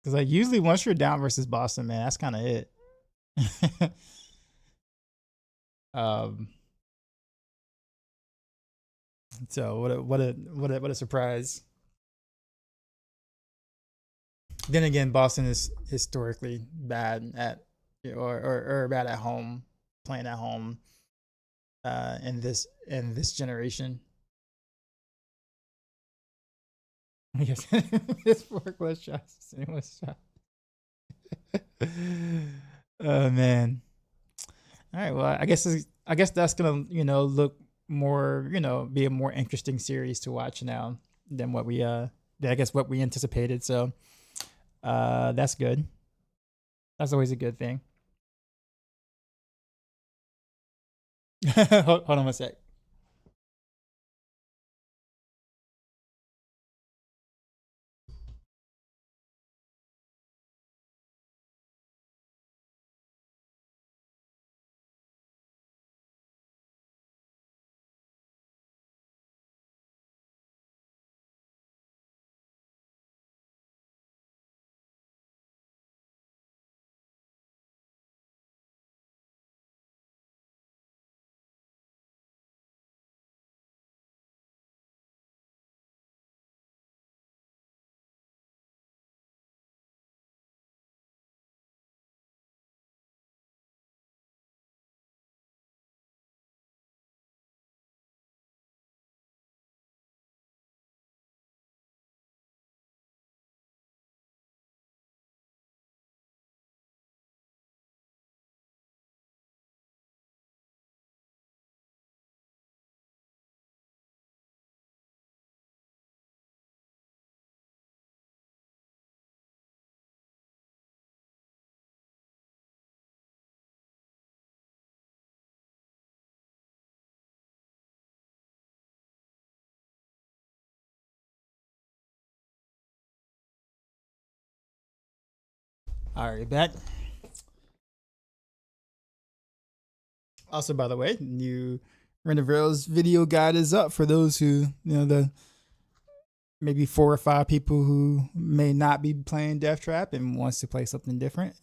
Because like usually once you're down versus Boston, man, that's kind of it. um. So what a surprise. Then again, Boston is historically bad at or bad at home, playing at home. In this generation. I guess it's forklift shots. Shot. Oh man. All right. Well, I guess that's gonna look more be a more interesting series to watch now than what we I guess what we anticipated. So that's good. That's always a good thing. Hold on a sec. All right, back. Also, by the way, new Renderville's video guide is up for those who the maybe 4 or 5 people who may not be playing Death Trap and wants to play something different.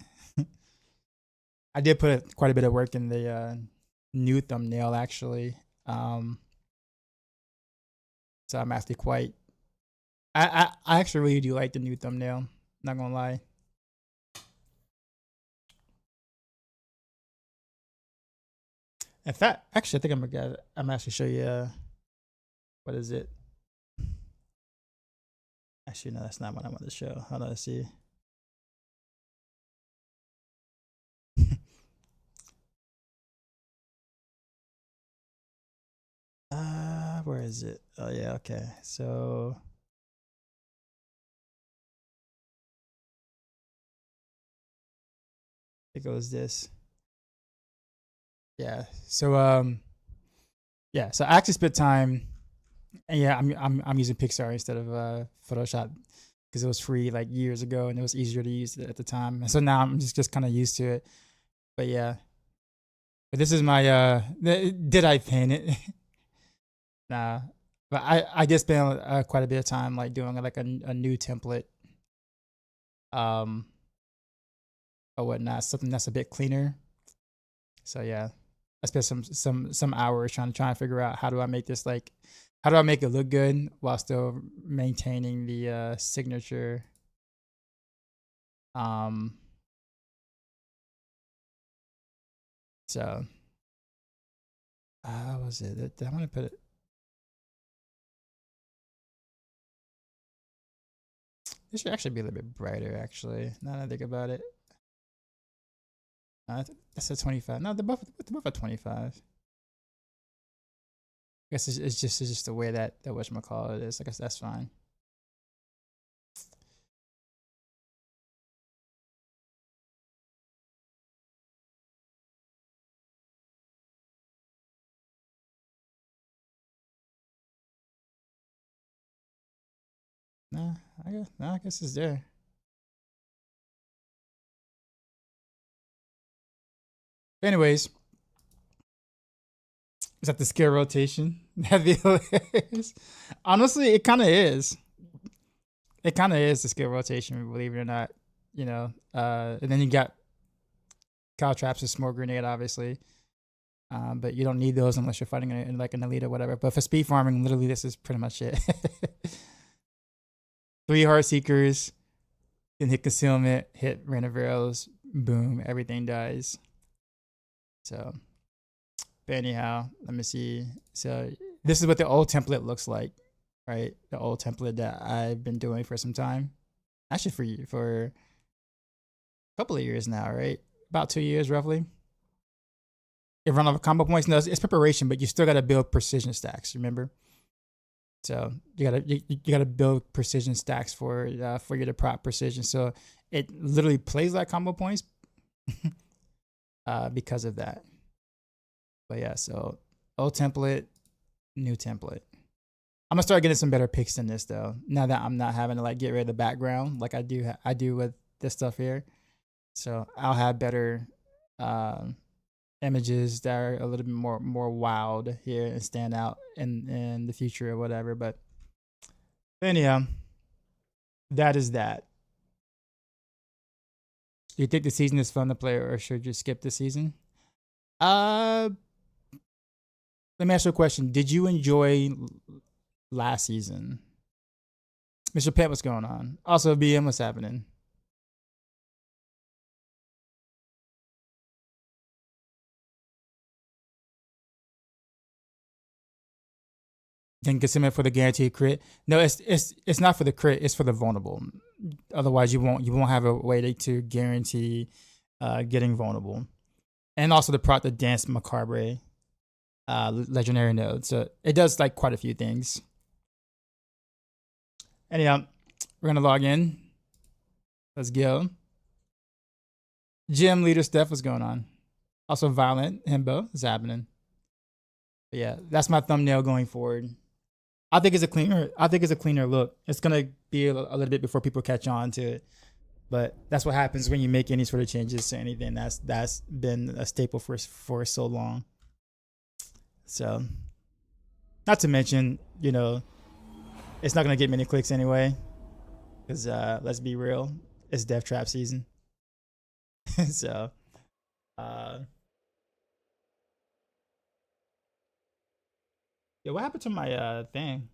I did put quite a bit of work in the new thumbnail actually. So I'm actually quite. I actually really do like the new thumbnail. Not gonna lie. In fact, actually, I think I'm actually show you. What is it? Actually, no, that's not what I want to show. Hold on, let's see. Where is it? Oh yeah, okay. So it goes this. Yeah. So yeah. So I actually spent time. And yeah, I'm using Pixar instead of Photoshop because it was free like years ago and it was easier to use at the time. And so now I'm just kind of used to it. But yeah. But this is my did I paint it? Nah. But I did spend quite a bit of time like doing like a new template. Or whatnot, something that's a bit cleaner. So yeah. I spent some hours trying to figure out how do I make this like how do I make it look good while still maintaining the signature. So how was it? I'm gonna put it. This should actually be a little bit brighter. Actually, now that I think about it, that's a 25. No, they're both at 25. I guess it's just the way that whatchamacallit is. I guess that's fine. I guess it's there. Anyways, is that the skill rotation? Honestly, it kind of is. It kind of is the skill rotation, believe it or not. you know. And then you got caltrops and smoke grenade, obviously. But you don't need those unless you're fighting in like an elite or whatever. But for speed farming, literally this is pretty much it. 3 Heartseekers, then hit concealment, hit rain of arrows, boom, everything dies. So, but anyhow, let me see. So this is what the old template looks like, right? The old template that I've been doing for some time. Actually, for a couple of years now, right? About 2 years roughly. You run out of combo points. No, it's preparation, but you still got to build precision stacks. Remember? So you gotta build precision stacks for you to prop precision. So it literally plays like combo points because of that. But yeah, so old template, new template. I'm gonna start getting some better picks than this though. Now that I'm not having to like get rid of the background like I do with this stuff here. So I'll have better images that are a little bit more wild here and stand out in the future or whatever. But anyhow, that is that. Do you think the season is fun to play, or should you skip the season? Let me ask you a question. Did you enjoy last season? Mr. Pet, what's going on? Also, BM, what's happening? Then consume for the guaranteed crit. No, it's not for the crit. It's for the vulnerable. Otherwise, you won't have a way to guarantee getting vulnerable. And also the dance macabre legendary node. So it does like quite a few things. Anyhow, we're gonna log in. Let's go. Gym leader Steph, what's going on? Also violent himbo is happening. But yeah, that's my thumbnail going forward. I think it's a cleaner look. It's gonna be a little bit before people catch on to it, but that's what happens when you make any sort of changes to anything that's been a staple for so long. So, not to mention, you know, it's not gonna get many clicks anyway, because let's be real, it's Death Trap season. So, yeah, what happened to my thing?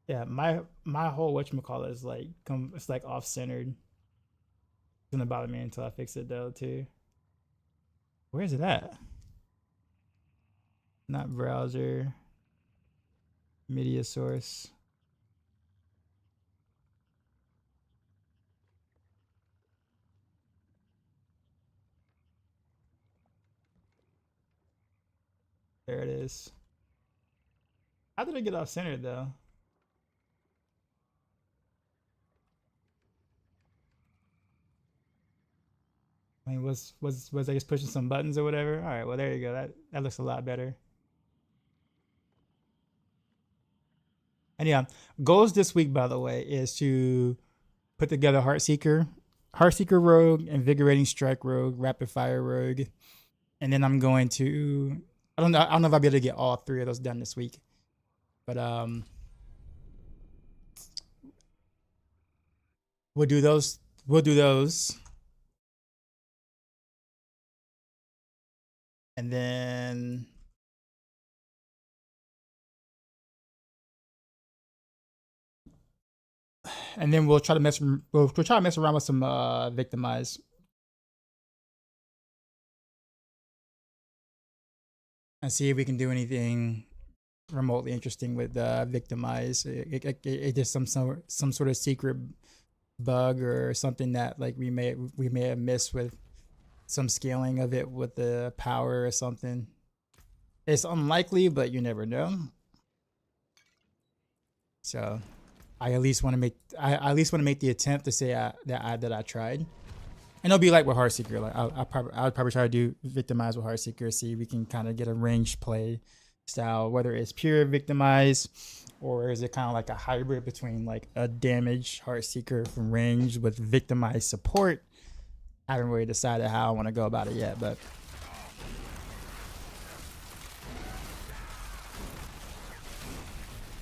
Yeah, my whole whatchamacallit is like it's like off centered. It's gonna bother me until I fix it though too. Where is it at? Not browser. Media source. There it is. How did I get off centered though? I mean, was I just pushing some buttons or whatever? All right, well there you go. That looks a lot better. And yeah, goals this week, by the way, is to put together Heartseeker Rogue, Invigorating Strike Rogue, Rapid Fire Rogue, and then I'm going to I don't know if I'll be able to get all 3 of those done this week, but we'll do those. And then we'll try to mess around with some victimize. And see if we can do anything remotely interesting with victimize. It is some sort of secret bug or something that like we may have missed with some scaling of it with the power or something. It's unlikely, but you never know. So I at least want to make the attempt to say that I tried. And it'll be like with Heartseeker. Like I'll probably try to do victimize with Heartseeker, see if we can kind of get a ranged play style, whether it's pure victimize or is it kind of like a hybrid between like a damage Heartseeker from range with victimized support. I haven't really decided how I want to go about it yet, but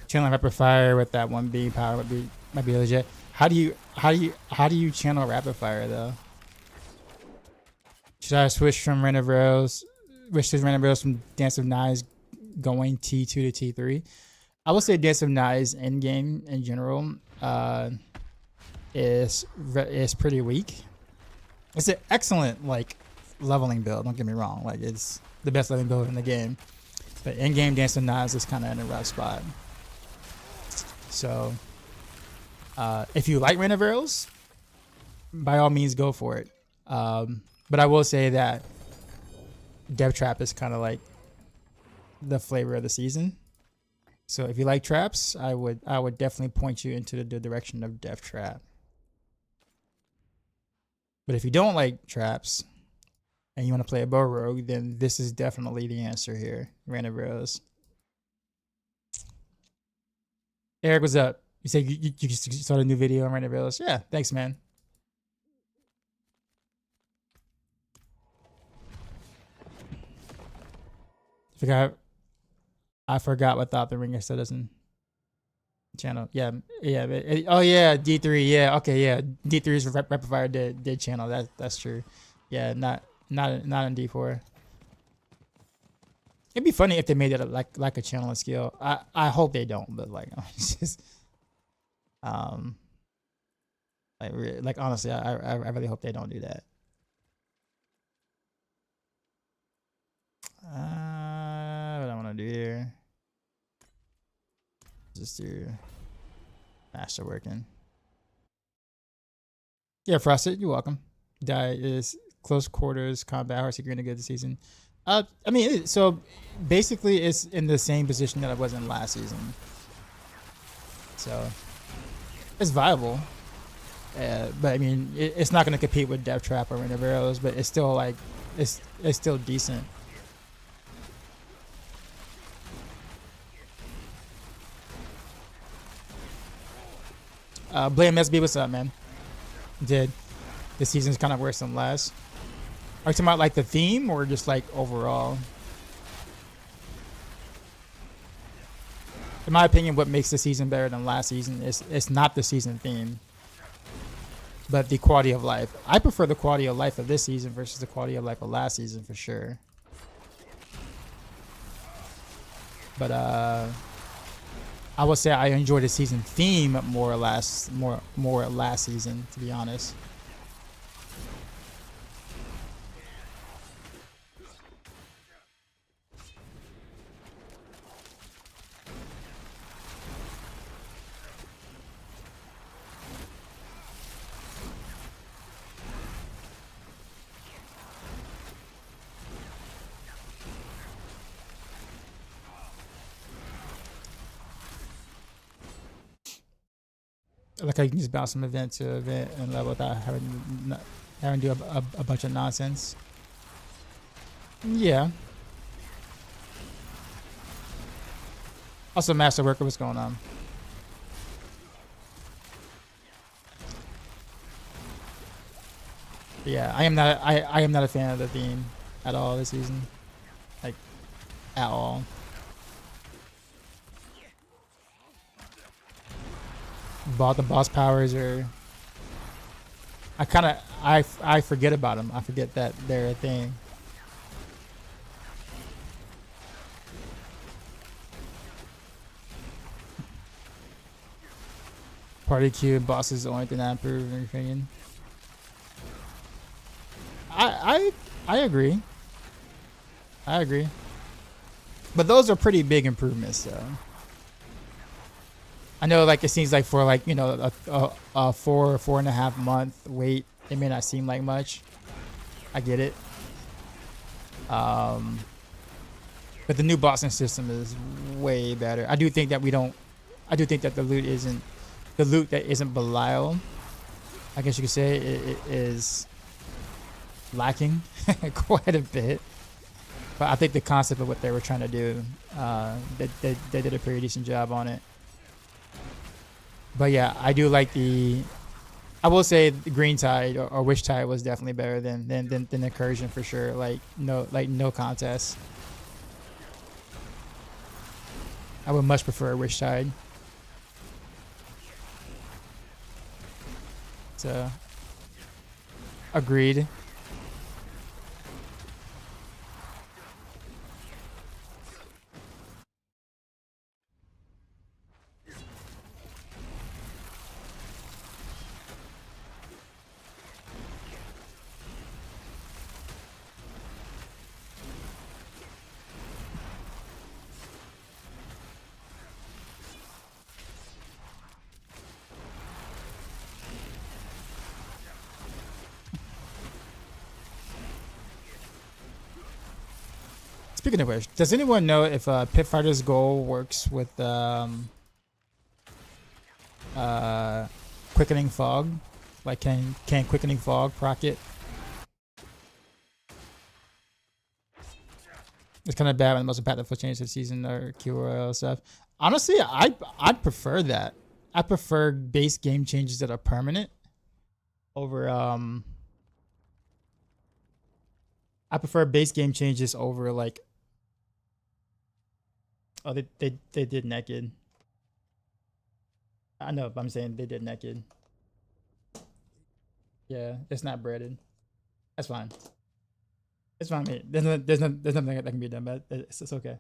channeling rapid fire with that 1B power might be legit. How do you channel rapid fire though? Should I switch from Random Rails from Dance of Knives going T2 to T3? I would say Dance of Knives endgame in general is pretty weak. It's an excellent like leveling build. Don't get me wrong. Like it's the best leveling build in the game. But endgame Dance of Knives is kind of in a rough spot. So if you like Random Rails, by all means go for it. But I will say that Dev Trap is kind of like the flavor of the season. So if you like traps, I would definitely point you into the direction of Dev Trap. But if you don't like traps and you want to play a bow rogue, then this is definitely the answer here. Random Rails. Eric, what's up? You said you started a new video on Random Rails. Yeah, thanks, man. I forgot what Thought the Ringer said doesn't channel. Yeah. Oh yeah, D3. Yeah, okay, yeah. D3's rapid fire did channel. That's true. Yeah, not in D4. It'd be funny if they made it like a channeling skill. I hope they don't, but like it's just like honestly, I really hope they don't do that. What I want to do here? Just do master working. Yeah, Frosted, you're welcome. Die is close quarters combat. Heartseeker going to get the season. I mean, so basically, it's in the same position that it was in last season. So it's viable, but I mean, it's not going to compete with Death Trap or Random Arrows, but it's still like it's still decent. Blame SB, what's up, man? Did this season's kind of worse than last? Are you talking about like the theme or just like overall? In my opinion, what makes the season better than last season is it's not the season theme, but the quality of life. I prefer the quality of life of this season versus the quality of life of last season for sure. But I would say I enjoyed the season theme more last season, to be honest. Like I can just bounce from event to event and level without having to do a bunch of nonsense. Yeah. Also, Master Worker, what's going on? Yeah, I am not a fan of the theme at all this season, like at all. The boss powers are. I forget about them. I forget that they're a thing. Party cube boss is the only thing I improve in your opinion. I agree. I agree. But those are pretty big improvements, though. I know, like, it seems like for, like, you know, a 4.5 month wait, it may not seem like much. I get it. But the new bossing system is way better. I do think that the loot isn't the loot that isn't Belial, I guess you could say, it is lacking quite a bit. But I think the concept of what they were trying to do, they did a pretty decent job on it. But yeah, I do like the. I will say the Green Tide or Wish Tide was definitely better than Incursion for sure. Like no contest. I would much prefer Wish Tide. So agreed. Speaking of which, does anyone know if Pit Fighter's goal works with Quickening Fog? Like, can Quickening Fog proc it? It's kind of bad when the most impactful change to the season or QRL stuff. Honestly, I'd prefer that. I prefer base game changes that are permanent over I prefer base game changes over like. Oh, they did naked. I know, but I'm saying they did naked. Yeah, it's not breaded. That's fine. It's fine, mate. There's nothing that can be done, but it's okay.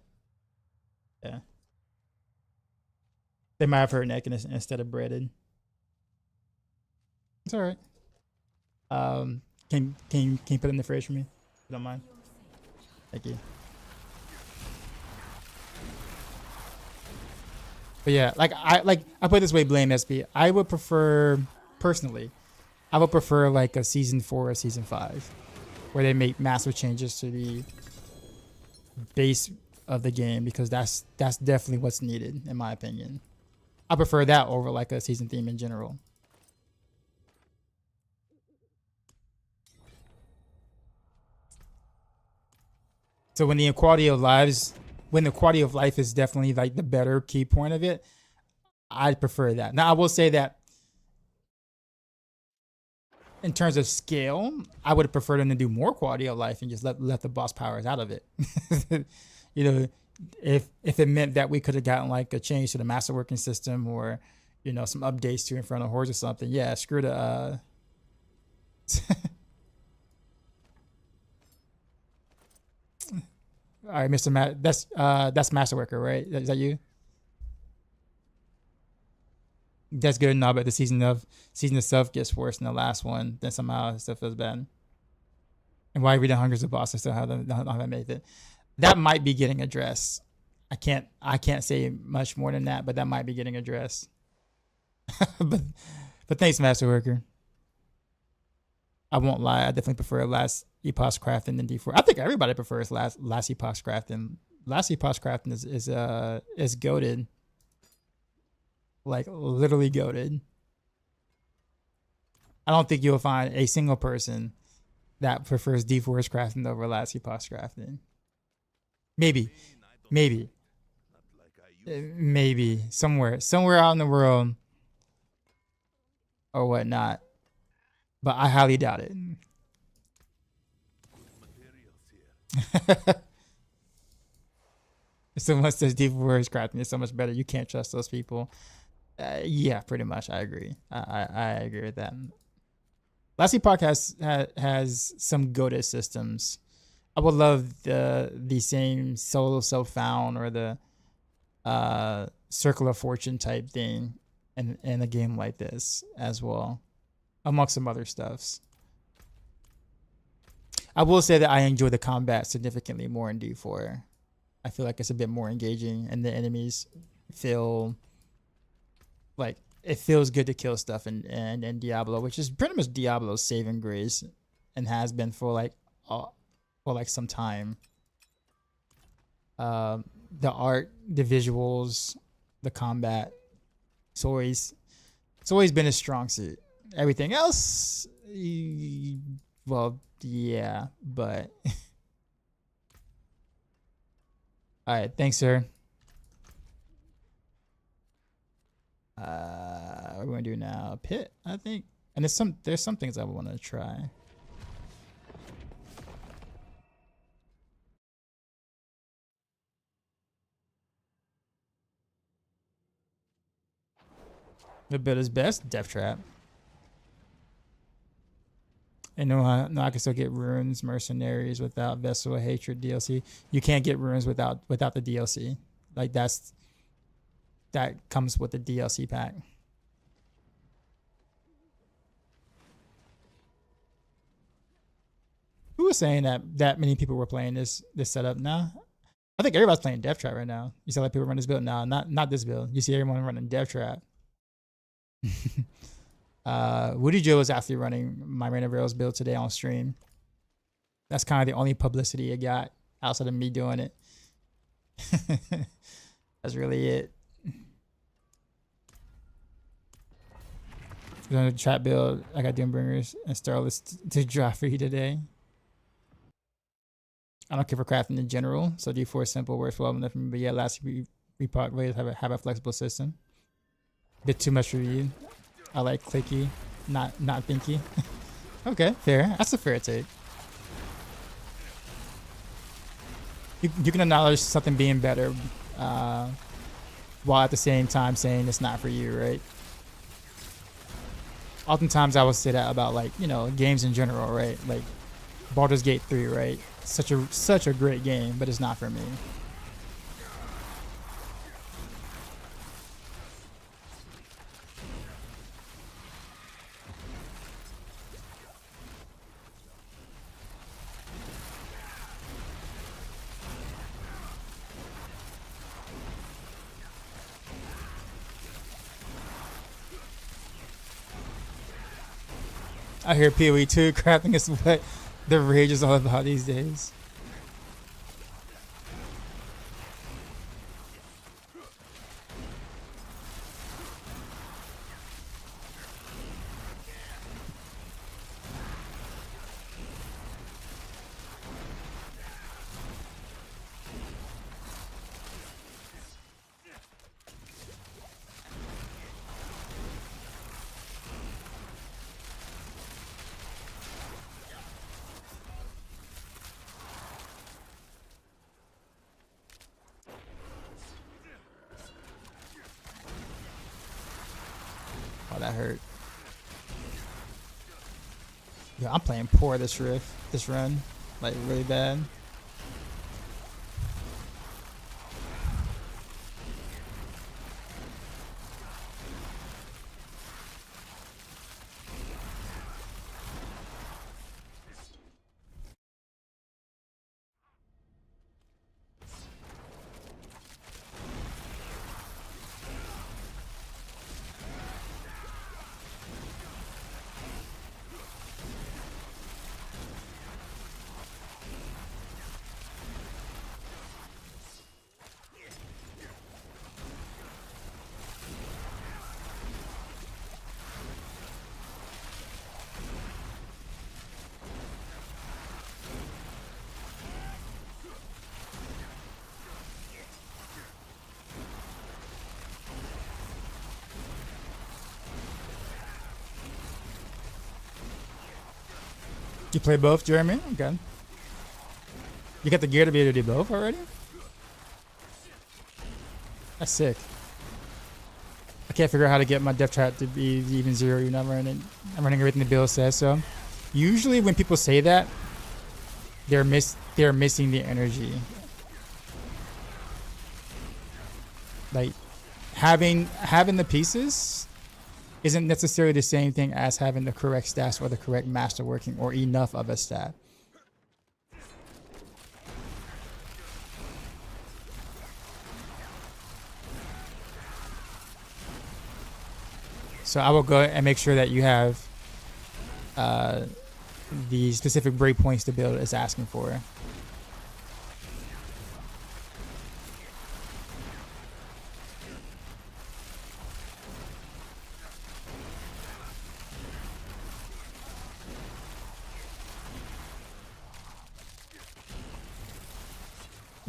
Yeah. They might have heard naked instead of breaded. It's all right. Can you put it in the fridge for me? If you don't mind. Thank you. But yeah, I put it this way, Blame SB. I would prefer personally, I would prefer like a season 4 or season 5, where they make massive changes to the base of the game, because that's definitely what's needed in my opinion. I prefer that over like a season theme in general. So when the quality of life is definitely like the better key point of it, I prefer that. Now I will say that in terms of scale, I would prefer them to do more quality of life and just let the boss powers out of it. You know, if it meant that we could have gotten like a change to the master working system, or some updates to Infernal Hordes or something, yeah, screw the all right, Mr. Matt, that's Masterworker, right? Is that you? That's good enough, but the season itself gets worse than the last one. Then somehow it still feels bad. And why read the Hungers of Boss? I still haven't made it. That might be getting addressed. I can't say much more than that, but that might be getting addressed. but thanks, Masterworker. I won't lie. I definitely prefer Last Epoch Crafting than D4. I think everybody prefers Last Epoch Crafting. Last Epoch Crafting is goated. Like literally goated. I don't think you'll find a single person that prefers D4's crafting over Last Epoch Crafting. Maybe somewhere out in the world or whatnot. But I highly doubt it. So much says D4's crafting is so much better. You can't trust those people. Yeah, pretty much. I agree. I agree with that. Last Epoch has some goated systems. I would love the same solo self-found or the Circle of Fortune type thing in a game like this as well, amongst some other stuffs. I will say that I enjoy the combat significantly more in D4. I feel like it's a bit more engaging, and the enemies feel like it feels good to kill stuff in Diablo, which is pretty much Diablo's saving grace, and has been for some time. The art, the visuals, the combat, stories, It's always been a strong suit. Everything else, well, yeah, but. All right, thanks, sir. What are we gonna do now? Pit, I think. And there's some things I want to try. The build is best, Death Trap. And no, I can still get runes, mercenaries without Vessel of Hatred DLC. You can't get runes without the DLC. Like that comes with the DLC pack. Who was saying that many people were playing this setup now? I think everybody's playing Death Trap right now. You see a lot of people run this build now, not this build. You see everyone running Death Trap. Woody Joe was actually running my Rain of Rails build today on stream. That's kind of the only publicity it got outside of me doing it. That's really it. On the trap build, I got Doombringers and Starless to draw for you today. I don't care for crafting in general, so D4 simple works well enough for me. But yeah, last week we probably have a flexible system. Bit too much for you. I like clicky, not thinky. Okay, fair. That's a fair take. You can acknowledge something being better, while at the same time saying it's not for you, right? Oftentimes I will say that about, like, you know, games in general, right? Like Baldur's Gate 3, right? Such a great game, but it's not for me. I hear PoE 2 crafting is what the rage is all about these days. That hurt. Yeah, I'm playing poor this run, like really bad. You play both, Jeremy? Okay. You got the gear to be able to do both already? That's sick. I can't figure out how to get my death trap to be even 0. I'm running everything the build says. So usually when people say that, they're missing the energy. Like having the pieces isn't necessarily the same thing as having the correct stats or the correct master working or enough of a stat. So I will go and make sure that you have the specific breakpoints the build is asking for.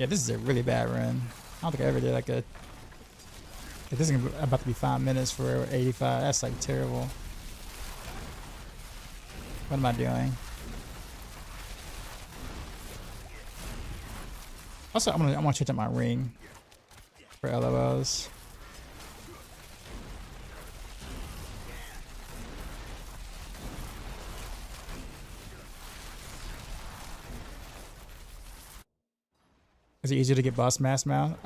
Yeah, this is a really bad run. I don't think I ever did like a... This is about to be 5 minutes for 85. That's like terrible. What am I doing? Also, I'm gonna change up my ring for LOLs. Is it easier to get boss mass now?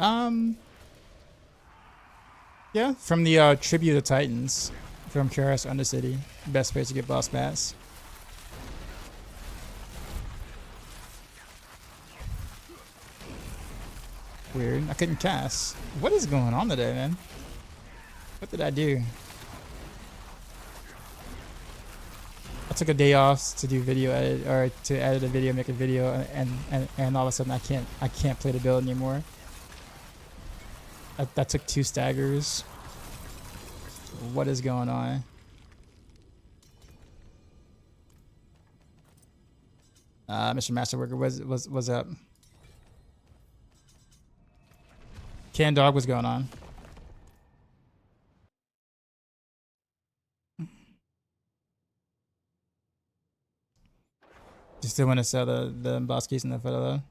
Yeah, from the Tribute of Titans from Curious Undercity. Best place to get boss mass. Weird. I couldn't cast. What is going on today, man? What did I do? I took a day off to do video edit or to edit a video, make a video, and all of a sudden I can't play the build anymore. That took 2 staggers. What is going on? Mr. Masterworker, what's up? Can Dog, what's going on? You still want to sell the boss keys in the photo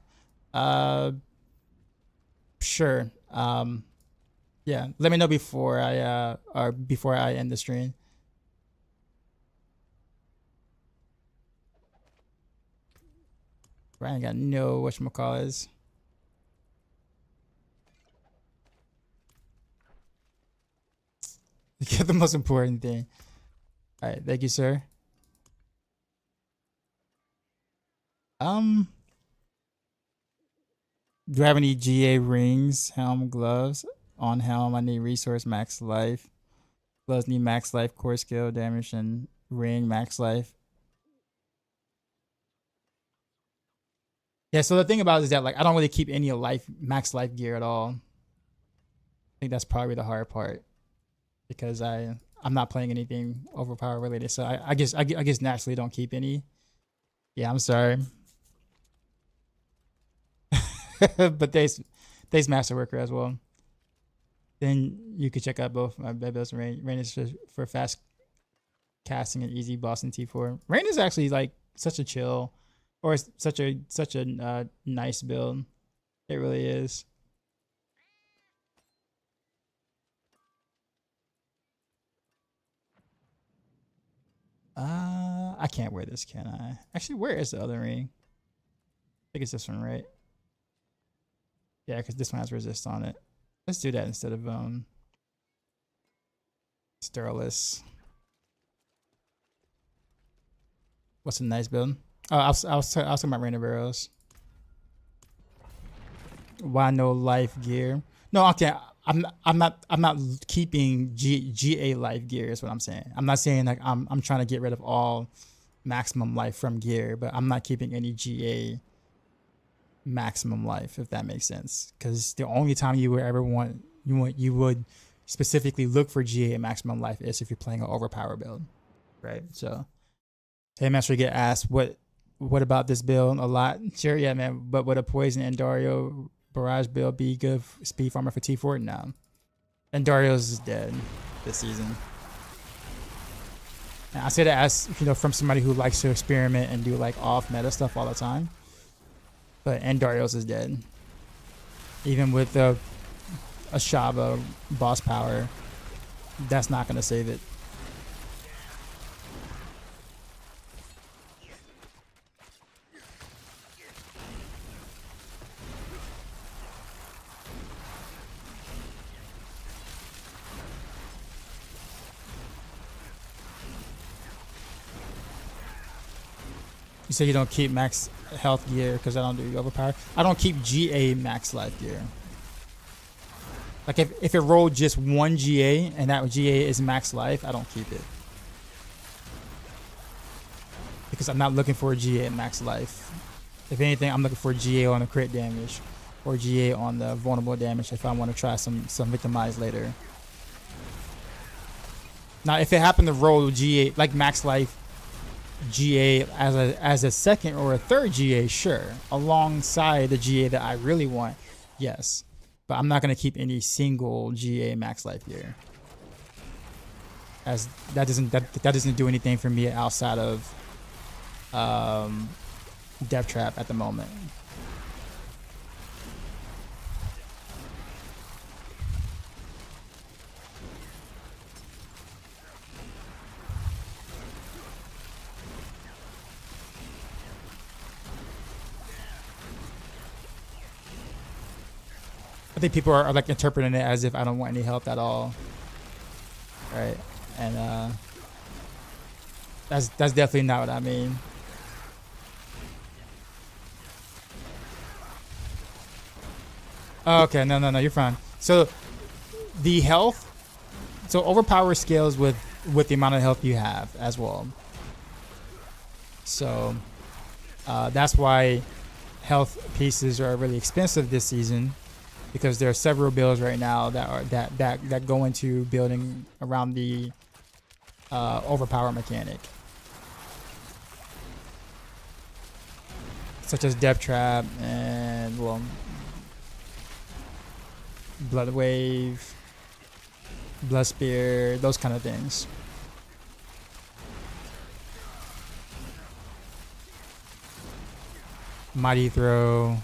though? Sure. Yeah, let me know before I end the stream. I ain't got no whatchamacallit. Get the most important thing. All right, thank you, sir. Do I have any GA rings, helm, gloves? On helm, I need resource max life. Gloves need max life, core skill, damage, and ring max life. Yeah, so the thing about it is that like I don't really keep any max life gear at all. I think that's probably the hard part because I'm not playing anything overpower related, so I guess naturally don't keep any. Yeah, I'm sorry. But thanks Masterworker as well. Then you could check out both my builds and Rain. Rain is for fast casting and easy boss in T4. Rain is actually like such a chill, or such a nice build. It really is. I can't wear this, can I? Actually, where is the other ring? I think it's this one, right? Yeah, because this one has resist on it. Let's do that instead of Sterlis. What's a nice build? Oh, I was talking about Rain of Arrows. Why no life gear? No, okay. I'm not keeping GA life gear is what I'm saying. I'm not saying like I'm trying to get rid of all maximum life from gear, but I'm not keeping any GA maximum life, if that makes sense. Because the only time you would specifically look for GA maximum life is if you're playing an overpower build, right? So, hey, Master, get asked what about this build a lot. Sure, yeah, man. But would a poison and Dario Barrage build be good speed farmer for T4? No. And Dario's is dead this season. And I say that as from somebody who likes to experiment and do like off meta stuff all the time. But Endarios is dead. Even with a Shaba boss power, that's not gonna save it. You say you don't keep max health gear because I don't do overpower. I don't keep GA max life gear. Like if it rolled just one GA and that GA is max life, I don't keep it. Because I'm not looking for a GA at max life. If anything, I'm looking for GA on the crit damage or GA on the vulnerable damage if I want to try some victimize later. Now if it happened to roll GA like max life GA as a second or a third GA, sure, alongside the GA that I really want, yes, but I'm not gonna keep any single GA max life gear, as that doesn't do anything for me outside of Death Trap at the moment. I think people are like interpreting it as if I don't want any help at all, right? And that's definitely not what I mean. Oh, okay, no, you're fine. So the health, so overpower scales with the amount of health you have as well. So that's why health pieces are really expensive this season, because there are several builds right now that go into building around the overpower mechanic, such as Depth Trap and, well, Blood Wave, Blood Spear, those kind of things. Mighty Throw.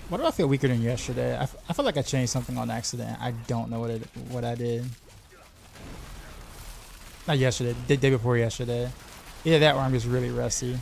What do I feel weaker than yesterday? I feel like I changed something on accident. I don't know what I did. Not yesterday, the day before yesterday. Yeah, that arm is really rusty.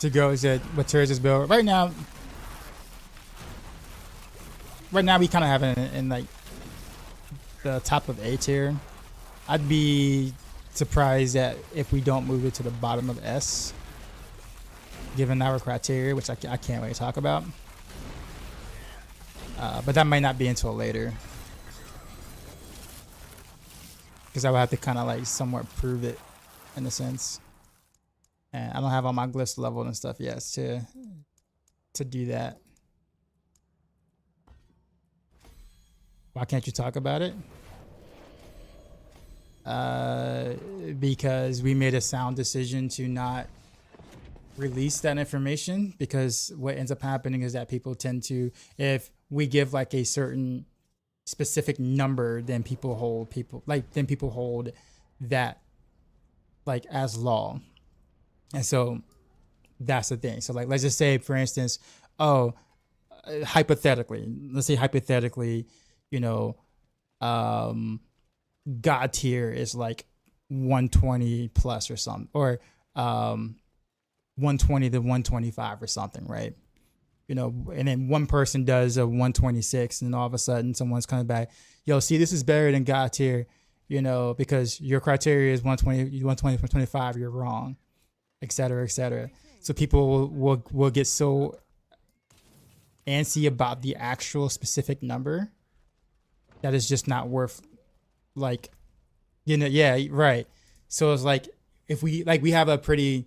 To go is that what Terrace's build right now. Right now we kind of have it in like the top of A tier. I'd be surprised that if we don't move it to the bottom of S, given our criteria, which I can't really talk about. But that might not be until later, because I would have to kind of like somewhat prove it in a sense. And I don't have all my glyphs leveled and stuff yet to do that. Why can't you talk about it? Because we made a sound decision to not release that information, because what ends up happening is that people tend to, if we give like a certain specific number, then people hold that like as law. And so that's the thing. So like, let's just say, for instance, hypothetically, you know, God tier is like 120 plus or something, or 120 to 125 or something, right? You know, and then one person does a 126, and then all of a sudden someone's coming back, yo, see, this is better than God tier, you know, because your criteria is 120, 125, you're wrong, et cetera, et cetera. So people will get so antsy about the actual specific number that is just not worth, like, you know, yeah, right. So it's like, if we have a pretty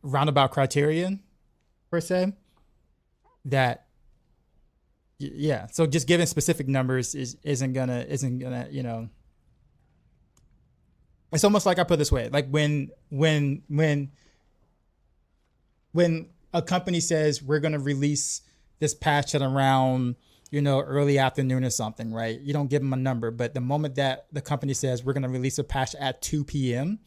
roundabout criterion per se, that yeah, so just giving specific numbers isn't gonna, you know, it's almost like, I put it this way, like when a company says we're gonna release this patch at around you know, early afternoon or something, right? You don't give them a number, but the moment that the company says we're gonna release a patch at 2 p.m.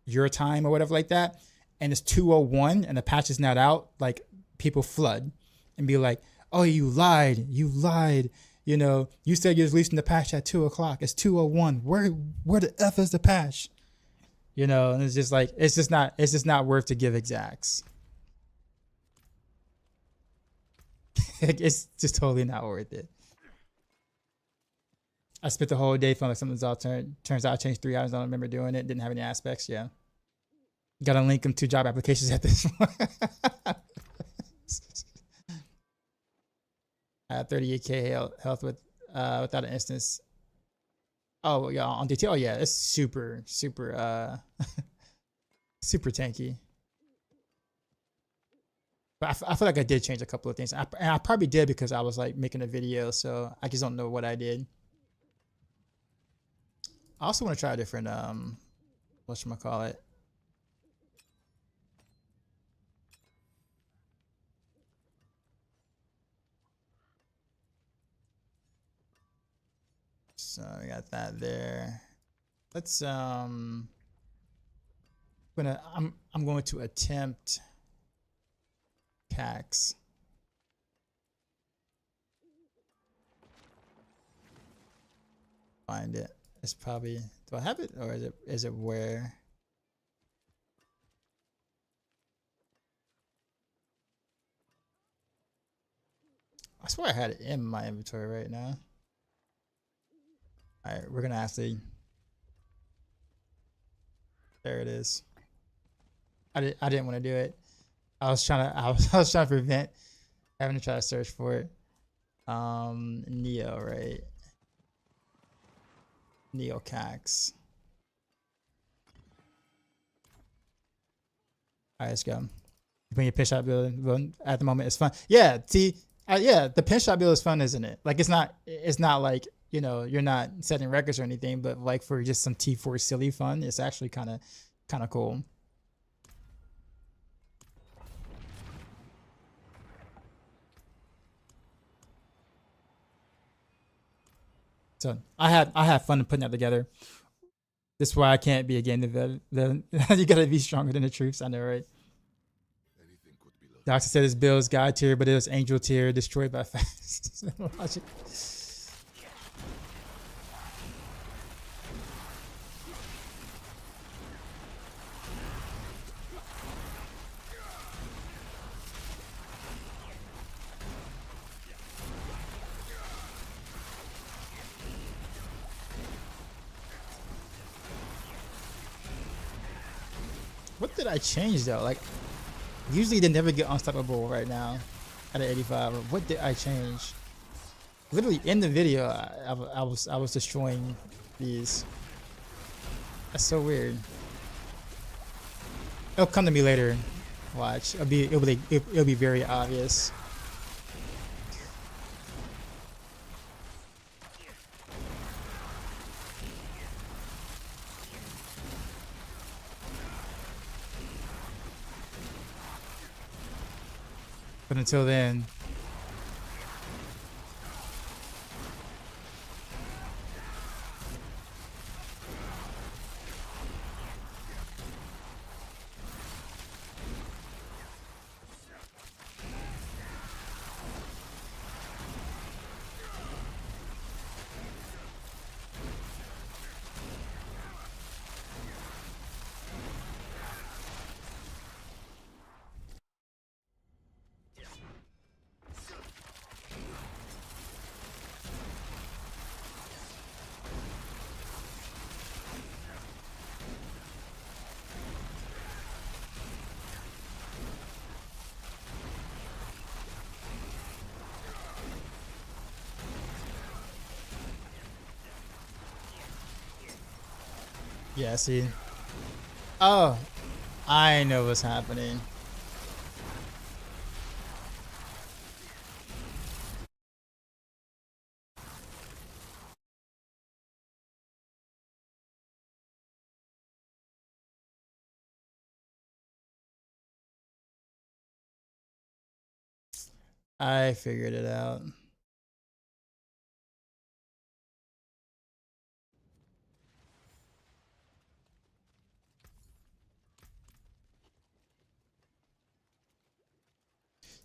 your time or whatever like that, and it's 2:01 and the patch is not out, like people flood and be like, "Oh, you lied, you lied." You know, you said you're releasing the patch at 2 o'clock. It's 2:01. Where the f is the patch? You know, and it's just like it's just not worth to give exacts. It's just totally not worth it. I spent the whole day feeling like something's all turns out I changed 3 items. I don't remember doing it. Didn't have any aspects. Yeah. Gotta link them to job applications at this point. I have 38k health with without an instance. Oh yeah, on detail. Oh yeah, it's super super tanky. But I feel like I did change a couple of things. And I probably did because I was like making a video, so I just don't know what I did. I also want to try a different whatchamacallit. So we got that there. Let's I'm going to attempt Cax. Find it. It's probably, do I have it or is it where? I swear I had it in my inventory right now. All right, we're gonna actually. There it is. I didn't want to do it. I was trying to I was trying to prevent having to try to search for it. Neo, right? Neo Cax. All right, let's go. Bring your pinch shot build at the moment. It's fun. Yeah, see, yeah, the pinch shot build is fun, isn't it? Like it's not like, you know, you're not setting records or anything, but like for just some T4 silly fun, it's actually kind of cool. So I had fun putting that together. This is why I can't be a game developer. You gotta be stronger than the troops. I know, right? Doctor said his build's God tier, but it was Angel tier, destroyed by fast logic. What did I change though? Like, usually they never get unstoppable right now at an 85. What did I change? Literally in the video, I was destroying these. That's so weird. It'll come to me later. Watch. It'll be very obvious. But until then, yeah, see. Oh, I know what's happening. I figured it out.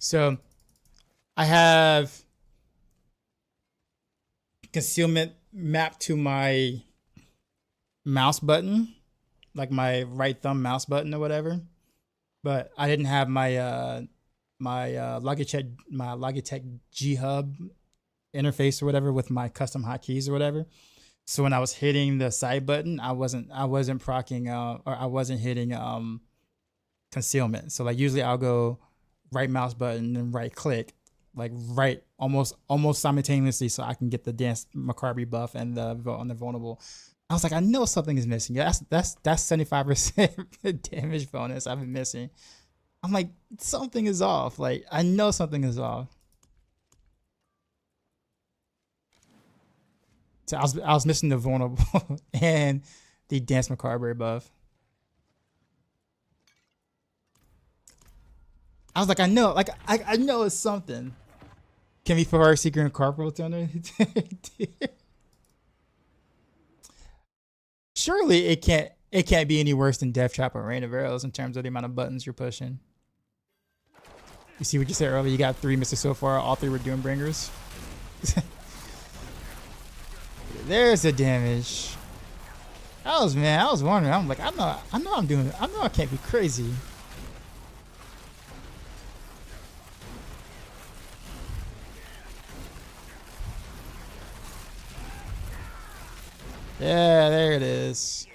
So I have concealment mapped to my mouse button, like my right thumb mouse button or whatever. But I didn't have my Logitech G Hub interface or whatever with my custom hotkeys or whatever. So when I was hitting the side button, I wasn't proccing or I wasn't hitting concealment. So like usually I'll go right mouse button and right click, like right almost simultaneously, so I can get the Dance Macabre buff and the on the vulnerable. I was like, I know something is missing. Yeah, that's 75% damage bonus I've been missing. I'm like, something is off. Like I know something is off. So I was missing the vulnerable and the Dance Macabre buff. I was like, I know it's something. Can we put Heartseeker and Corporal Thunder? Surely it can't be any worse than Death Trap or Rain of Arrows in terms of the amount of buttons you're pushing. You see what you said earlier? You got 3 Mystics so far. All 3 were Doombringers. There's the damage. I was wondering. I'm like, I know I can't be crazy. Yeah, there it is.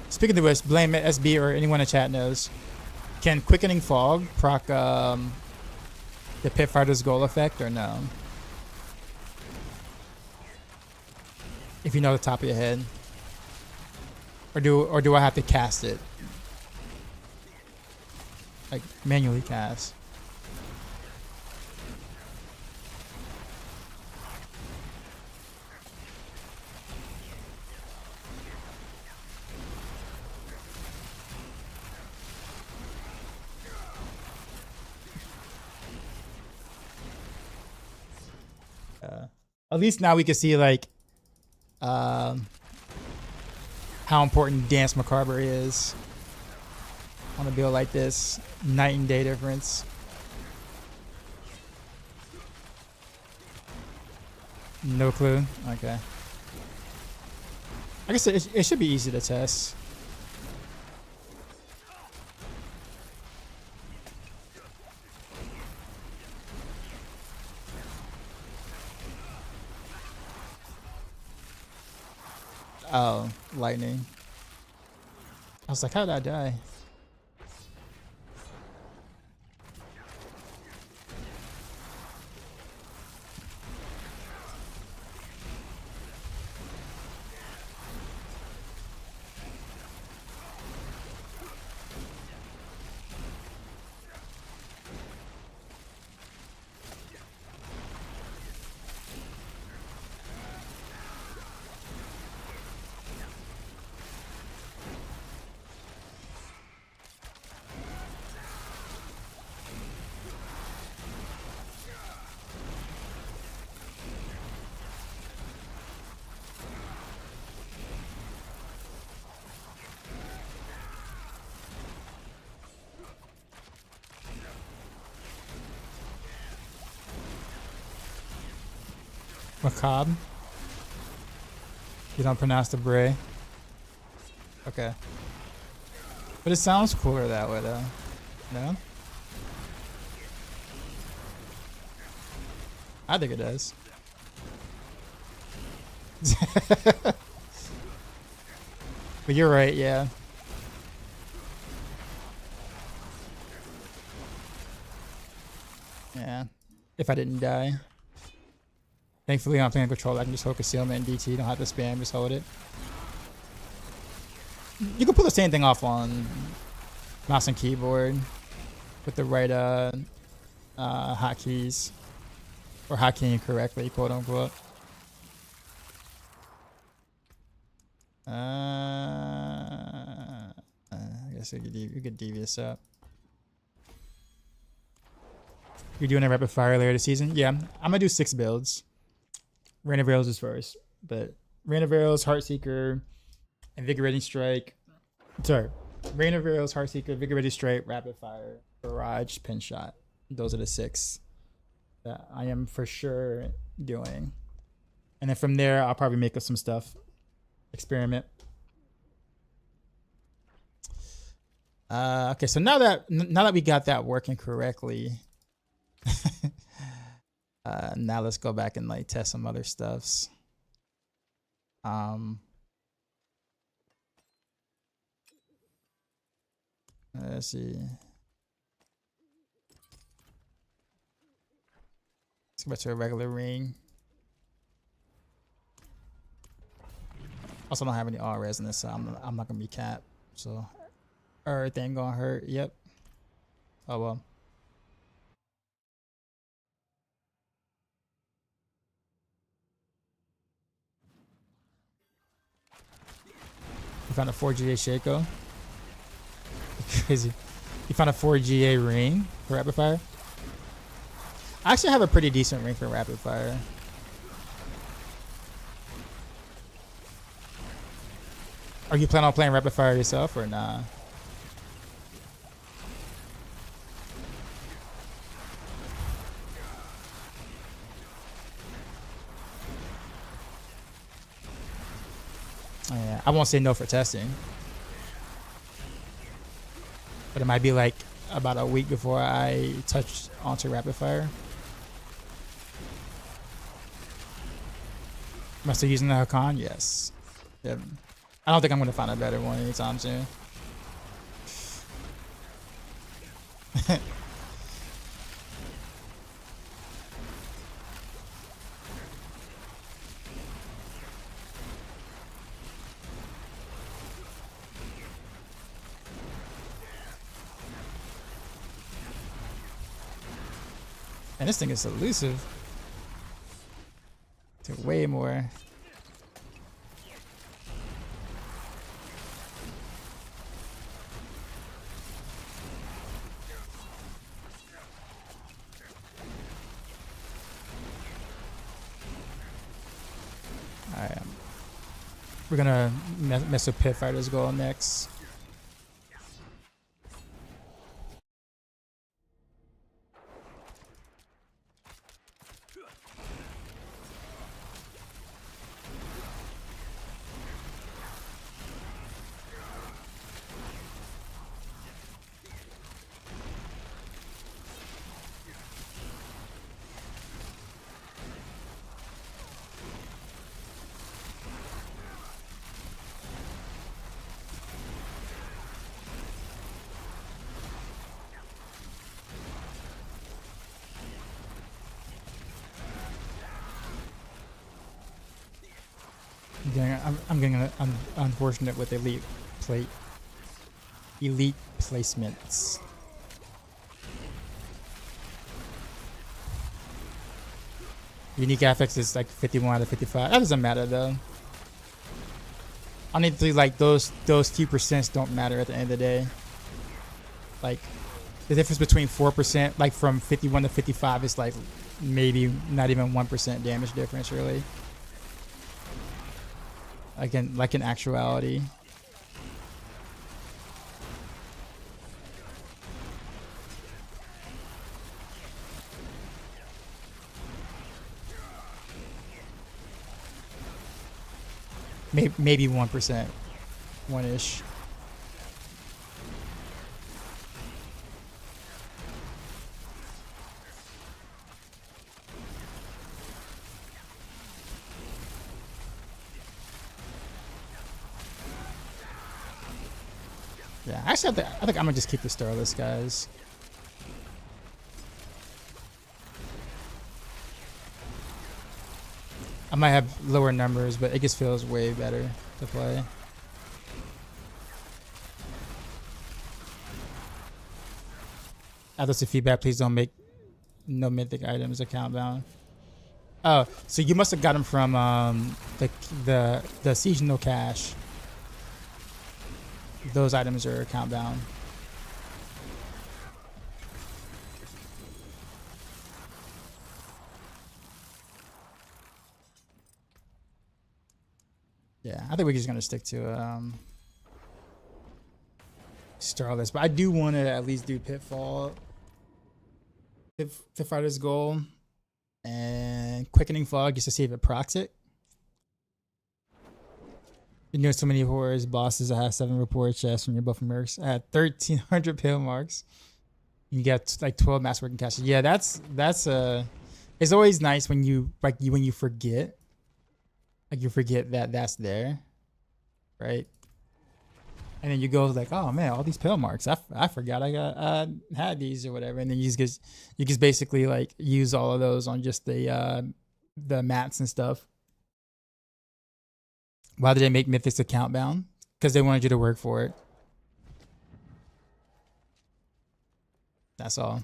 Speaking of which, blame SB or anyone in chat knows. Can Quickening Fog proc the Pit Fighter's goal effect or no? If you know the top of your head. Or do I have to cast it? Like manually cast. At least now we can see like how important Dance Macabre is on a build like this. Night and day difference. No clue. Okay. I guess it should be easy to test. Oh, lightning. I was like, how did I die? Macabre. You don't pronounce the bray. Okay. But it sounds cooler that way though. No? I think it does. But you're right, yeah. Yeah. If I didn't die. Thankfully, I'm playing control. I can just hold concealment and DT. Don't have to spam. Just hold it. You can pull the same thing off on mouse and keyboard with the right hotkeys, or hotkeying correctly, quote unquote. I guess you could devious up. You're doing a rapid fire later this season? Yeah, I'm gonna do 6 builds. Rain of Arrows is first, but Rain of Arrows, Heartseeker, Invigorating Strike. Sorry, Rain of Arrows, Heartseeker, Vigor Ready Straight, Rapid Fire, Barrage, Pin Shot. Those are the 6 that I am for sure doing. And then from there, I'll probably make up some stuff. Experiment. Okay, so now that we got that working correctly, now let's go back and like test some other stuffs. Let's see. Let's go back to a regular ring. Also don't have any all resonance, so I'm not gonna be capped. So everything gonna hurt. Yep. Oh well. You found a 4GA Shaco. Crazy. You found a 4GA ring for rapid fire. I actually have a pretty decent ring for rapid fire. Are you planning on playing rapid fire yourself or nah? Oh, yeah, I won't say no for testing, but it might be like about a week before I touch onto rapid fire. Am I still using the Hakan? Yes. Yep. I don't think I'm gonna find a better one anytime soon. And this thing is elusive. To way more. Alright. We're gonna mess with Pit Fighter's goal next. I'm getting unfortunate with elite placements. Unique affix is like 51 out of 55. That doesn't matter though. Honestly, like those few percents don't matter at the end of the day. Like the difference between 4%, like from 51 to 55, is like maybe not even 1% damage difference really. Again, like in actuality. Maybe 1%, 1-ish. Yeah, actually, I think I'm gonna just keep the Starless guys. I might have lower numbers, but it just feels way better to play. After the feedback, please don't make no mythic items account bound. Oh, so you must have got them from the seasonal cache. Those items are account bound. Yeah, I think we're just gonna stick to Starless, but I do want to at least do Pitfall, Pit Fighter's Goal, and Quickening Fog just to see if it procs it. You know, so many horrors bosses that have 7 report chests when you're buffing mercs. I had 1,300 pill marks. You get like 12 masterwork and caches. Yeah, that's it's always nice when you when you forget, like you forget that that's there, right? And then you go like, oh man, all these pill marks. I forgot I had these or whatever. And then you just basically like use all of those on just the mats and stuff. Why did they make Mythics account bound? Because they wanted you to work for it. That's all.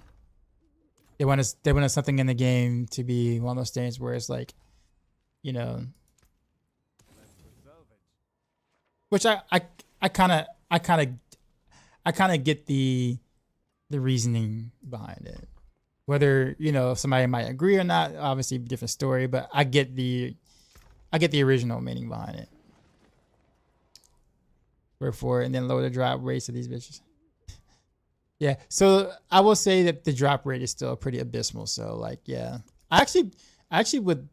They wanted something in the game to be one of those things where it's like, you know, which I kind of get the reasoning behind it. Whether, you know, somebody might agree or not, obviously different story, but I get the original meaning behind it. Work for it and then lower the drop rates of these bitches. Yeah, so I will say that the drop rate is still pretty abysmal. So like, yeah, I actually would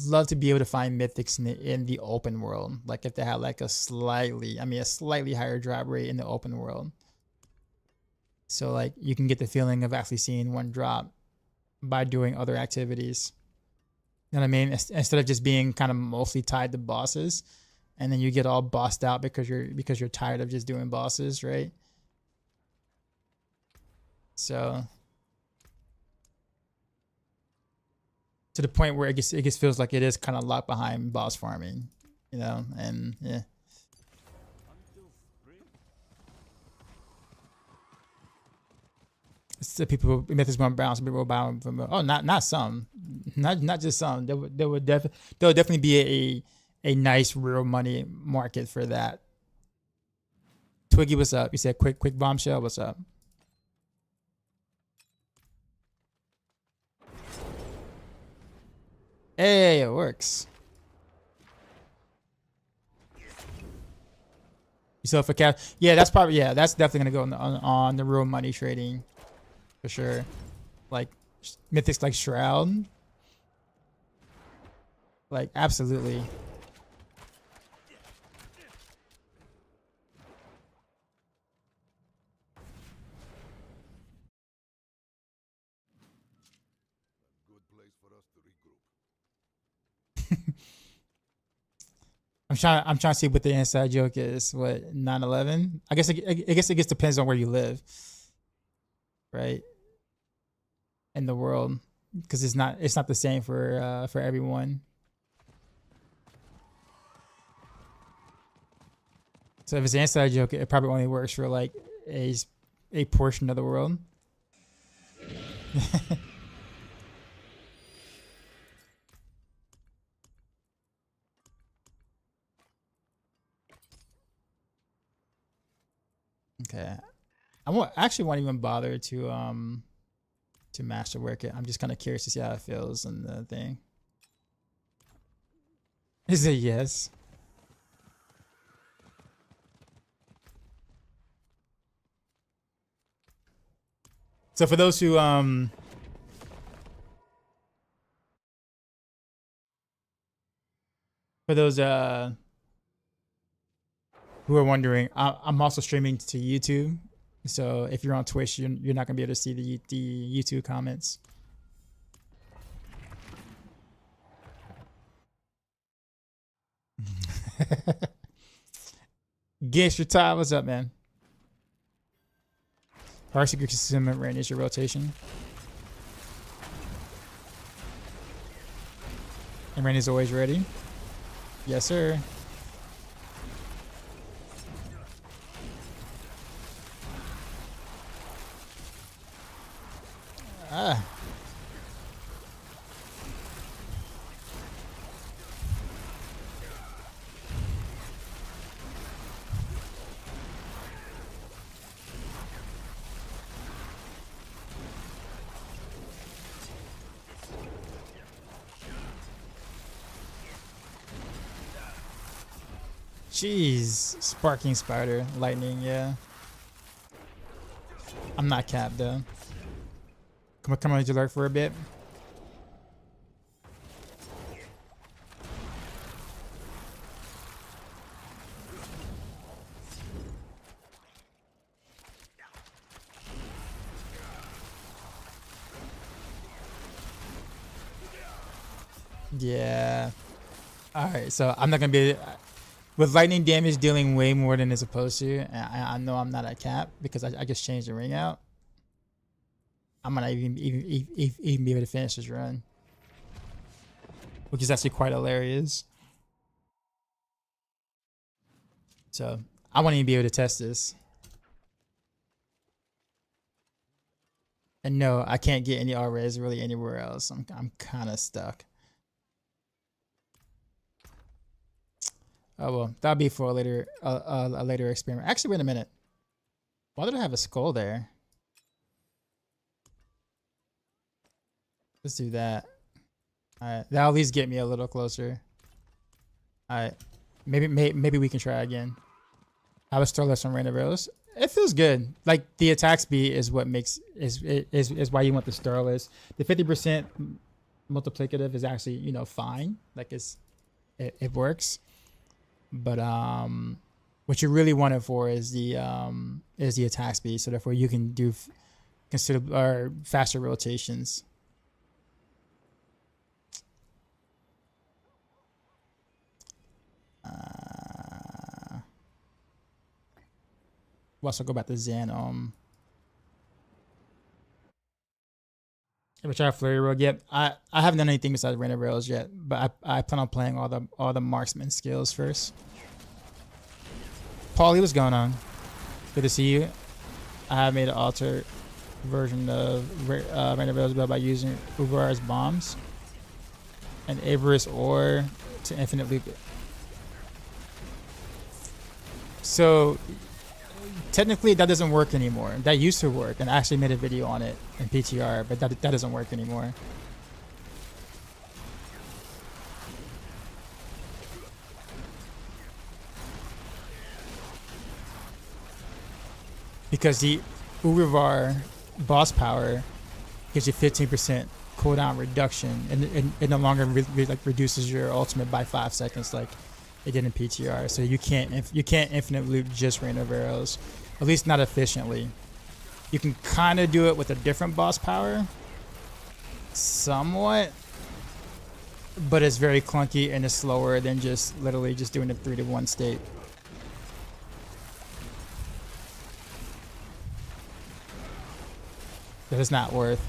love to be able to find mythics in the open world. Like if they had like a slightly higher drop rate in the open world. So like you can get the feeling of actually seeing one drop by doing other activities. You know what I mean? Instead of just being kind of mostly tied to bosses, and then you get all bossed out because you're tired of just doing bosses, right? So to the point where it just feels like it is kind of locked behind boss farming, you know, and yeah. It's the people Mythics won't bounce, people will bounce from not some. Not just some. There would definitely be a nice real money market for that. Twiggy, what's up? You said quick bombshell, what's up? Hey, it works. You sell for cash? Yeah, that's definitely gonna go on the real money trading for sure. Like mythics like Shroud. Like absolutely. I'm trying to see what the inside joke is. What 9/11? I guess it just depends on where you live, right? In the world, because it's not the same for everyone. So if it's an inside joke, it probably only works for like a portion of the world. Okay, actually won't even bother to masterwork it. I'm just kind of curious to see how it feels and the thing. Is it yes? So for those who who are wondering, I'm also streaming to YouTube. So if you're on Twitch, you're not gonna be able to see the YouTube comments. Guess your time. What's up, man? Heartseeker consistent range is your rotation. And rain is always ready. Yes, sir. Ah. Jeez, sparking spider, lightning, yeah. I'm not capped though. Come on to lurk for a bit. Yeah. Alright, so I'm not gonna be with lightning damage dealing way more than it's supposed to. And I know I'm not at cap because I just changed the ring out. I'm gonna even be able to finish this run, which is actually quite hilarious. So I want to be able to test this. And no, I can't get any R-res really anywhere else. I'm kind of stuck. Oh well, that'll be for a later experiment. Actually, wait a minute. Why did I have a skull there? Let's do that. Alright, that'll at least get me a little closer. Alright, maybe we can try again. I was starless on random arrows. It feels good. Like the attack speed is what makes is why you want the starless. The 50% multiplicative is actually, you know, fine. Like it works. But what you really want it for is the attack speed. So therefore you can do considerable faster rotations. We'll also go back to Zen. Ever try Flurry Rogue yet? I haven't done anything besides random rails yet, but I plan on playing all the marksman skills first. Paulie, what's going on? Good to see you. I have made an altered version of random rails build by using Uvar's bombs and Avarice ore to infinite loop it. So technically that doesn't work anymore. That used to work, and I actually made a video on it in PTR, but that doesn't work anymore. Because the Urivar boss power gives you 15% cooldown reduction, and it no longer reduces your ultimate by 5 seconds like it did in PTR. So you can't infinite loop just random arrows, at least not efficiently. You can kind of do it with a different boss power, somewhat, but it's very clunky and it's slower than just literally just doing a 3-to-1 state. That is not worth.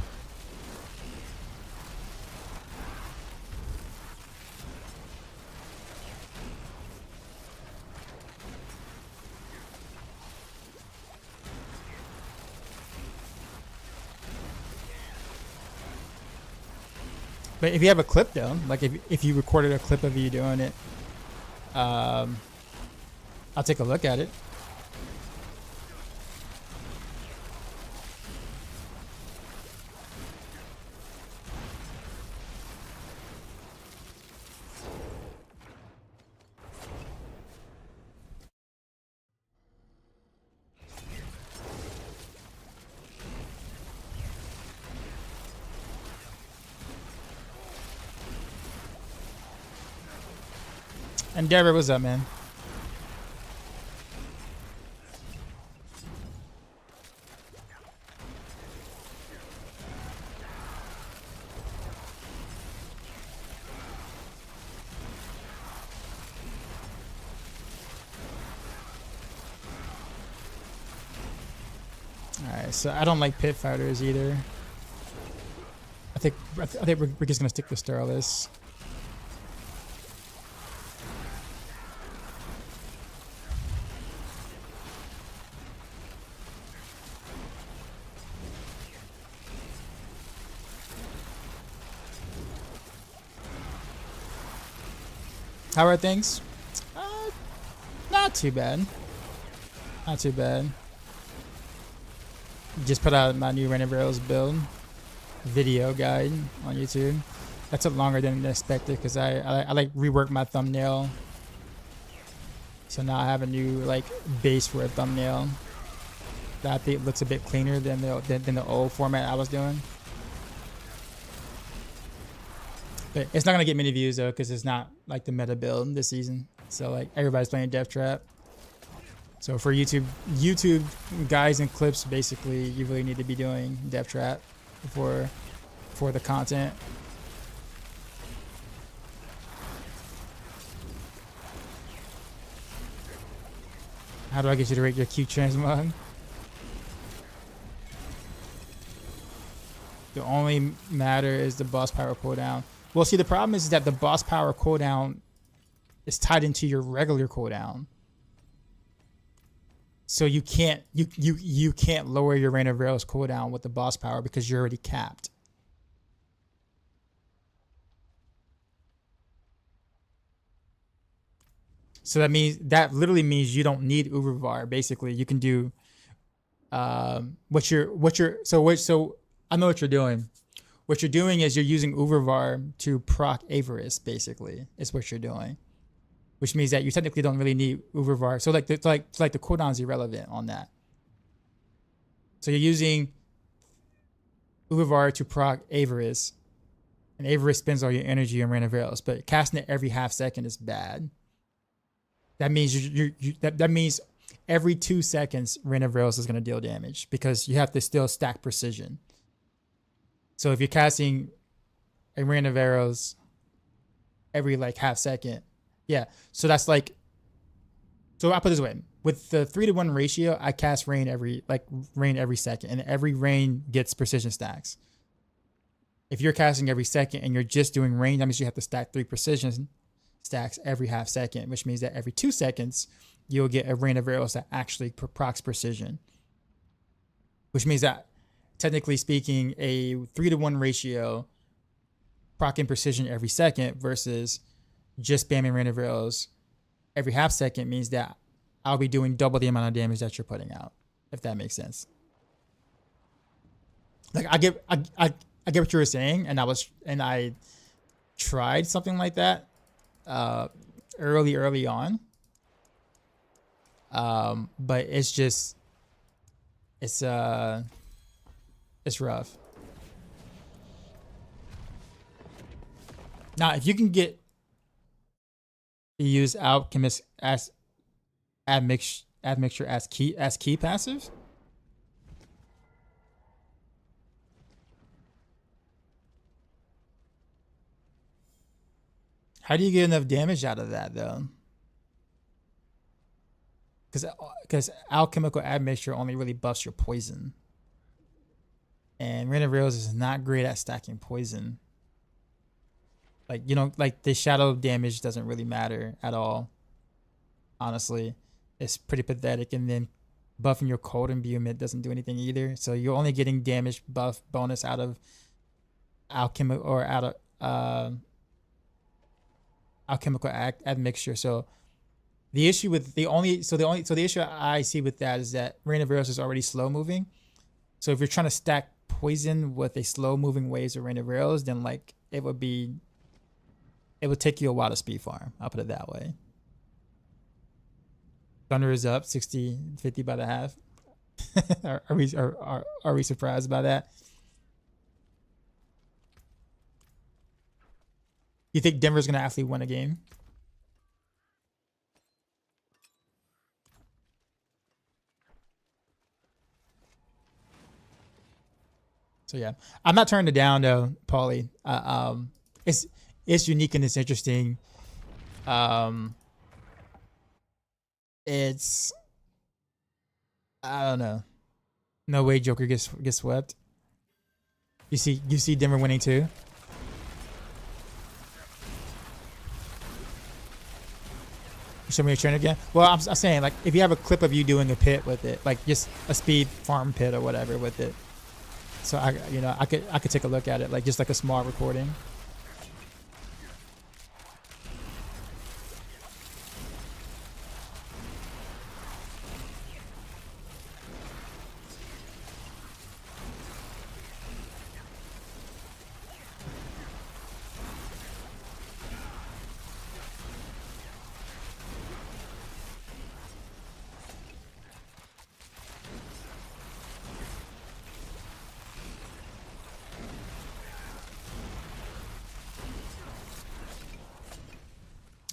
But if you have a clip though, like if you recorded a clip of you doing it, I'll take a look at it. Endeavor, what's up, man? Alright, so I don't like pit fighters either. I think we're just gonna stick with Starless. How are things? Not too bad. Not too bad. Just put out my new Random Rails build video guide on YouTube. That took longer than expected because I like reworked my thumbnail. So now I have a new like base for a thumbnail. that I think looks a bit cleaner than the old format I was doing. But it's not gonna get many views though, because it's not like the meta build this season. So like everybody's playing Death Trap. So for YouTube guys and clips, basically you really need to be doing Death Trap for the content. How do I get you to rate your Q transmog? The only matter is the boss power cooldown. Well, see, the problem is that the boss power cooldown is tied into your regular cooldown. So you can't lower your Rain of Arrows cooldown with the boss power because you're already capped. So that literally means you don't need Ubervar. Basically, you can do so I know what you're doing. What you're doing is you're using Ubervar to proc Avarice, basically, is what you're doing. Which means that you technically don't really need Ubervar. So like the cooldown's irrelevant on that. So you're using Ubervar to proc Avarice, and Avarice spends all your energy on Rain of Arrows, but casting it every half second is bad. That means that means every 2 seconds Rain of Arrows is going to deal damage because you have to still stack precision. So if you're casting a Rain of Arrows every like half second, yeah. So that's like, so I put it this way: with the 3-to-1 ratio, I cast rain every second, and every rain gets precision stacks. If you're casting every second and you're just doing rain, that means you have to stack 3 precision stacks every half second, which means that every 2 seconds you'll get a Rain of Arrows that actually procs precision. Which means that, technically speaking, a 3-to-1 ratio procking precision every second versus just spamming Rain of Arrows every half second means that I'll be doing double the amount of damage that you're putting out, if that makes sense. Like I get what you were saying, and I tried something like that early on. But it's rough. Now, if you can get to use Alchemist as admixture as key passive, how do you get enough damage out of that though? Because alchemical admixture only really buffs your poison, and Rain of Arrows is not great at stacking poison. Like, you know, like the shadow damage doesn't really matter at all. Honestly, it's pretty pathetic. And then buffing your cold imbuement doesn't do anything either. So you're only getting damage buff bonus out of alchemical or out of alchemical admixture. So the issue with the issue I see with that is that Rain of Arrows is already slow moving. So if you're trying to stack poison with a slow moving waves of Rain of Arrows, then like it would take you a while to speed farm. I'll put it that way. Thunder is up 60-50 by the half. Are we surprised by that? You think Denver's gonna actually win a game? So yeah, I'm not turning it down though, Paulie. It's unique and it's interesting. It's, I don't know. No way Joker gets swept. You see Denver winning too. Show me your turn again. Well, I'm saying, like, if you have a clip of you doing a pit with it, like just a speed farm pit or whatever with it. So I could take a look at it, like just like a small recording.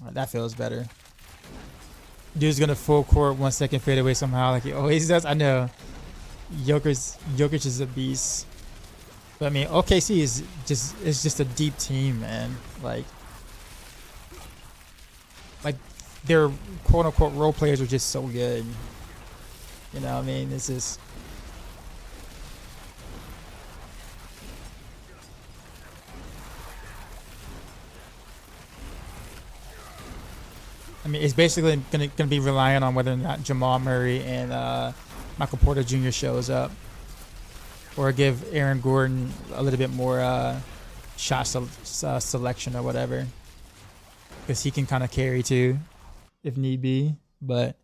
That feels better. Dude's gonna full court 1 second fade away somehow, like he always does. I know. Jokic is a beast. But I mean, OKC is just a deep team, man. Like their quote unquote role players are just so good. You know what I mean? It's just. I mean, it's basically gonna be relying on whether or not Jamal Murray and Michael Porter Jr. shows up, or give Aaron Gordon a little bit more shot selection or whatever, because he can kind of carry too, if need be. But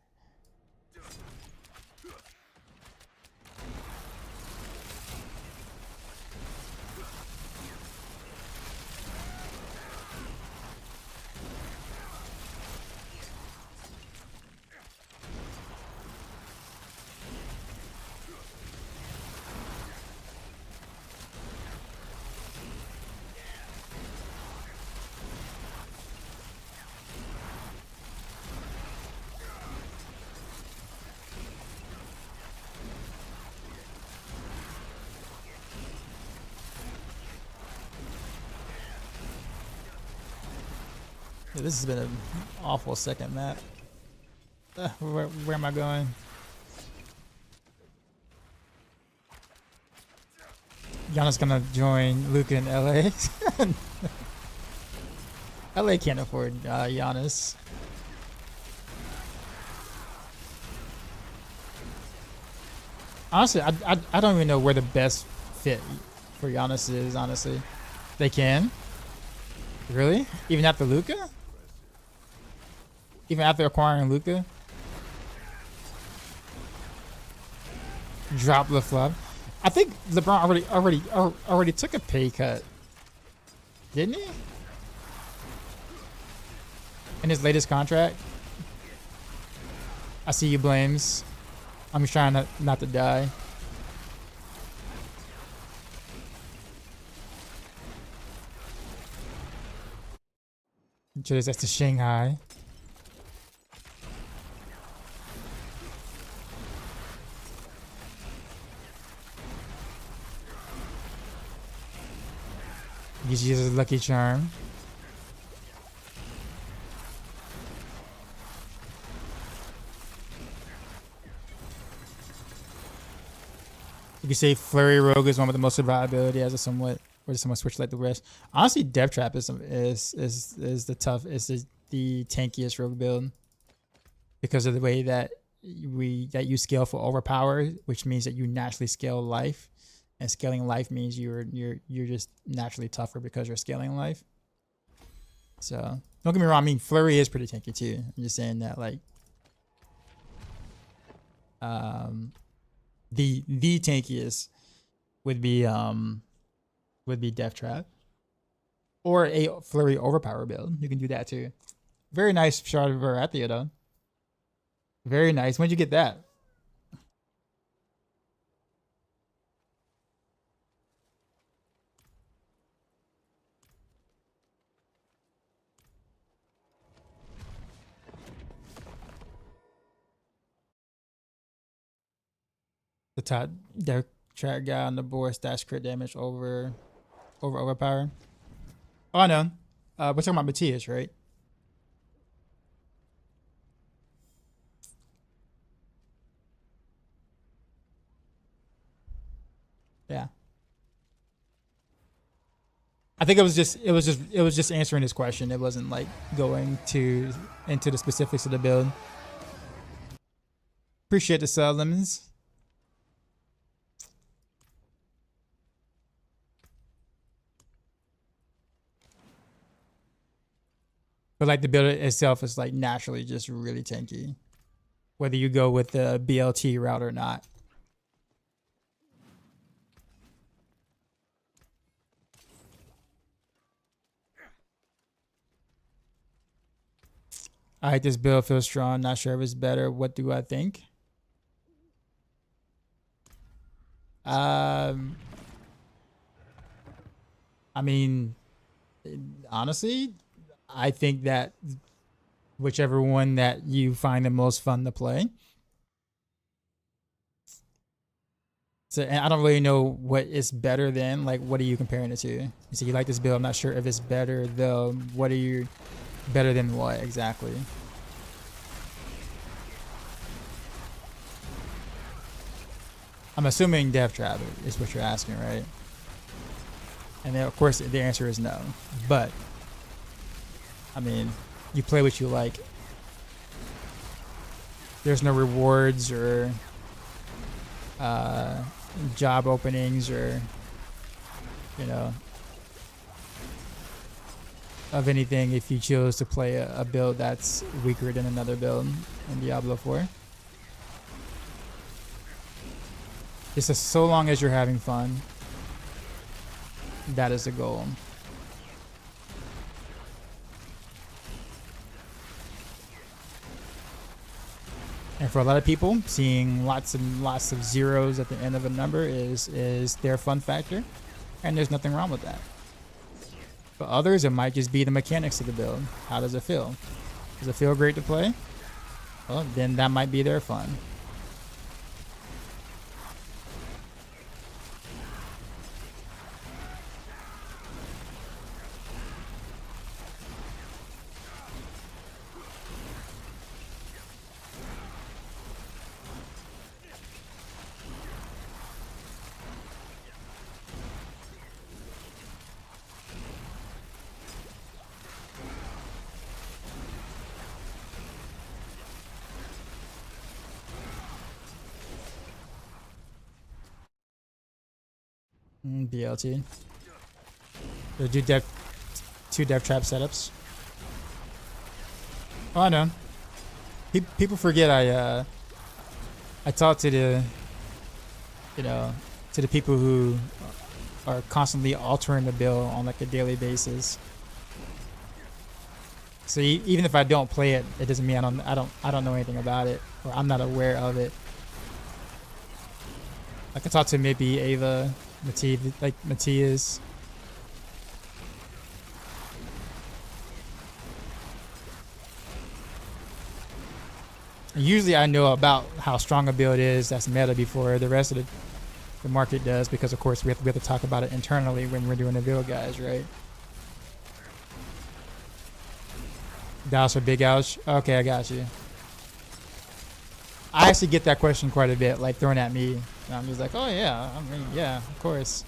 yeah, this has been an awful second map. Where am I going? Giannis gonna join Luka in LA. LA can't afford Giannis. Honestly, I don't even know where the best fit for Giannis is. Honestly, they can. Really? Even after Luka? Even after acquiring Luka? Drop the flop. I think LeBron already took a pay cut, didn't he? In his latest contract. I see you, Blames. I'm just trying not to die. Cheers, that's to Shanghai. He's using Lucky Charm. You can say Flurry Rogue is one with the most survivability as a somewhat switch like the rest. Honestly, Death Trap is the tankiest rogue build because of the way that you scale for overpower, which means that you naturally scale life, and scaling life means you're just naturally tougher because you're scaling life. So don't get me wrong. I mean, Flurry is pretty tanky too. I'm just saying that like the tankiest would be Death Trap or a Flurry overpower build. You can do that too. Very nice shard of Arathia though. Very nice. When'd you get that? The top Death Trap guy on the board stash crit damage over overpower. Oh, I know. We're talking about Matthias, right? Yeah. I think it was just answering his question. It wasn't like going into the specifics of the build. Appreciate the sub, Lemons. But like the build itself is like naturally just really tanky, whether you go with the BLT route or not. All right, this build feels strong. Not sure if it's better. What do I think? I mean, honestly, I think that whichever one that you find the most fun to play. So, and I don't really know what is better than. Like, what are you comparing it to? You say you like this build. I'm not sure if it's better though. What are you better than what exactly? I'm assuming Death Trap is what you're asking, right? And then, of course, the answer is no. But, I mean, you play what you like. There's no rewards or job openings or, you know, of anything if you chose to play a build that's weaker than another build in Diablo 4. It's just so long as you're having fun. That is the goal. And for a lot of people, seeing lots and lots of zeros at the end of a number is their fun factor, and there's nothing wrong with that. For others, it might just be the mechanics of the build. How does it feel? Does it feel great to play? Well, then that might be their fun. BLT. So do two dev trap setups. Oh, I know. People forget I talk to the, you know, to the people who are constantly altering the build on like a daily basis. So even if I don't play it, it doesn't mean I don't know anything about it, or I'm not aware of it. I can talk to maybe Ava, Matthias. Usually I know about how strong a build is that's meta before the rest of the market does, because of course we have to talk about it internally when we're doing the build guys, right? Douse or big ouch? Okay, I got you. I actually get that question quite a bit, like thrown at me. And I'm just like, oh yeah, I mean, yeah, of course.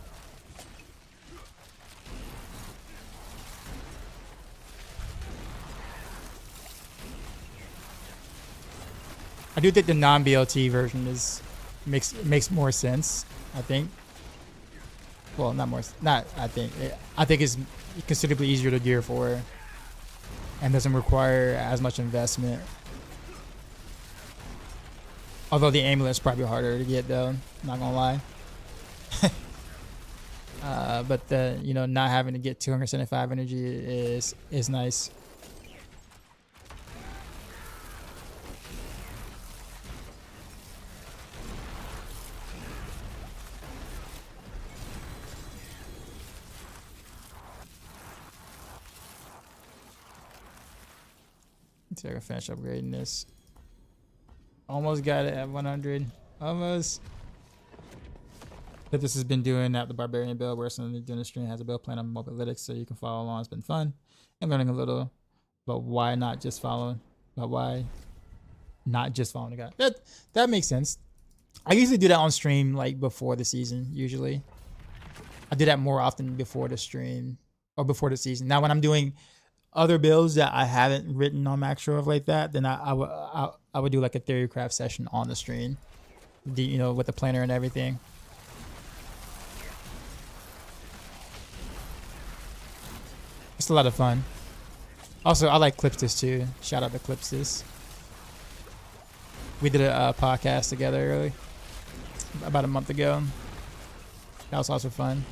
I do think the non-BLT version makes more sense. I think. Well, I think it's considerably easier to gear for, and doesn't require as much investment. Although the amulet's probably harder to get though, not gonna lie. But the not having to get 275 energy is nice. Let's see if I can finish upgrading this. Almost got it at 100. Almost. But this has been doing at the Barbarian build, where someone doing the stream has a build plan on mobilytics, so you can follow along. It's been fun. I'm learning a little about why not just following, the guy. That makes sense. I usually do that on stream like before the season. Usually, I do that more often before the stream or before the season. Now, when I'm doing other builds that I haven't written on Maxroll like that, then I would do like a Theorycraft session on the stream, with the planner and everything. It's a lot of fun. Also, I like Clipstis too. Shout out to Clipstis. We did a podcast together early, about a month ago. That was also fun.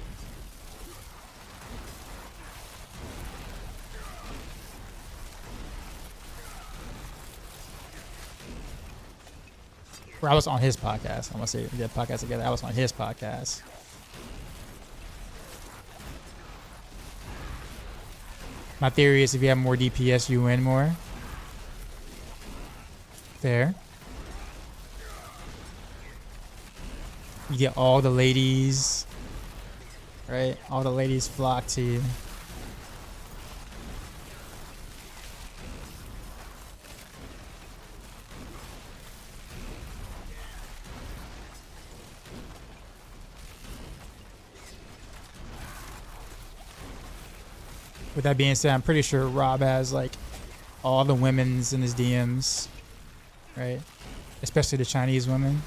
Where I was on his podcast. I'm gonna say we did a podcast together. I was on his podcast. My theory is if you have more DPS, you win more. Fair. You get all the ladies, right? All the ladies flock to you. With that being said, I'm pretty sure Rob has like all the women's in his DMs, right? Especially the Chinese women.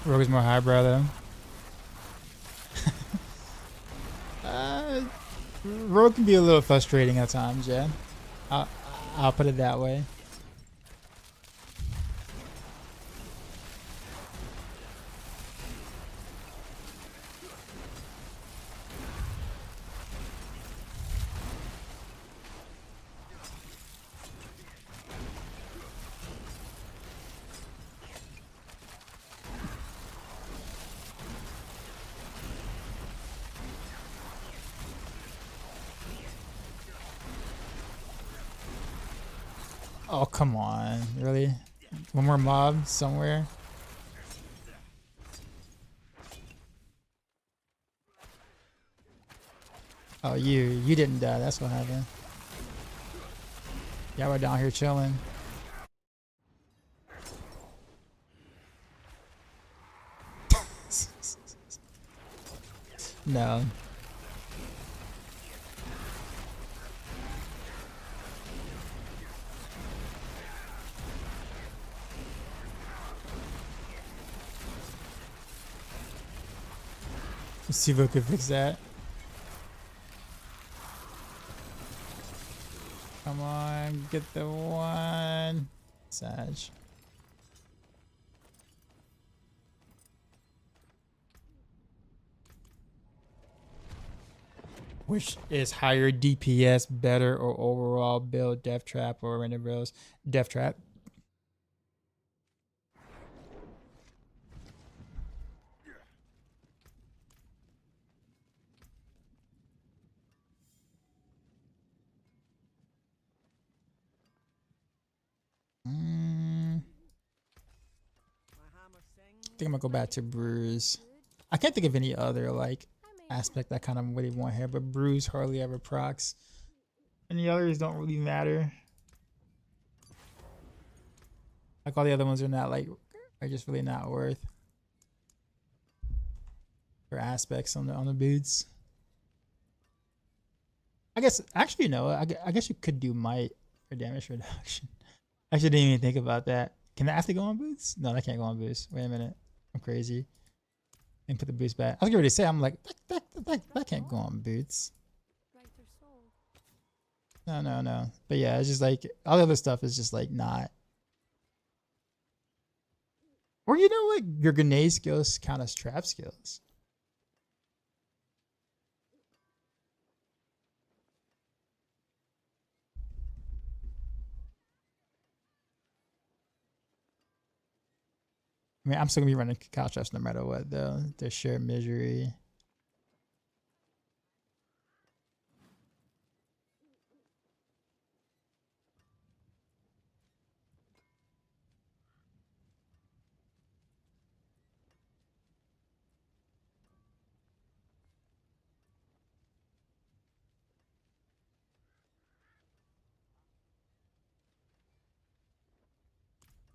Rogue is more highbrow though. Rogue can be a little frustrating at times, yeah. I'll put it that way. Oh, come on. Really? One more mob somewhere? Oh, you didn't die. That's what happened. Yeah, we're down here chilling. No. Let's see if I can fix that. Come on, get the one. Sag. Which is higher DPS, better, or overall build, Death Trap, or random bros? Death Trap. I think I'm gonna go back to Bruise. I can't think of any other like aspect I kind of really want here, but Bruise hardly ever procs. And the others don't really matter. Like all the other ones are not like are just really not worth for aspects on the boots. I guess actually no. I guess you could do might for damage reduction. I didn't even think about that. Can that have to go on boots? No, that can't go on boots. Wait a minute. I'm crazy. And put the boots back. I was going to say, I'm like, that can't go on boots. No. But yeah, it's just like, all the other stuff is just like not. Or you know what? Your grenade skills count as trap skills. I mean, I'm still gonna be running cacao traps no matter what, though. They're sheer misery.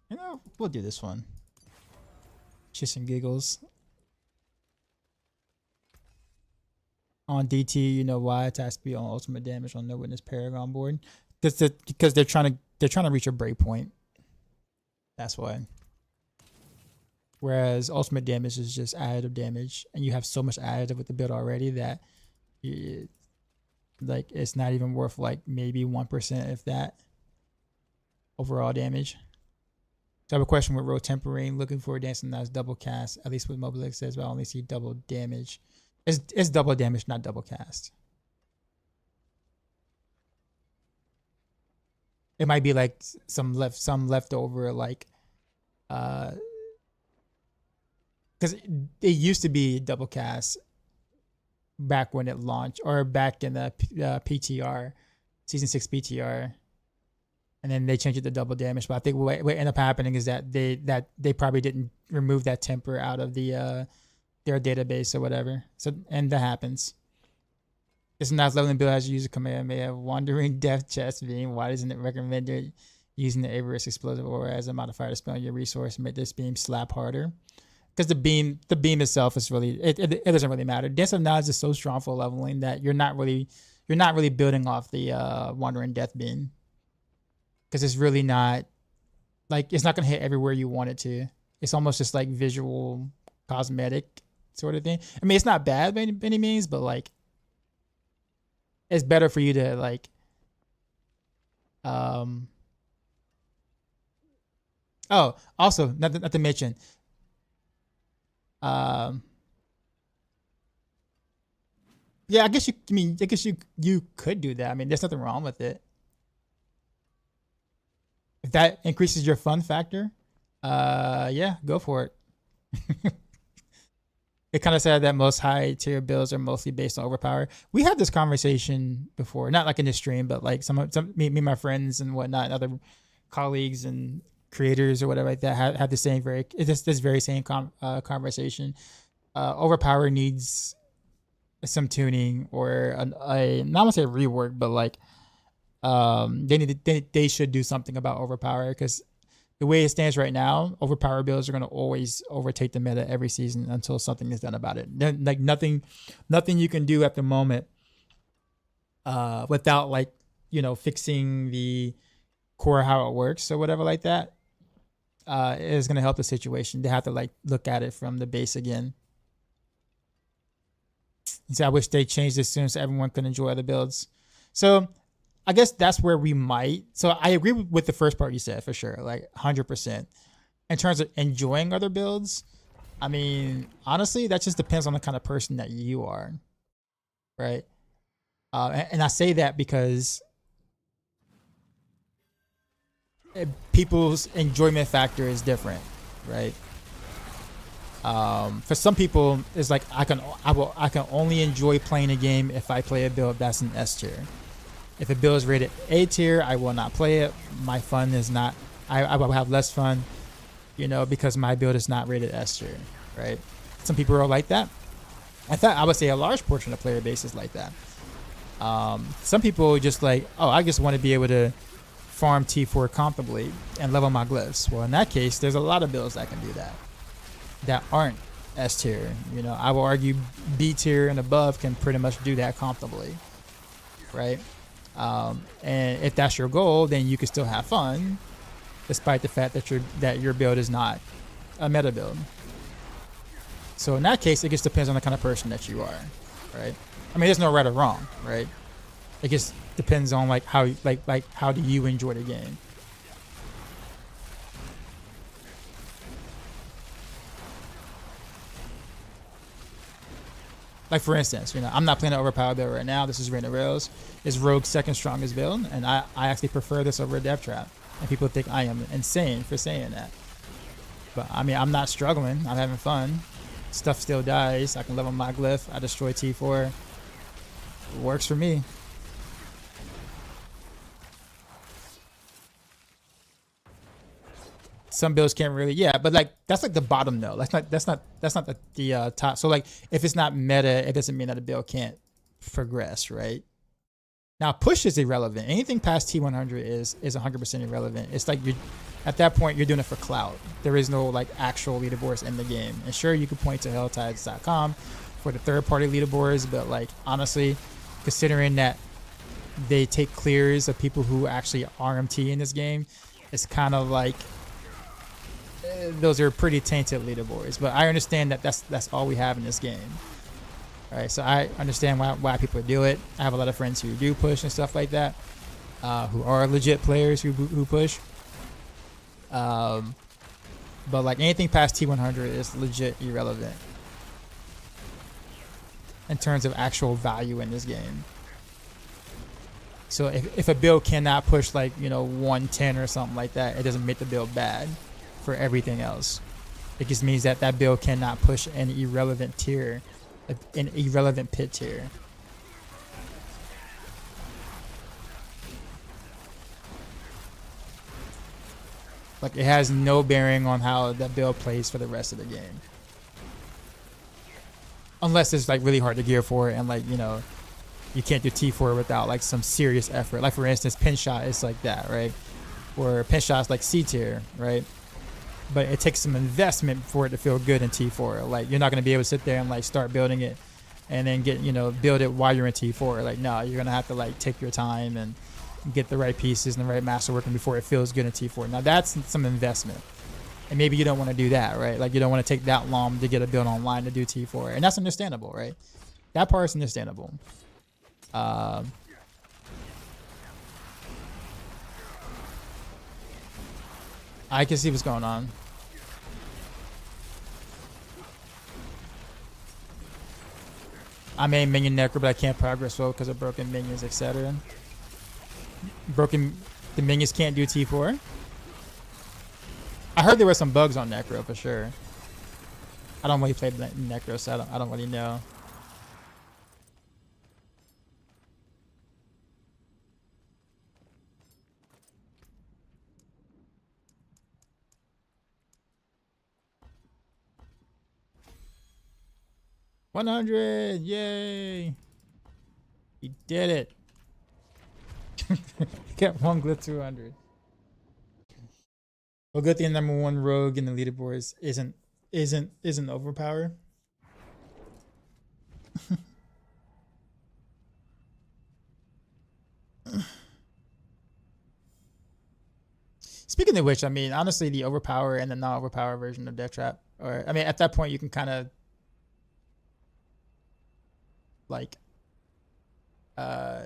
You know, we'll do this one. Shits and giggles. On DT, you know why it has to be on ultimate damage on No Witness Paragon board, because they're trying to reach a break point. That's why. Whereas ultimate damage is just additive damage, and you have so much additive with the build already that like it's not even worth like maybe 1% if that overall damage. So I have a question with Road Tempering, looking for dancing that's double cast, at least with Mobilix says, but I only see double damage. It's double damage, not double cast. It might be like some leftover like because it used to be double cast back when it launched, or back in the PTR, season 6 PTR, and then they changed it to double damage. But I think what ended up happening is that they probably didn't remove that temper out of the their database or whatever. So, and that happens. It's not leveling build as you use a command may have wandering death chest beam. Why doesn't it recommend it using the Avarice explosive aura as a modifier to spell your resource and make this beam slap harder? Because the beam itself is really it doesn't really matter. Dance of Nods is so strong for leveling that you're not really building off the wandering death beam, because it's really not like, it's not gonna hit everywhere you want it to. It's almost just like visual cosmetic sort of thing. I mean, it's not bad by any means, but like it's better for you to like oh, also not to mention yeah, I guess you could do that. I mean, there's nothing wrong with it. If that increases your fun factor, yeah, go for it. It kind of said that most high tier builds are mostly based on overpower. We had this conversation before, not like in the stream, but like some me and my friends and whatnot, and other colleagues and creators or whatever like that had the same this very same conversation. Overpower needs some tuning, or not want to say rework, but like they should do something about overpower, because the way it stands right now, overpower builds are going to always overtake the meta every season until something is done about it. Then, like nothing you can do at the moment without like, you know, fixing the core how it works or whatever like that is going to help the situation. They have to like look at it from the base again. So I wish they changed this soon so everyone could enjoy the builds. So I guess that's where we might. So I agree with the first part you said, for sure, like 100%. In terms of enjoying other builds, I mean, honestly, that just depends on the kind of person that you are, right? And I say that because people's enjoyment factor is different, right? For some people, it's like I can only enjoy playing a game if I play a build that's an S tier. If a build is rated A tier, I will not play it. My fun is not. I will have less fun, you know, because my build is not rated S tier, right? Some people are like that. I would say a large portion of player base is like that. Some people just like, oh, I just want to be able to farm T4 comfortably and level my glyphs. Well, in that case, there's a lot of builds that can do that aren't S tier. You know, I will argue B tier and above can pretty much do that comfortably, right? And if that's your goal, then you can still have fun, despite the fact that your build is not a meta build. So in that case, it just depends on the kind of person that you are, right? I mean, there's no right or wrong, right? It just depends on like how how do you enjoy the game. Like for instance, you know, I'm not playing an overpowered build right now. This is Rain of Rails. It's Rogue's second strongest build, and I actually prefer this over a Death Trap. And people think I am insane for saying that. But I mean, I'm not struggling. I'm having fun. Stuff still dies. I can level my glyph. I destroy T4. It works for me. Some builds can't really, yeah, but like that's like the bottom though. That's not the top. So like if it's not meta, it doesn't mean that a build can't progress, right? Now push is irrelevant. Anything past T100 is 100% irrelevant. It's like you, at that point you're doing it for clout. There is no like actual leaderboards in the game. And sure, you could point to helltides.com for the third-party leaderboards, but like honestly, considering that they take clears of people who actually RMT in this game, it's kind of like those are pretty tainted leaderboards. But I understand that that's all we have in this game. All right, so I understand why people do it. I have a lot of friends who do push and stuff like that, who are legit players who push. But like anything past T100 is legit irrelevant in terms of actual value in this game. So if a build cannot push like 110 or something like that, it doesn't make the build bad for everything else. It just means that that build cannot push an irrelevant tier, an irrelevant pit tier. Like it has no bearing on how that build plays for the rest of the game. Unless it's like really hard to gear for it and like, you can't do T4 without like some serious effort. Like for instance, pin shot is like that, right? Or pin shot is like C tier, right? But it takes some investment for it to feel good in T4. Like you're not gonna be able to sit there and like start building it and then get, build it while you're in T4. Like no, you're gonna have to like take your time and get the right pieces and the right master working before it feels good in T4. Now that's some investment. And maybe you don't want to do that, right? Like you don't want to take that long to get a build online to do T4. And that's understandable, right? That part's understandable. I can see what's going on. I main minion necro, but I can't progress well because of broken minions, etc. The minions can't do T4. I heard there were some bugs on necro for sure. I don't really play necro, so I don't really know. $100, yay! We did it. Get one glyph 200. Well, good thing number one rogue in the leaderboards isn't overpowered. Speaking of which, I mean, honestly, the overpower and the non-overpower version of Death Trap, or I mean, at that point, you can kind of like, I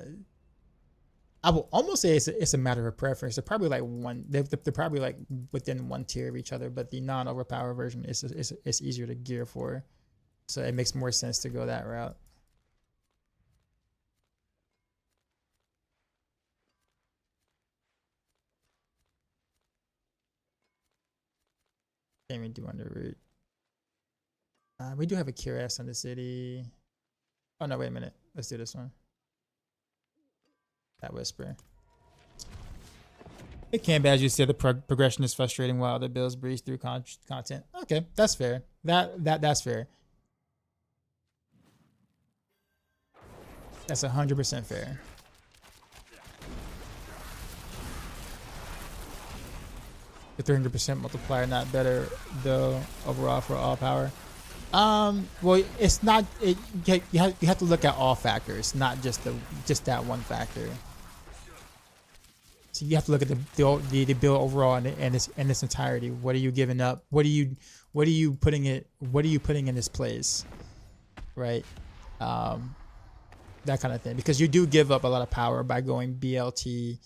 will almost say it's a matter of preference. They're probably like they're probably like within one tier of each other, but the non-overpower version is easier to gear for, so it makes more sense to go that route. Can't even do under root. We do have a cure S on the city. Oh no, wait a minute. Let's do this one. That whisper. It can be, as you said, the progression is frustrating while the builds breeze through content. Okay, that's fair. That's fair. That's 100% fair. The 300% multiplier not better though overall for all power. Well, it's not. You have to look at all factors, not just that one factor. So you have to look at the build overall in its entirety. What are you giving up? What are you putting in this place, right? That kind of thing, because you do give up a lot of power by going BLT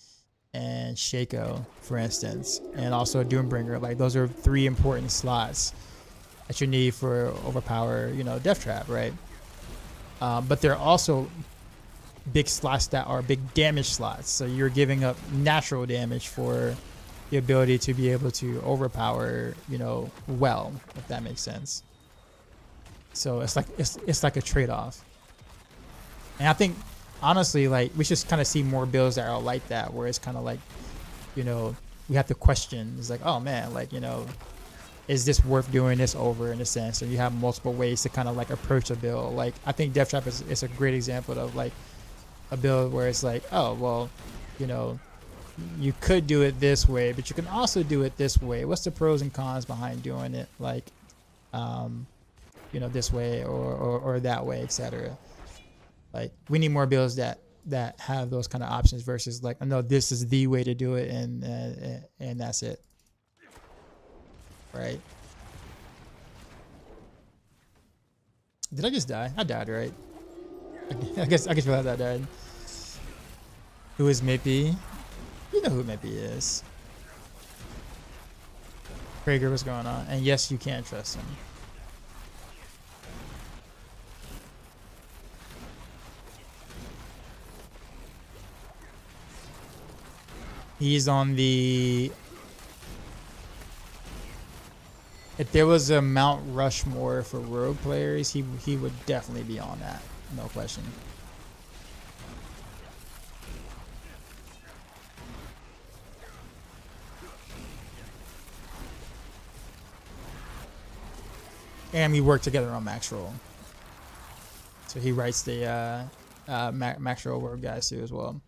and Shaco, for instance, and also Doombringer. Like those are 3 important slots that you need for overpower, Death Trap, right? But there are also big slots that are big damage slots. So you're giving up natural damage for the ability to be able to overpower, well, if that makes sense. So it's like a trade-off. And I think honestly, like we should kind of see more builds that are like that, where it's kind of like, we have to question. It's like, oh man, like, is this worth doing this over, in a sense? And you have multiple ways to kind of like approach a build. Like I think Death Trap is a great example of like a build where it's like, oh well, you could do it this way, but you can also do it this way. What's the pros and cons behind doing it like this way or that way, etc. Like we need more builds that have those kind of options versus like, no, this is the way to do it, and that's it. right? Did I just die? I died, right? I guess realize I died. Who is Mippy? You know who Mippy is. Krager, what's going on? And yes, you can trust him. He's on the... If there was a Mount Rushmore for rogue players, he would definitely be on that. No question. And we work together on Maxroll. So he writes the Maxroll word guys too as well.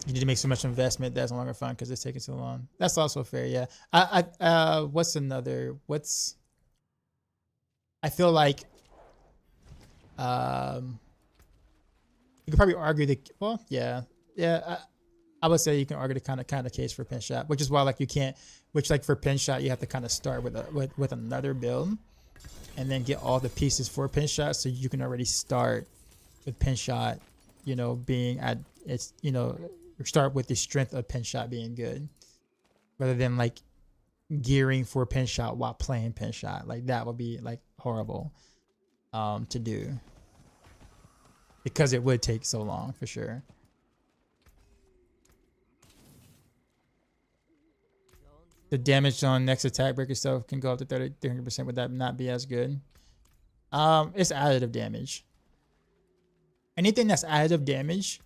You need to make so much investment that's no longer fun because it's taking so long. That's also fair, yeah. What's another? I feel like, you could probably argue that. Well, yeah. I would say you can argue the kind of case for pin shot, which is why like you can't. Which like for pin shot, you have to kind of start with another build, and then get all the pieces for pin shot, so you can already start with pin shot. You know, being at it's start with the strength of pin shot being good, rather than like gearing for pin shot while playing pin shot. Like that would be like horrible to do, because it would take so long for sure. The damage on next attack breaker stuff can go up to 300%. Would that not be as good? It's additive damage. Anything that's additive damage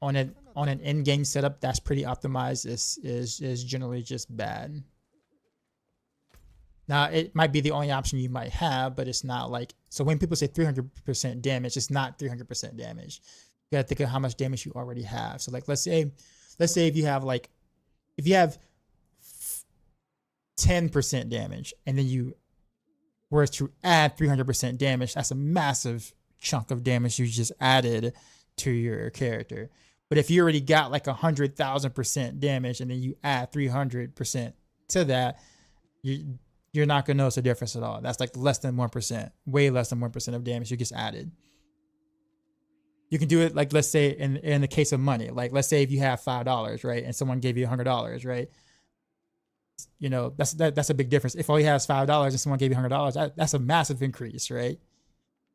on an in-game setup that's pretty optimized is generally just bad. Now it might be the only option you might have, but it's not like, so when people say 300% damage, it's not 300% damage. You gotta think of how much damage you already have. So like let's say if you have 10% damage and then you were to add 300% damage, that's a massive chunk of damage you just added to your character. But if you already got like 100,000% damage and then you add 300% to that, you're not gonna notice a difference at all. That's like less than 1%, way less than 1% of damage you just added. You can do it like, let's say in the case of money, like let's say if you have $5, right, and someone gave you $100, right? You know, that's a big difference. If all you have is $5 and someone gave you $100, that's a massive increase, right?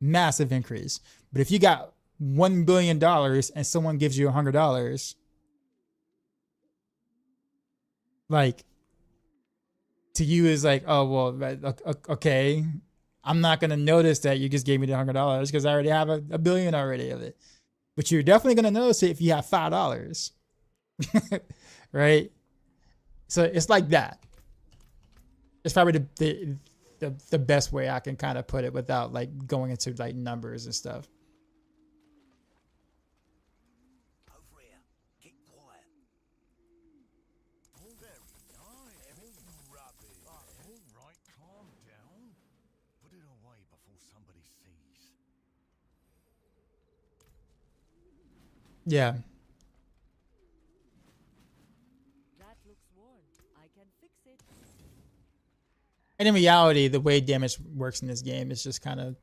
Massive increase. But if you got $1 billion and someone gives you $100, like, to you is like, oh well, okay, I'm not gonna notice that you just gave me the $100 because I already have a billion already of it. But you're definitely gonna notice it if you have $5, right? So it's like that. It's probably the best way I can kind of put it without like going into like numbers and stuff. Over here. Keep quiet. Oh, very nice. Rubbish. All right, calm down. Put it away before somebody sees. Yeah. That looks worn. I can fix it. And in reality, the way damage works in this game is just kind of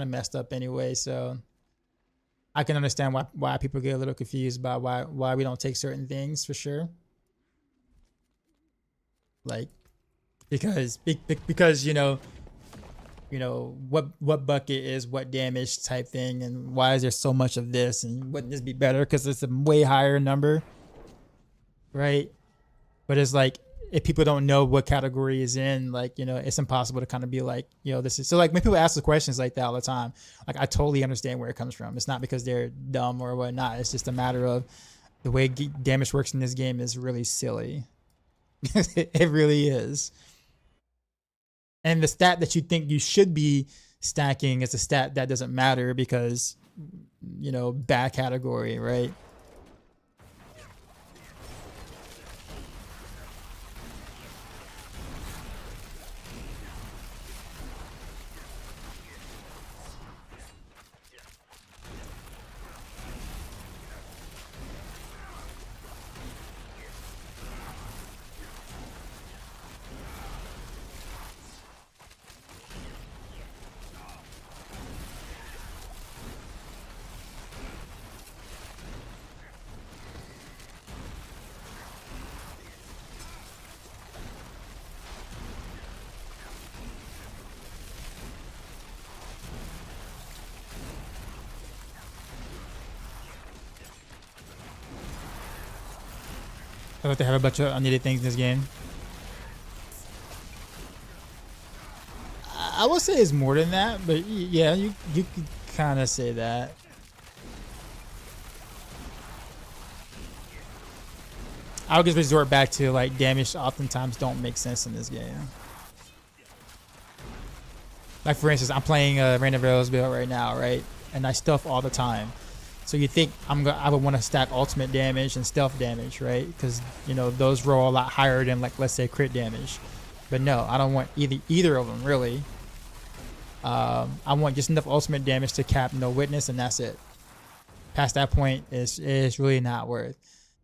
messed up anyway. So I can understand why people get a little confused about why we don't take certain things for sure. Like because you know what bucket is what damage type thing, and why is there so much of this, and wouldn't this be better because it's a way higher number, right? But it's like, if people don't know what category is in, like, you know, it's impossible to kind of be like, you know, this is, so like when people ask the questions like that all the time, like I totally understand where it comes from. It's not because they're dumb or whatnot. It's just a matter of the way damage works in this game is really silly. It really is. And the stat that you think you should be stacking is a stat that doesn't matter because, you know, bad category, right? I thought they have a bunch of unneeded things in this game. I would say it's more than that, but yeah, you could kind of say that. I would just resort back to like damage oftentimes don't make sense in this game. Like for instance, I'm playing Random Rails build right now, right? And I stealth all the time. So you think I would want to stack ultimate damage and stealth damage, right? Because you know those roll a lot higher than like let's say crit damage. But no, I don't want either of them really. I want just enough ultimate damage to cap no witness, and that's it. Past that point is really not worth.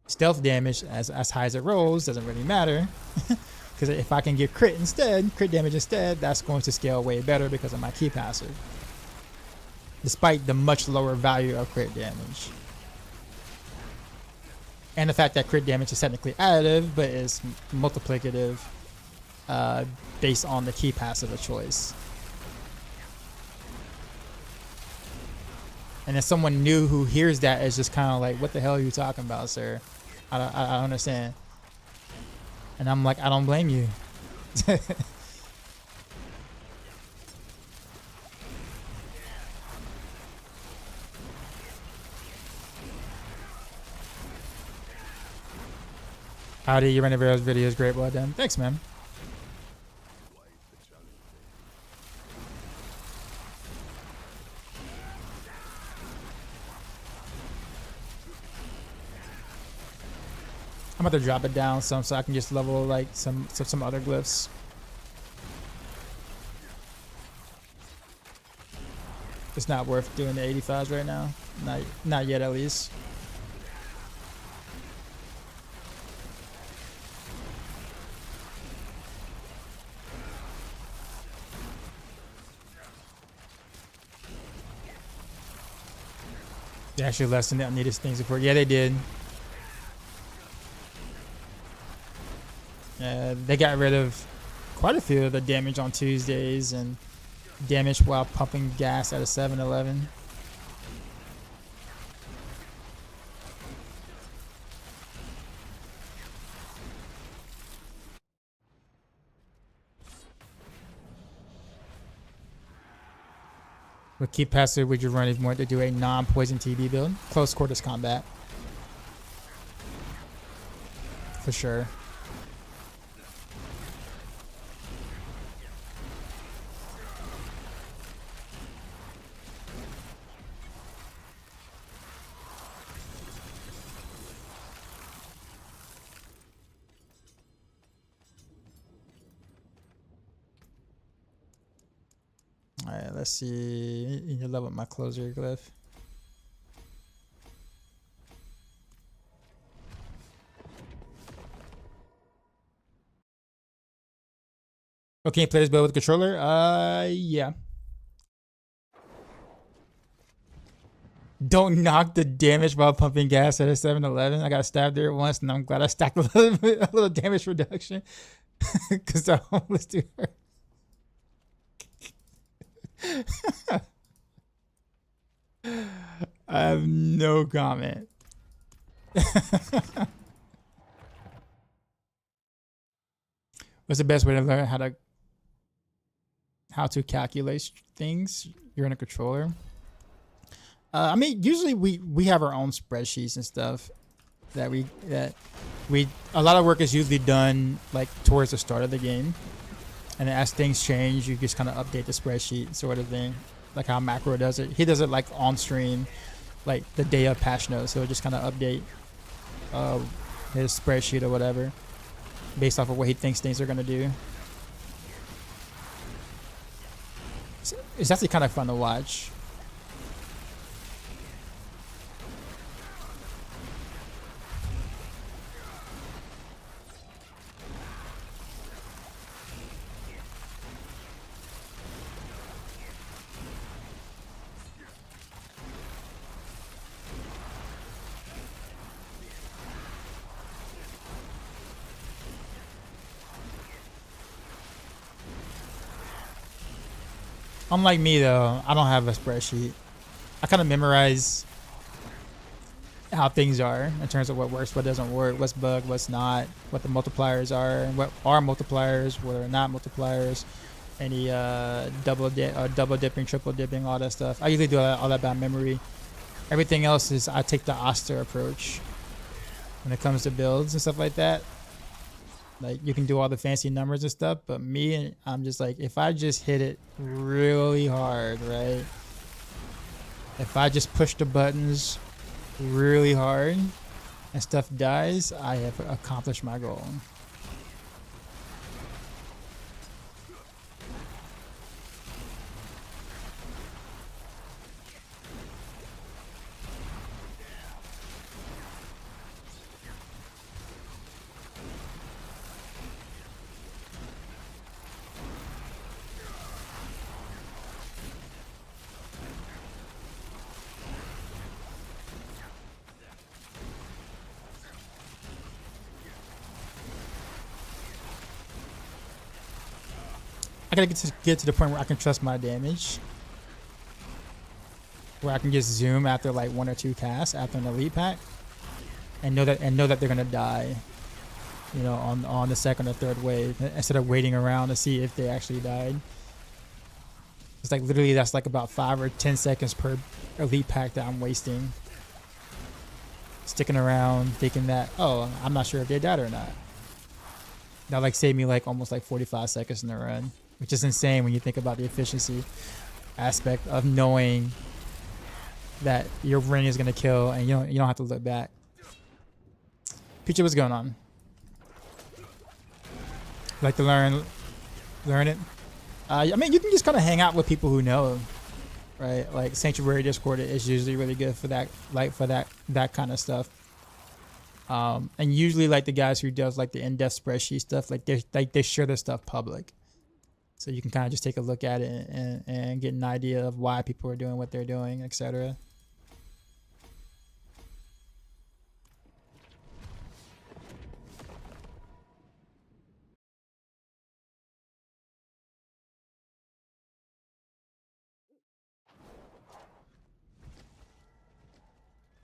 Stealth damage as high as it rolls doesn't really matter. Because if I can get crit damage instead, that's going to scale way better because of my key passive. Despite the much lower value of crit damage. And the fact that crit damage is technically additive, but is multiplicative based on the key passive of choice. And if someone new who hears that is just kind of like, what the hell are you talking about, sir? I don't understand. And I'm like, I don't blame you. Howdy, your Random Rails video is great. Well done. Thanks, man. I'm about to drop it down some so I can just level like some other glyphs. It's not worth doing the 85s right now. Not yet at least. They actually lessened the unneeded things before. Yeah, they did. They got rid of quite a few of the damage on Tuesdays and damage while pumping gas at a 7-Eleven. With key passive, would you run if you want to do a non-poison TB build? Close quarters combat. For sure. Alright, let's see. You need to level up my closer glyph. Oh, can you play this build with a controller? Yeah. Don't knock the damage while pumping gas at a 7-Eleven. I got stabbed there once, and I'm glad I stacked a little damage reduction because the homeless dude hurt. I have no comment. What's the best way to learn how to calculate things? You're in a controller. I mean, usually we have our own spreadsheets and stuff that we a lot of work is usually done like towards the start of the game. And then as things change, you just kind of update the spreadsheet sort of thing. Like how Maxroll does it. He does it like on stream, like the day of patch notes. So just kind of update his spreadsheet or whatever based off of what he thinks things are going to do. It's actually kind of fun to watch. Unlike me though, I don't have a spreadsheet. I kind of memorize how things are in terms of what works, what doesn't work, what's bugged, what's not, what the multipliers are, and what are multipliers, what are not multipliers, any double dipping, triple dipping, all that stuff. I usually do all that by memory. Everything else is I take the Oster approach when it comes to builds and stuff like that. Like you can do all the fancy numbers and stuff, but me, I'm just like, if I just hit it really hard, right? If I just push the buttons really hard and stuff dies, I have accomplished my goal. I gotta get to the point where I can trust my damage, where I can just zoom after like 1 or 2 casts after an elite pack, and know that they're gonna die, you know, on the second or third wave, instead of waiting around to see if they actually died. It's like literally that's like about 5 or 10 seconds per elite pack that I'm wasting, sticking around thinking that, oh, I'm not sure if they died or not. That like saved me like almost like 45 seconds in the run, which is insane when you think about the efficiency aspect of knowing that your ring is gonna kill and you don't have to look back. Peachy, what's going on? Like to learn it? I mean, you can just kind of hang out with people who know, right? Like Sanctuary Discord is usually really good for that, like for that kind of stuff. And usually like the guys who does like the in-depth spreadsheet stuff, like they share their stuff public, so you can kind of just take a look at it and get an idea of why people are doing what they're doing, etc.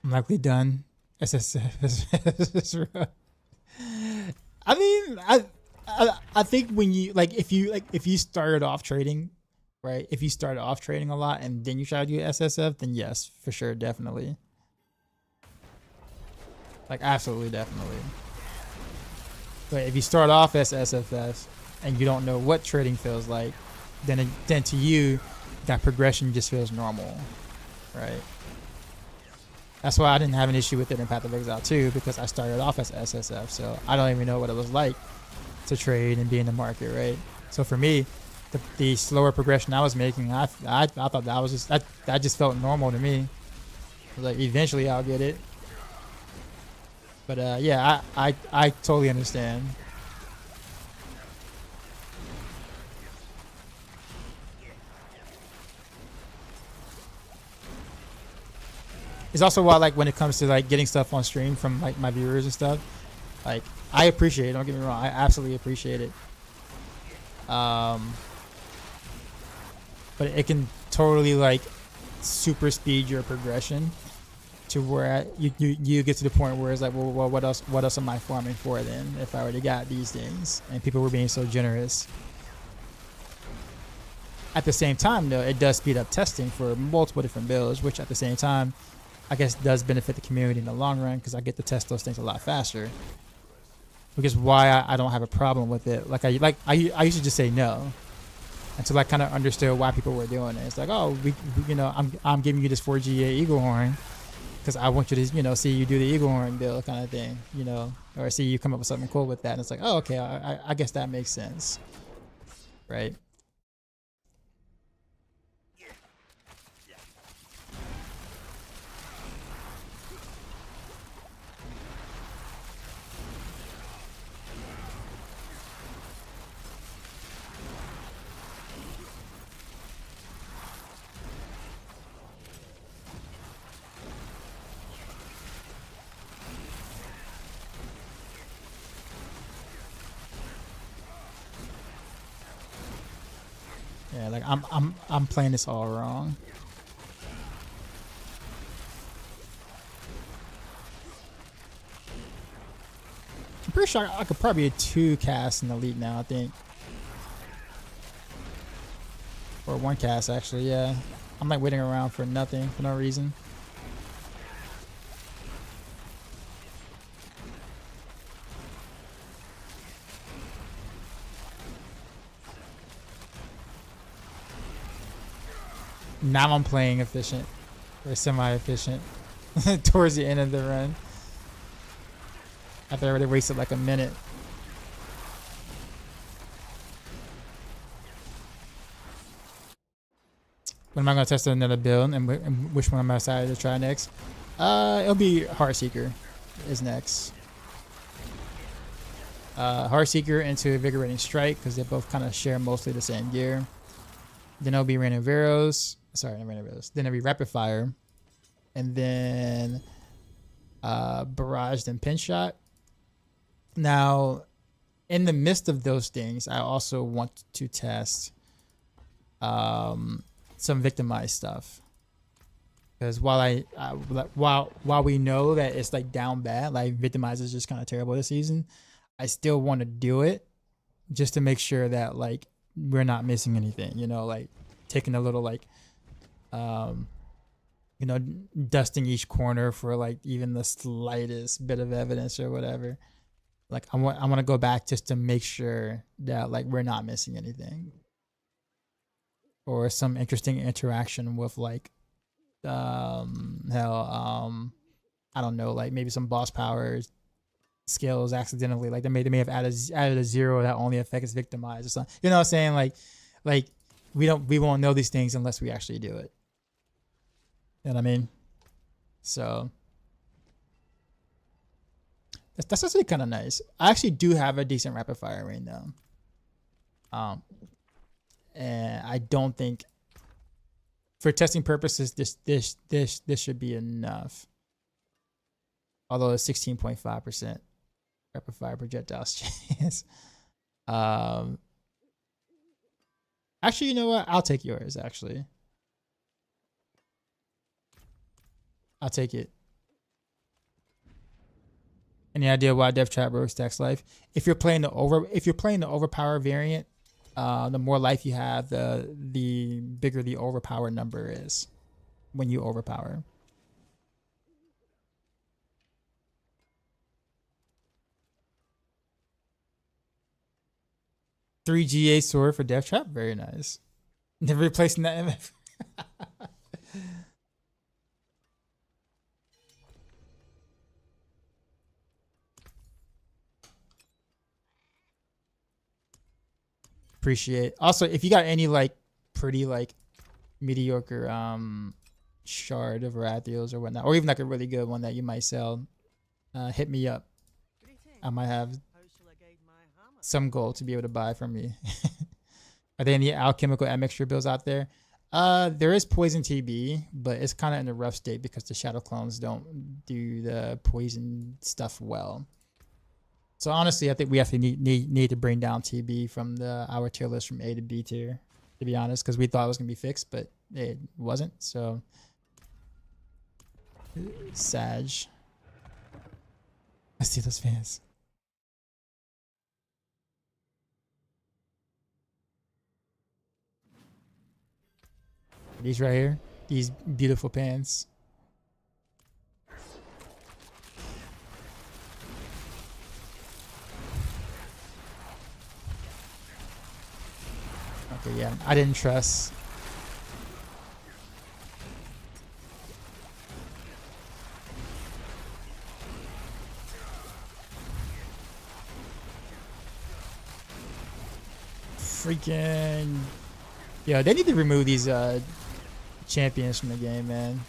I'm likely done. SSF. I mean, I think when you if you started off trading, right? If you started off trading a lot and then you try to do SSF, then yes, for sure, definitely. Like absolutely, definitely. But if you start off as SFF and you don't know what trading feels like, then to you, that progression just feels normal, right? That's why I didn't have an issue with it in Path of Exile 2, because I started off as SSF, so I don't even know what it was like to trade and be in the market, right? So for me, the slower progression I was making, I thought that was just that just felt normal to me. I was like, eventually I'll get it. But yeah, I totally understand. It's also why, like, when it comes to like getting stuff on stream from like my viewers and stuff, like I appreciate it. Don't get me wrong, I absolutely appreciate it. But it can totally like super speed your progression to where you get to the point where it's like, well, what else am I farming for then if I already got these things and people were being so generous. At the same time though, it does speed up testing for multiple different builds, which at the same time I guess does benefit the community in the long run, because I get to test those things a lot faster, which is why I don't have a problem with it. I used to just say no until I kind of understood why people were doing it. It's like, oh, I'm giving you this 4GA Eagle Horn because I want you to, see you do the Eagle Horn build kind of thing, or see you come up with something cool with that. And it's like, oh, okay, I guess that makes sense, right? Yeah, like I'm playing this all wrong. pretty sure I could probably do 2 casts in Elite now, I think. Or 1 cast, actually, yeah. I'm like waiting around for nothing, for no reason. Now I'm playing efficient, or semi-efficient, towards the end of the run. After I already wasted like a minute. When am I gonna test another build, and which one am I decided to try next? It'll be Heartseeker is next. Heartseeker into Invigorating Strike because they both kind of share mostly the same gear. Then it'll be Rain of Arrows. Sorry, not Rain of Arrows. Then it'll be Rapid Fire, and then Barrage, then Pin Shot. Now, in the midst of those things, I also want to test some victimized stuff, because while we know that it's like down bad, like victimized is just kind of terrible this season, I still want to do it just to make sure that like we're not missing anything, you know, like taking a little like you know, dusting each corner for like even the slightest bit of evidence or whatever. Like I want to go back just to make sure that like we're not missing anything, or some interesting interaction with like I don't know, like maybe some boss powers skills accidentally, like they may have added a 0 that only affects victimized or something, you know what I'm saying? Like we won't know these things unless we actually do it, you know what I mean? So that's actually kind of nice. I actually do have a decent rapid fire right now. And I don't think for testing purposes this should be enough. Although it's 16.5% rapid fire projectiles chance. Actually, you know what? I'll take yours, actually. I'll take it. Any idea why Death Trap Rogue stacks life? If you're playing the overpower variant, the more life you have, the bigger the overpower number is when you overpower. Three GA sword for Death Trap, very nice. Never replacing that MF. Appreciate. Also, if you got any like pretty like mediocre shard of Rathiels or whatnot, or even like a really good one that you might sell, hit me up. I might have some gold to be able to buy from you. Are there any alchemical admixture builds out there? There is poison TB, but it's kind of in a rough state because the shadow clones don't do the poison stuff well. So honestly, I think we have to need to bring down TB from our tier list from A to B tier, to be honest, because we thought it was gonna be fixed, but it wasn't. So Sag. I see those fans. These right here, these beautiful pants. Okay, yeah, I didn't trust. Freaking. Yeah, they need to remove these champions from the game, man.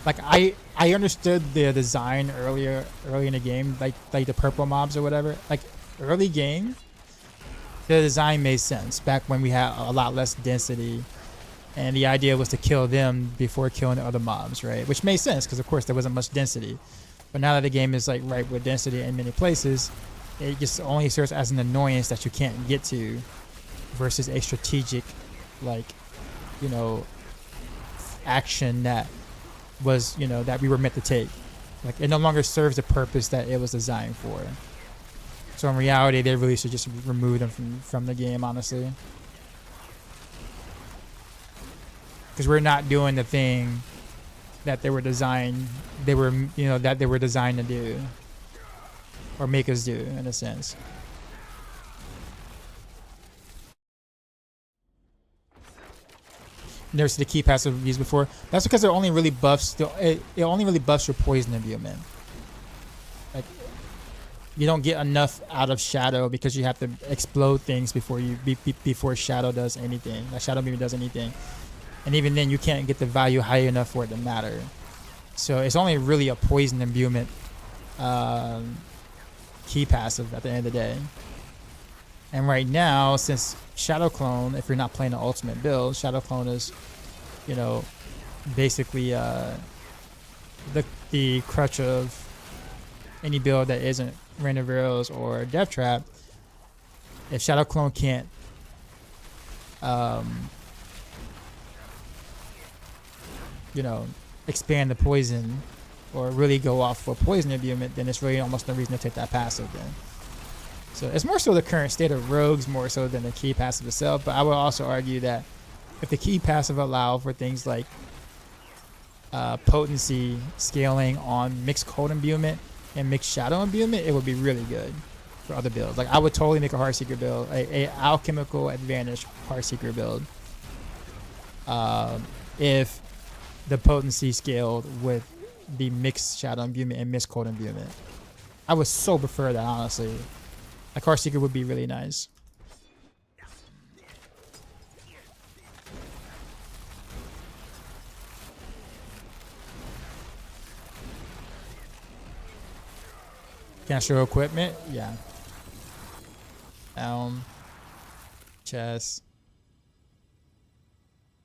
Like I understood the design early in the game, like the purple mobs or whatever. Like early game, the design made sense back when we had a lot less density, and the idea was to kill them before killing the other mobs, right? Which made sense because of course there wasn't much density. But now that the game is like ripe with density in many places, it just only serves as an annoyance that you can't get to, versus a strategic, like, you know, action that was, you know, that we were meant to take. Like it no longer serves the purpose that it was designed for. So in reality, they really should just remove them from the game, honestly. Because we're not doing the thing that they were designed to do, or make us do, in a sense. Never seen the key passive used before. That's because it only really buffs it only really buffs your poison imbuement. Like you don't get enough out of shadow because you have to explode things before shadow does anything. Like shadow maybe does anything, and even then you can't get the value high enough for it to matter. So it's only really a poison imbuement key passive at the end of the day. And right now, since Shadow Clone, if you're not playing the ultimate build, Shadow Clone is, you know, basically the crutch of any build that isn't Rain of Arrows or Death Trap. If Shadow Clone can't you know, expand the poison or really go off for poison imbuement, then it's really almost no reason to take that passive then. So it's more so the current state of rogues more so than the key passive itself. But I would also argue that if the key passive allow for things like potency scaling on mixed cold imbuement and mixed shadow imbuement, it would be really good for other builds. Like I would totally make a Heartseeker build, a alchemical advantage Heartseeker build, if the potency scaled with the mixed shadow imbuement and mixed cold imbuement. I would so prefer that, honestly. Like Heartseeker would be really nice. Can I show equipment? Yeah. Helm. Chest.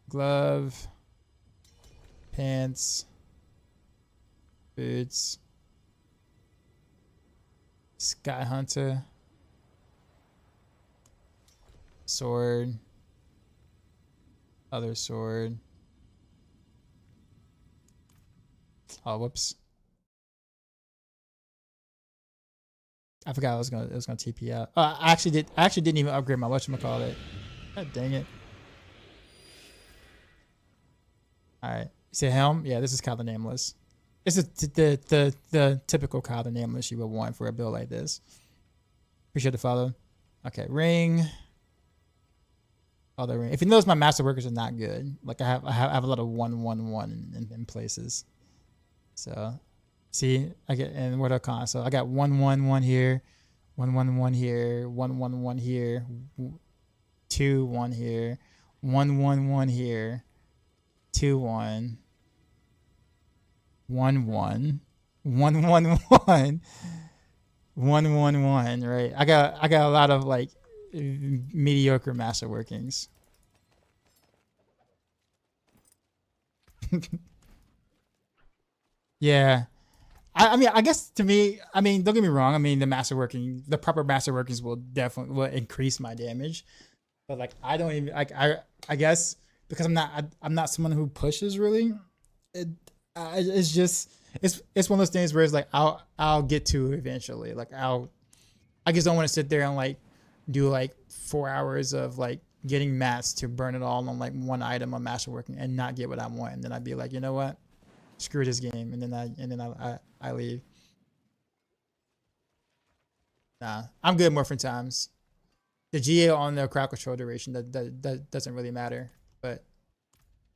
Glove. Pants. Boots. Sky Hunter. Sword. Other sword. Oh, whoops. I forgot it was gonna TP out. I actually didn't even upgrade my whatchamacallit. God dang it. Alright. You say helm? Yeah, this is Kyle the Nameless. This is the typical Kyle the Nameless you would want for a build like this. Appreciate the follow. Okay, ring. Other ring. If you notice, my master workers are not good. Like I have a lot of 1-1-1 in places. So see, I get in World of Con. So I got 1-1-1 here, 1-1-1 here, 1-1-1 here, 2-1 here, 1-1-1 here, 2-1, 1-1, 1-1-1, 1-1-1. Right. I got a lot of like mediocre master workings. Yeah. I mean, I guess to me, I mean, don't get me wrong. I mean, the proper master workings will increase my damage, but like, I don't even like, I guess because I'm not someone who pushes really. It's just, it's one of those things where it's like, I'll get to eventually. Like I just don't want to sit there and like do like 4 hours of like getting mats to burn it all on like one item on masterworking and not get what I want. And then I'd be like, you know what? Screw this game. And then I leave. Nah, I'm good more times. The GA on the crowd control duration, that doesn't really matter. But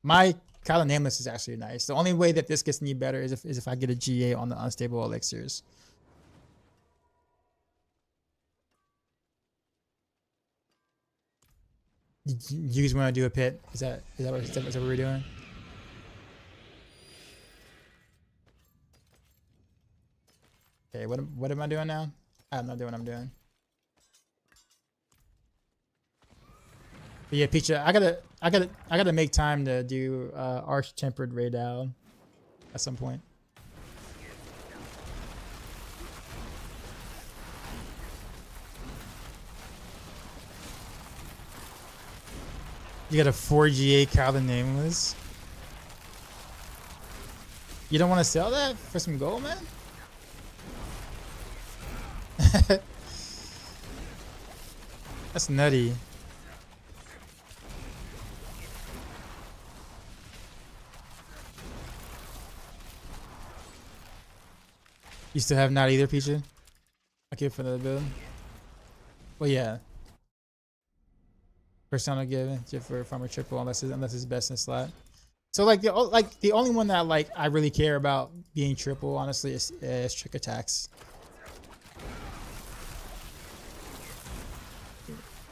my Kyle Nameless is actually nice. The only way that this gets any better is if I get a GA on the unstable elixirs. You guys want to do a pit? Is that what we're doing? Okay, what am I doing now? I'm not doing what I'm doing. But yeah, Peacha, I gotta make time to do Arch Tempered Raidal at some point. You got a 4GA Kyle the Nameless. You don't want to sell that for some gold, man? That's nutty. You still have not either, Peachy? Okay, for another build. Well, yeah. Persona given for farmer triple unless it's best in slot. So like the only one that like I really care about being triple honestly is trick attacks.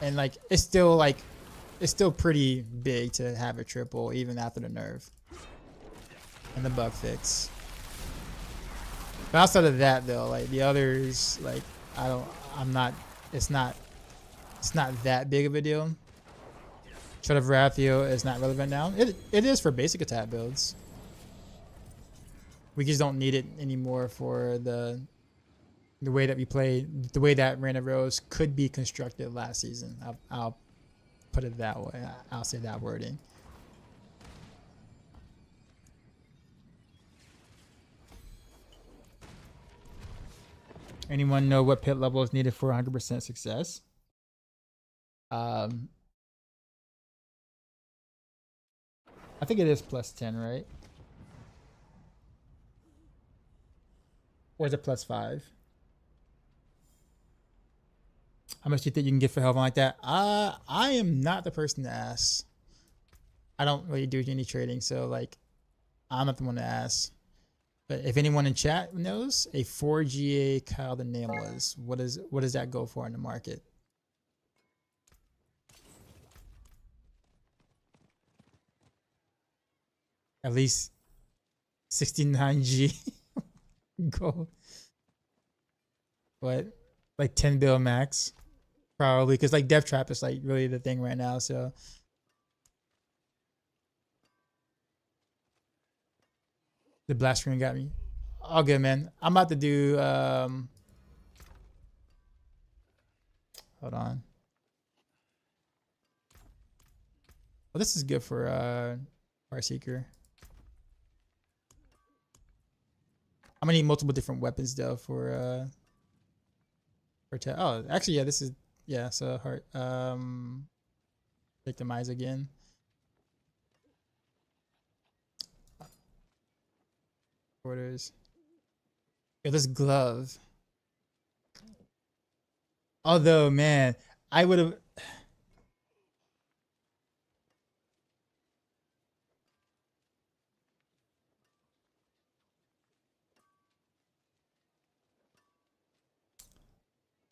And like it's still pretty big to have a triple even after the nerf and the bug fix. But outside of that though, like the others, like it's not that big of a deal. Shred of Wrathio is not relevant now. It is for basic attack builds. We just don't need it anymore for the way that we play, the way that Reign of Rose could be constructed last season. I'll put it that way. I'll say that wording. Anyone know what pit level is needed for 100% success? I think it is plus 10, right? Or is it plus 5? How much do you think you can get for helping like that? I am not the person to ask. I don't really do any trading, so like I'm not the one to ask. But if anyone in chat knows, a 4GA Kyle the Nameless, what does that go for in the market? At least 69G gold. What? Like 10 bill max? Probably, because like Death Trap is like really the thing right now, so. The blast screen got me. All good, man. I'm about to do hold on. Well, this is good for Heartseeker. I'm gonna need multiple different weapons though for oh, actually yeah, this is yeah, so heart victimize again. Orders. Yeah, this glove. Although man, I would have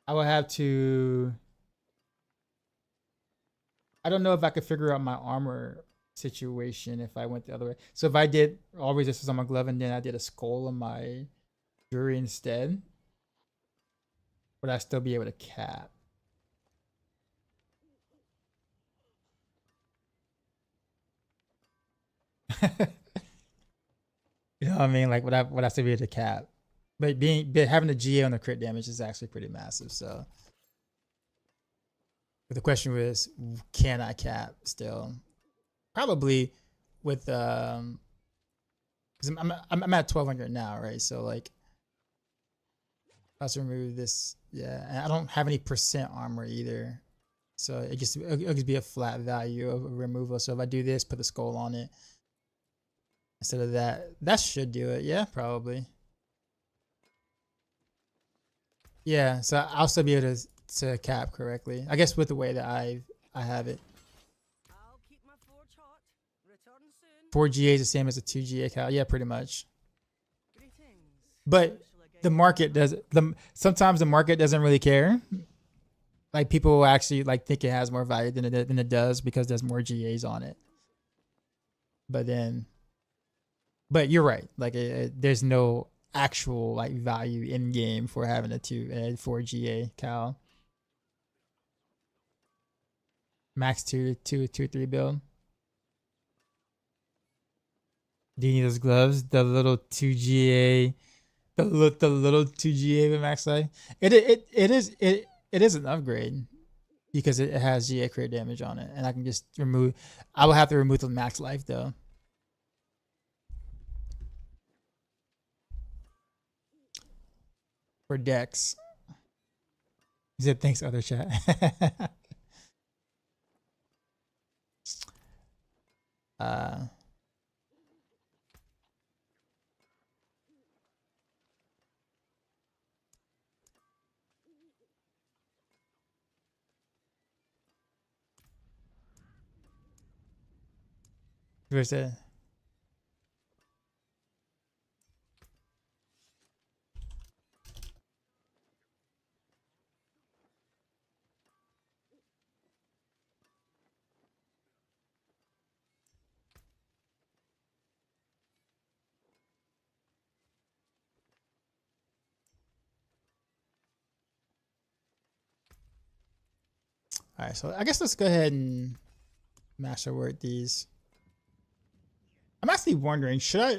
I would have to. I don't know if I could figure out my armor situation if I went the other way. So if I did all resistance on my glove and then I did a skull on my jewelry instead, would I still be able to cap? You know what I mean? Like would I still be able to cap? But having a GA on the crit damage is actually pretty massive. So, but the question was, can I cap still? Probably with because I'm at 1200 now, right? So like, let's remove this. Yeah, and I don't have any percent armor either, so it'll just be a flat value of removal. So if I do this, put the skull on it instead of that should do it. Yeah, probably. Yeah, so I'll still be able to cap correctly. I guess with the way that I have it. I'll keep my forge hot. Return soon. 4GA is the same as a 2GA cal. Yeah, pretty much. Greetings. But the market does sometimes the market doesn't really care. Like people will actually like think it has more value than it does because there's more GAs on it. But you're right. Like there's no actual like value in game for having a 4GA cal. Max 223 build. Do you need those gloves? The little 2GA, the little 2GA with max life. It is an upgrade because it has GA crit damage on it, and I can just remove. I will have to remove the max life though. for decks. He said thanks, other chat. Where's that? All right, so I guess let's go ahead and masterwork these. I'm actually wondering, should I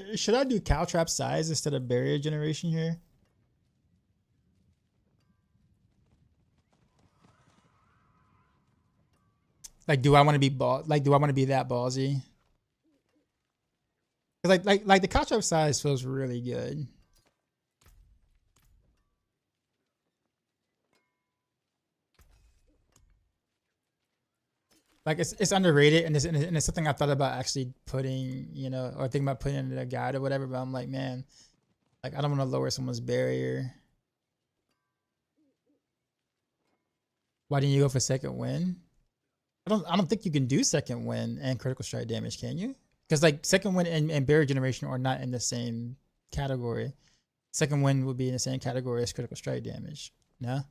do caltrap size instead of barrier generation here? Like, do I want to be do I want to be that ballsy? 'Cause like the caltrap size feels really good. Like it's underrated, and it's something I thought about actually putting, you know, or thinking about putting in a guide or whatever. But I'm like, man, like I don't want to lower someone's barrier. Why didn't you go for second win? I don't think you can do second win and critical strike damage, can you? Because like second win and barrier generation are not in the same category. Second win would be in the same category as critical strike damage. No.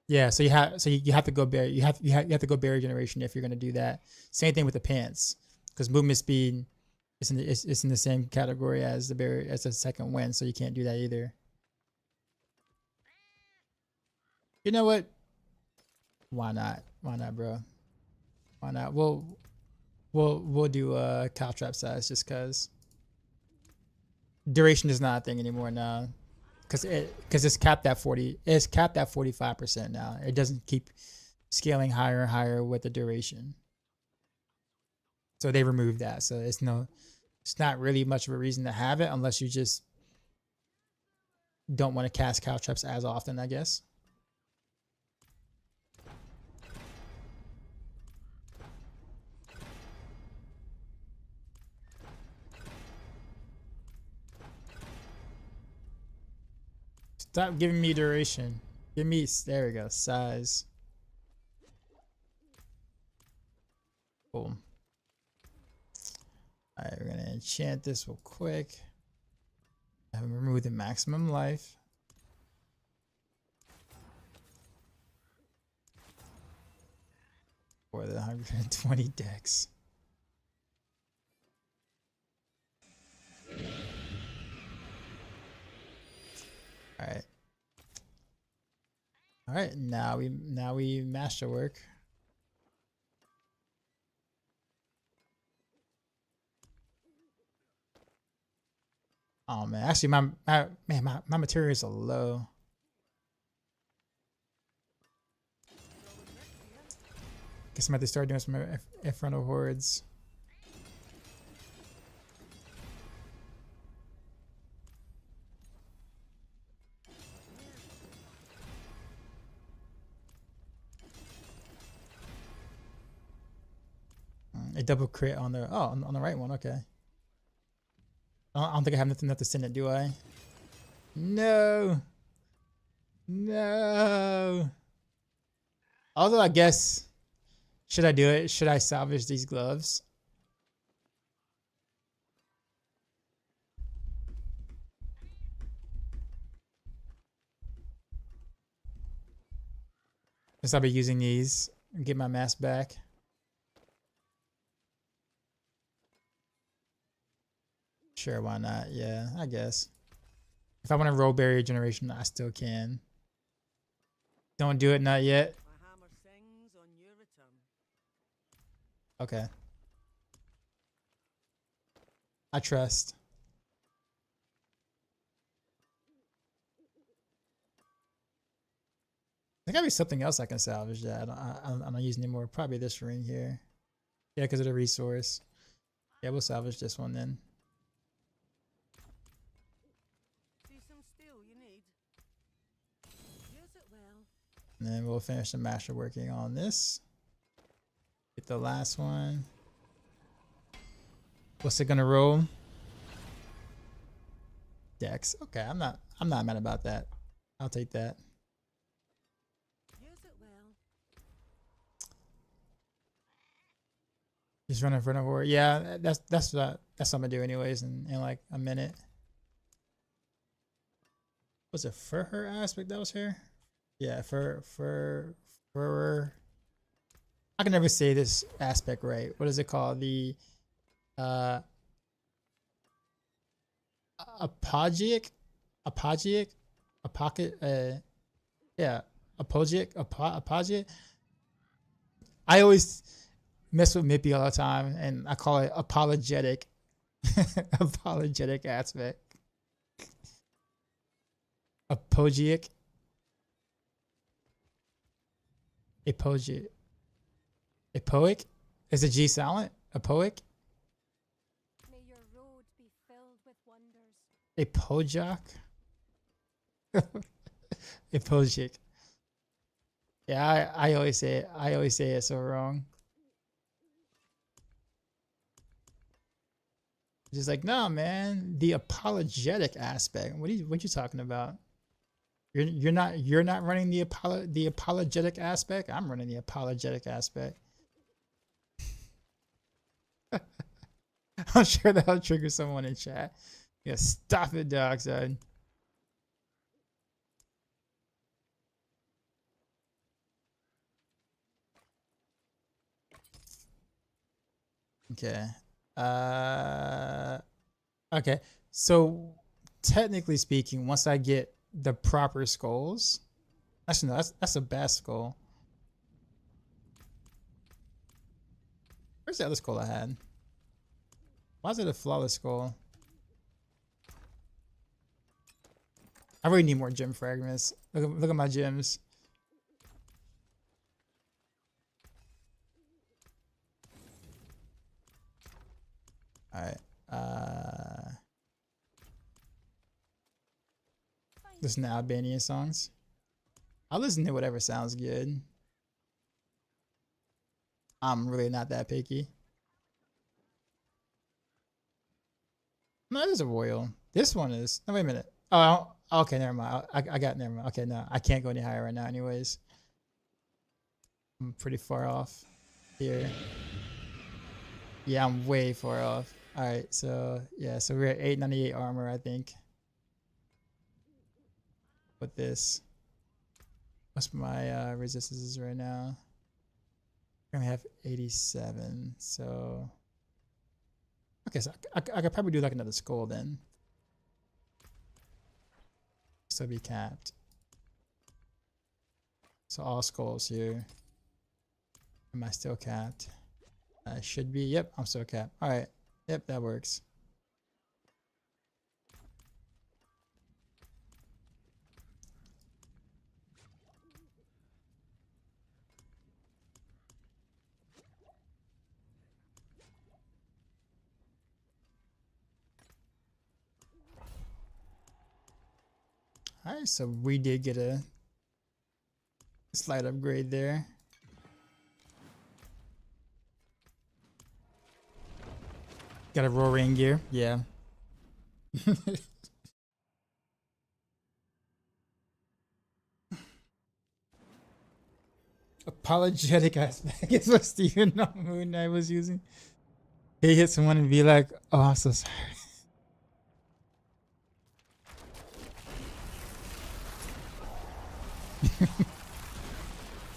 Yeah, so you have to go barrier. You have to go barrier generation if you're gonna do that. Same thing with the pants, because movement speed is in the same category as the barrier as the second win, so you can't do that either. You know what? Why not? Why not, bro? Why not? We'll do caltrap size just cause duration is not a thing anymore now. Because it's capped at 40. It's capped at 45% now. It doesn't keep scaling higher and higher with the duration. So they removed that. So it's not really much of a reason to have it unless you just don't want to cast caltraps as often, I guess. Stop giving me duration. Give me, there we go, size. Boom. Alright, we're gonna enchant this real quick. And remove the maximum life. For the 120 decks. All right, now we masterwork. Oh man, actually my materials are low. Guess I'm about to start doing some Inferno Hordes. A double crit on the on the right one. Okay. I don't think I have nothing enough to send it, do I? No. No. Although I guess, should I do it? Should I salvage these gloves? Since I'll be using these and get my mask back. Sure, why not? Yeah, I guess. If I want to roll barrier generation, I still can. Don't do it, not yet. My hammer sings on your return. Okay. I trust. There gotta be something else I can salvage that. I'm not using anymore. Probably this ring here. Yeah, because of the resource. Yeah, we'll salvage this one then. some steel you need. Use it well. And then we'll finish the master working on this. Get the last one. What's it gonna roll? Dex. Okay, I'm not mad about that. I'll take that. Use it well. Just running for an award. Yeah, that's what I'm gonna do anyways in like a minute. Was it for her aspect that was here? Yeah, for I can never say this aspect right. What is it called? The apogeic, a pocket, yeah, apogeic. I always mess with Mippy all the time, and I call it apologetic, apologetic aspect. Apogeic, apogeic, epoic. Is the G silent? Epoic. May your road be filled with wonders. Epojoc. Epogic. Yeah, I always say it. I always say it so wrong. Just like, no, man, the apologetic aspect. What you talking about? You're not running the apologetic aspect. I'm running the apologetic aspect. I'm sure that'll trigger someone in chat. Yeah, stop it, dog son. Okay. Okay. So technically speaking, once I get the proper skulls, actually no, that's the best skull. Where's the other skull I had? Why is it a flawless skull? I really need more gem fragments. Look at my gems. All right. Listen to Albanian songs. I'll listen to whatever sounds good. I'm really not that picky. No, it is a royal. This one is. No, wait a minute. Oh, okay, never mind. Never mind. Okay, no, I can't go any higher right now anyways. I'm pretty far off here. Yeah, I'm way far off. All right, so yeah, so we're at 898 armor, I think. With this, what's my resistances right now? I have 87, so okay, so I could probably do like another skull then. Still be capped. So all skulls here. Am I still capped? I should be. Yep, I'm still capped. All right. Yep, that works. All right, so we did get a slight upgrade there. Got a roaring gear, yeah. Apologetic aspect is what Steven on Moon Knight was using. He hit someone and be like, "Oh, I'm so sorry."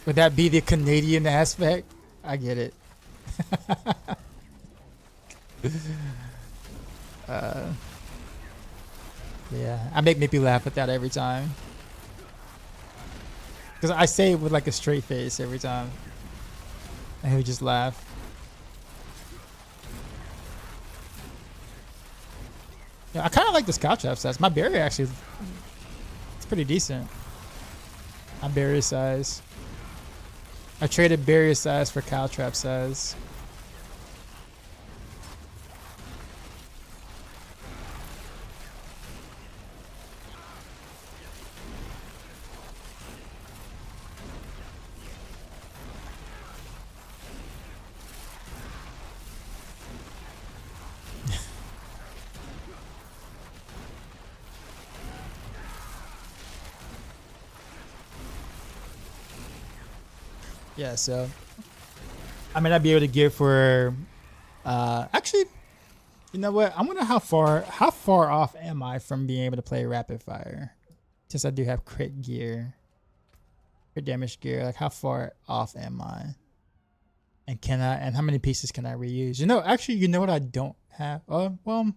Would that be the Canadian aspect? I get it. Yeah, I make Mippy laugh with that every time. Because I say it with like a straight face every time. And he'll just laugh. Yeah, I kind of like the scout trap stats. My barrier actually, it's pretty decent. My barrier size. I traded barrier size for cow trap size. Yeah, so I may not be able to gear for actually, you know what? I wonder how far off am I from being able to play rapid fire? Since I do have crit gear, crit damage gear, like how far off am I? And how many pieces can I reuse? You know, actually, you know what I don't have? Well,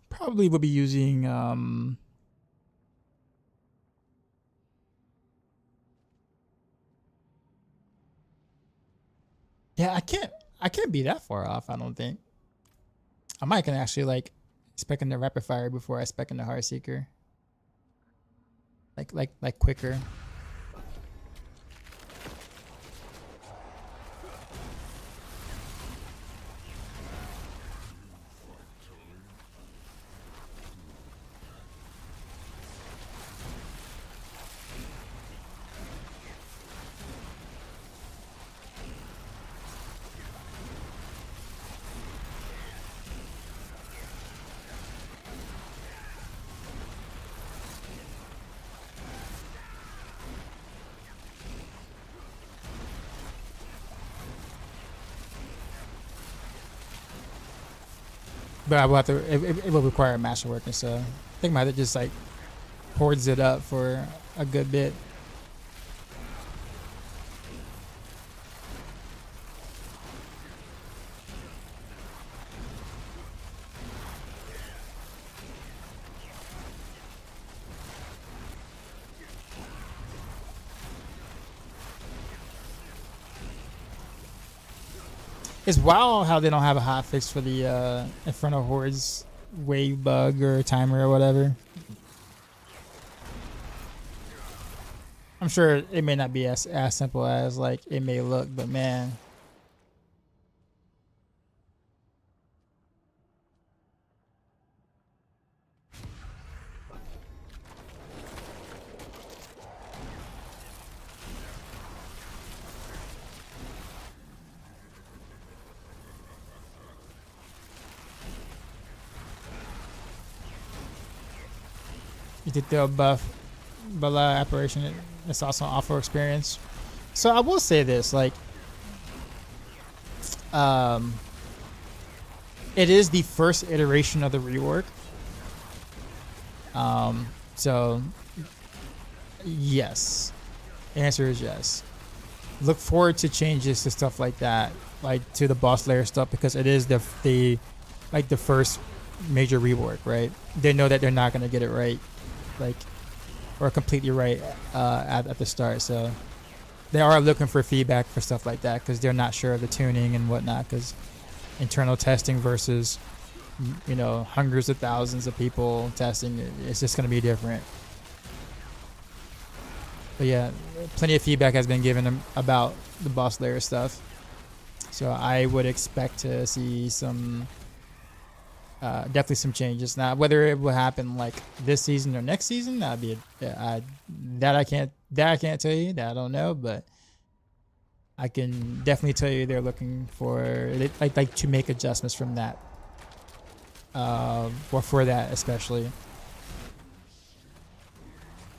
probably will be using yeah, I can't be that far off, I don't think. I might can actually like spec in the rapid fire before I spec in the Heartseeker. Like quicker. But I will have to. It will require masterwork, and so I think my just like hoards it up for a good bit. It's wild how they don't have a hotfix for the Inferno Hordes wave bug or timer or whatever. I'm sure it may not be as simple as like it may look, but man. You did the buff Bala apparition. It's also an awful experience. So I will say this, like, it is the first iteration of the rework. So yes, the answer is yes. Look forward to changes to stuff like that, like to the boss layer stuff, because it is the first major rework, right? They know that they're not gonna get it right, like, or completely right at the start. So they are looking for feedback for stuff like that because they're not sure of the tuning and whatnot. Because internal testing versus, you know, hundreds of thousands of people testing, it's just gonna be different. But yeah, plenty of feedback has been given them about the boss layer stuff. So I would expect to see some. Definitely some changes. Now, whether it will happen like this season or next season, that'd be that I can't tell you. That I don't know, but I can definitely tell you they're looking for like to make adjustments from that, or for that especially.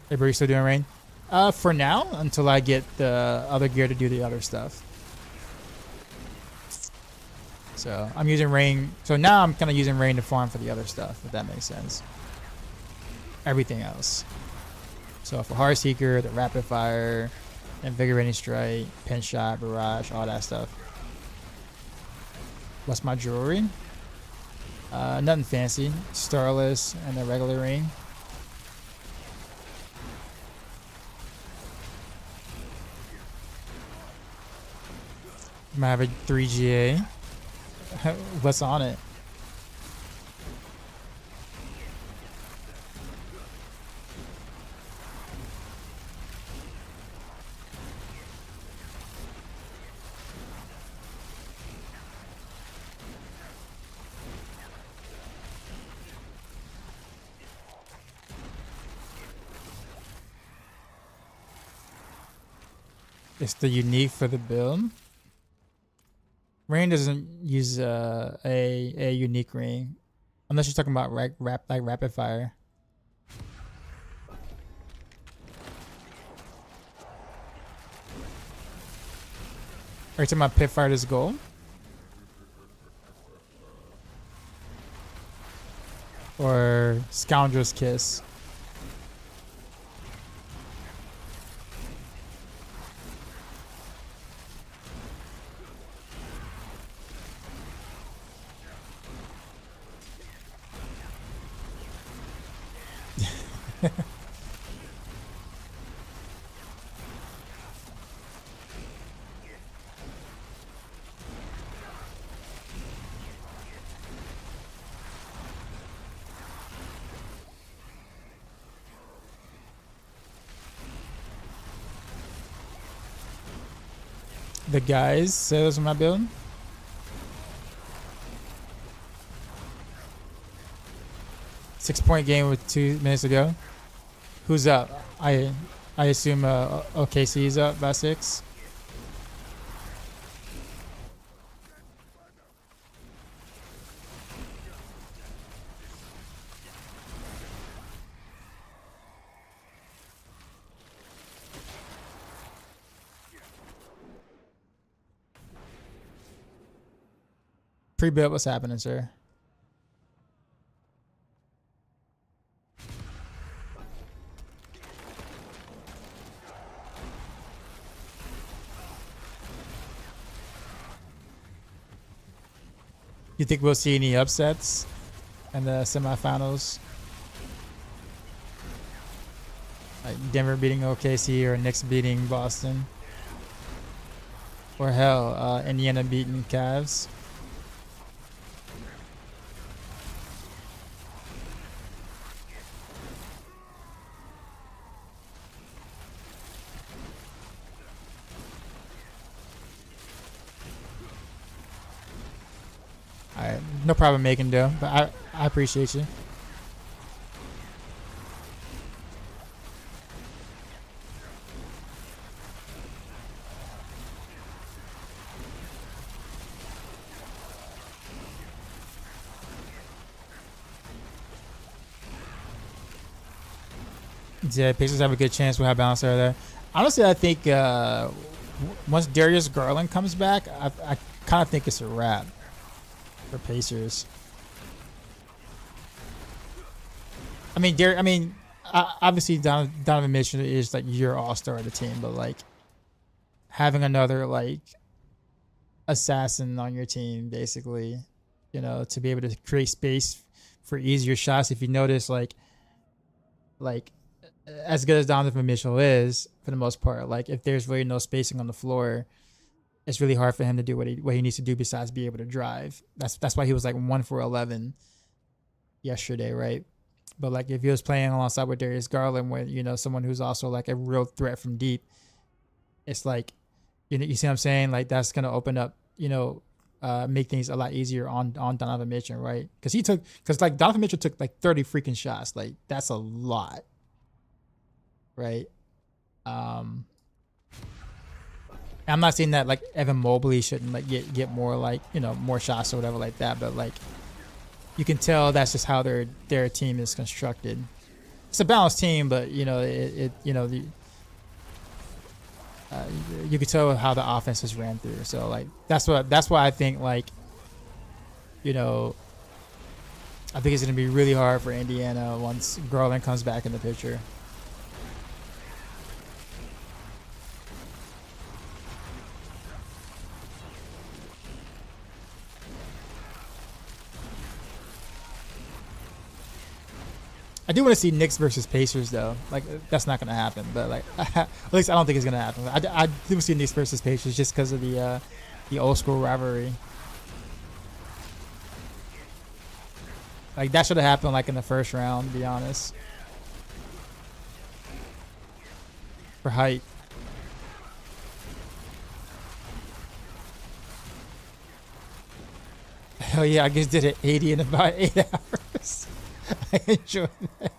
Hey, bro, you still doing rain? For now, until I get the other gear to do the other stuff. So I'm using rain. So now I'm kind of using rain to farm for the other stuff, if that makes sense. Everything else. So for Heartseeker, the rapid fire, invigorating strike, pin shot, barrage, all that stuff. What's my jewelry? Nothing fancy. Starless and a regular ring. Maverick 3GA. What's on it? It's the unique for the build. Rain doesn't use a unique ring, unless you're talking about rapid fire. Are you talking about Pit Fighter's goal? Or Scoundrel's Kiss? The guys say those in my build. Six-point game with 2 minutes to go. Who's up? I assume OKC is up by 6. Pre-built, what's happening, sir? You think we'll see any upsets in the semifinals? Like Denver beating OKC or Knicks beating Boston? Or hell, Indiana beating Cavs? Alright, no problem making dough, but I appreciate you. Yeah, Pacers have a good chance. We'll have balance there. Honestly, I think once Darius Garland comes back, I kind of think it's a wrap for Pacers. I mean, obviously Donovan Mitchell is like your all-star of the team, but like having another like assassin on your team, basically, you know, to be able to create space for easier shots. If you notice, like as good as Donovan Mitchell is for the most part, like if there's really no spacing on the floor, it's really hard for him to do what he needs to do besides be able to drive. That's why he was like 1 for 11 yesterday, right? But like if he was playing alongside with Darius Garland, with, you know, someone who's also like a real threat from deep, it's like, you know, you see what I'm saying? Like that's gonna open up, you know, make things a lot easier on Donovan Mitchell, right? Because like Donovan Mitchell took like 30 freaking shots. Like that's a lot, right? I'm not saying that like Evan Mobley shouldn't like get more, like, you know, more shots or whatever like that, but like you can tell that's just how their team is constructed. It's a balanced team, but you know it you know you can tell how the offense is ran through. So like that's why I think, like, you know, I think it's gonna be really hard for Indiana once Garland comes back in the picture. I do want to see Knicks versus Pacers though. Like that's not gonna happen, but like at least I don't think it's gonna happen. I do see Knicks versus Pacers just because of the old school rivalry. Like that should have happened like in the first round, to be honest. For height. Hell yeah, I just did it 80 in about 8 hours. I enjoyed that.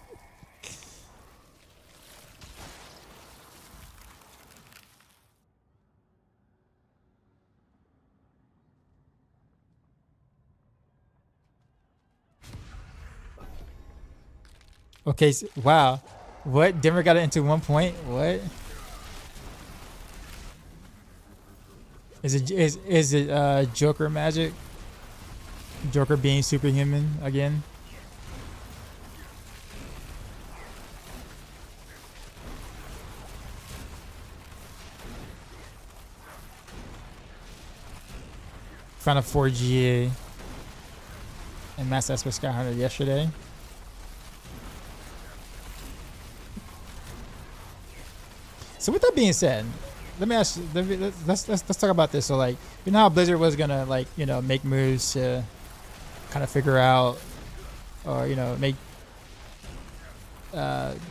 Okay, so, wow. What? Denver got it into 1 point? What? Is it Joker magic? Joker being superhuman again? Found a 4 GA and Mass Esper Skyhunter yesterday. So with that being said, let me ask you, let's talk about this. So like, you know how Blizzard was gonna like, you know, make moves to kind of figure out or, you know, make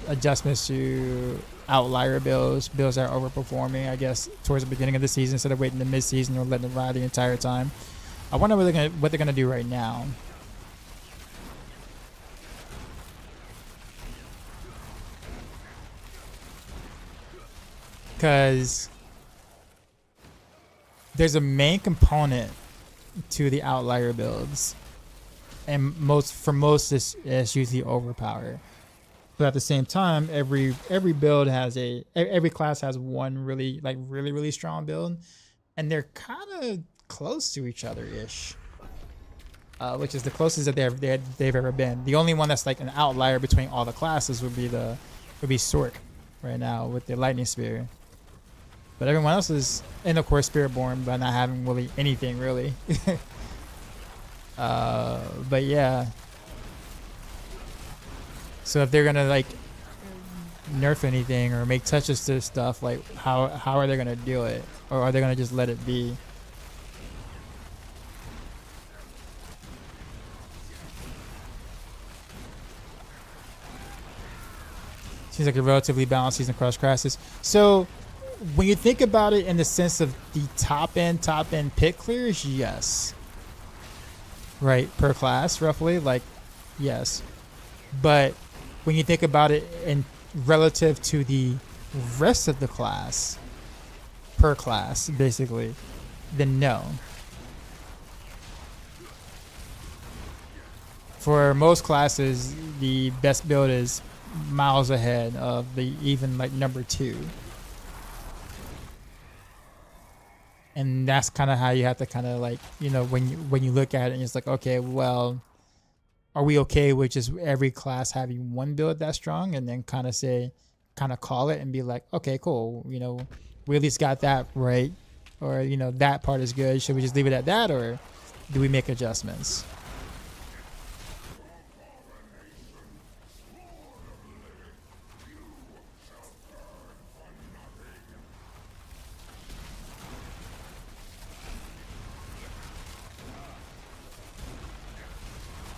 adjustments to outlier builds that are overperforming, I guess, towards the beginning of the season instead of waiting to mid-season or letting it ride the entire time. I wonder what they're gonna do right now. Because there's a main component to the outlier builds, and for most it's usually overpower. But at the same time, every build has every class has one really strong build, and they're kind of close to each other ish, which is the closest that they've ever been. The only one that's like an outlier between all the classes would be Sork right now with the lightning spear. But everyone else is, and of course Spiritborn, by not having really anything really. But yeah. So if they're gonna like nerf anything or make touches to stuff, like how are they gonna do it, or are they gonna just let it be? Seems like a relatively balanced season across classes. So when you think about it in the sense of the top end pit clears, yes. Right, per class roughly, like yes. But when you think about it in relative to the rest of the class, per class basically, then no. For most classes, the best build is miles ahead of the even like number 2. And that's kind of how you have to kind of like, you know, when you look at it and it's like, okay, well, are we okay with just every class having one build that's strong, and then kind of call it and be like, okay, cool, you know, we at least got that right, or, you know, that part is good. Should we just leave it at that, or do we make adjustments?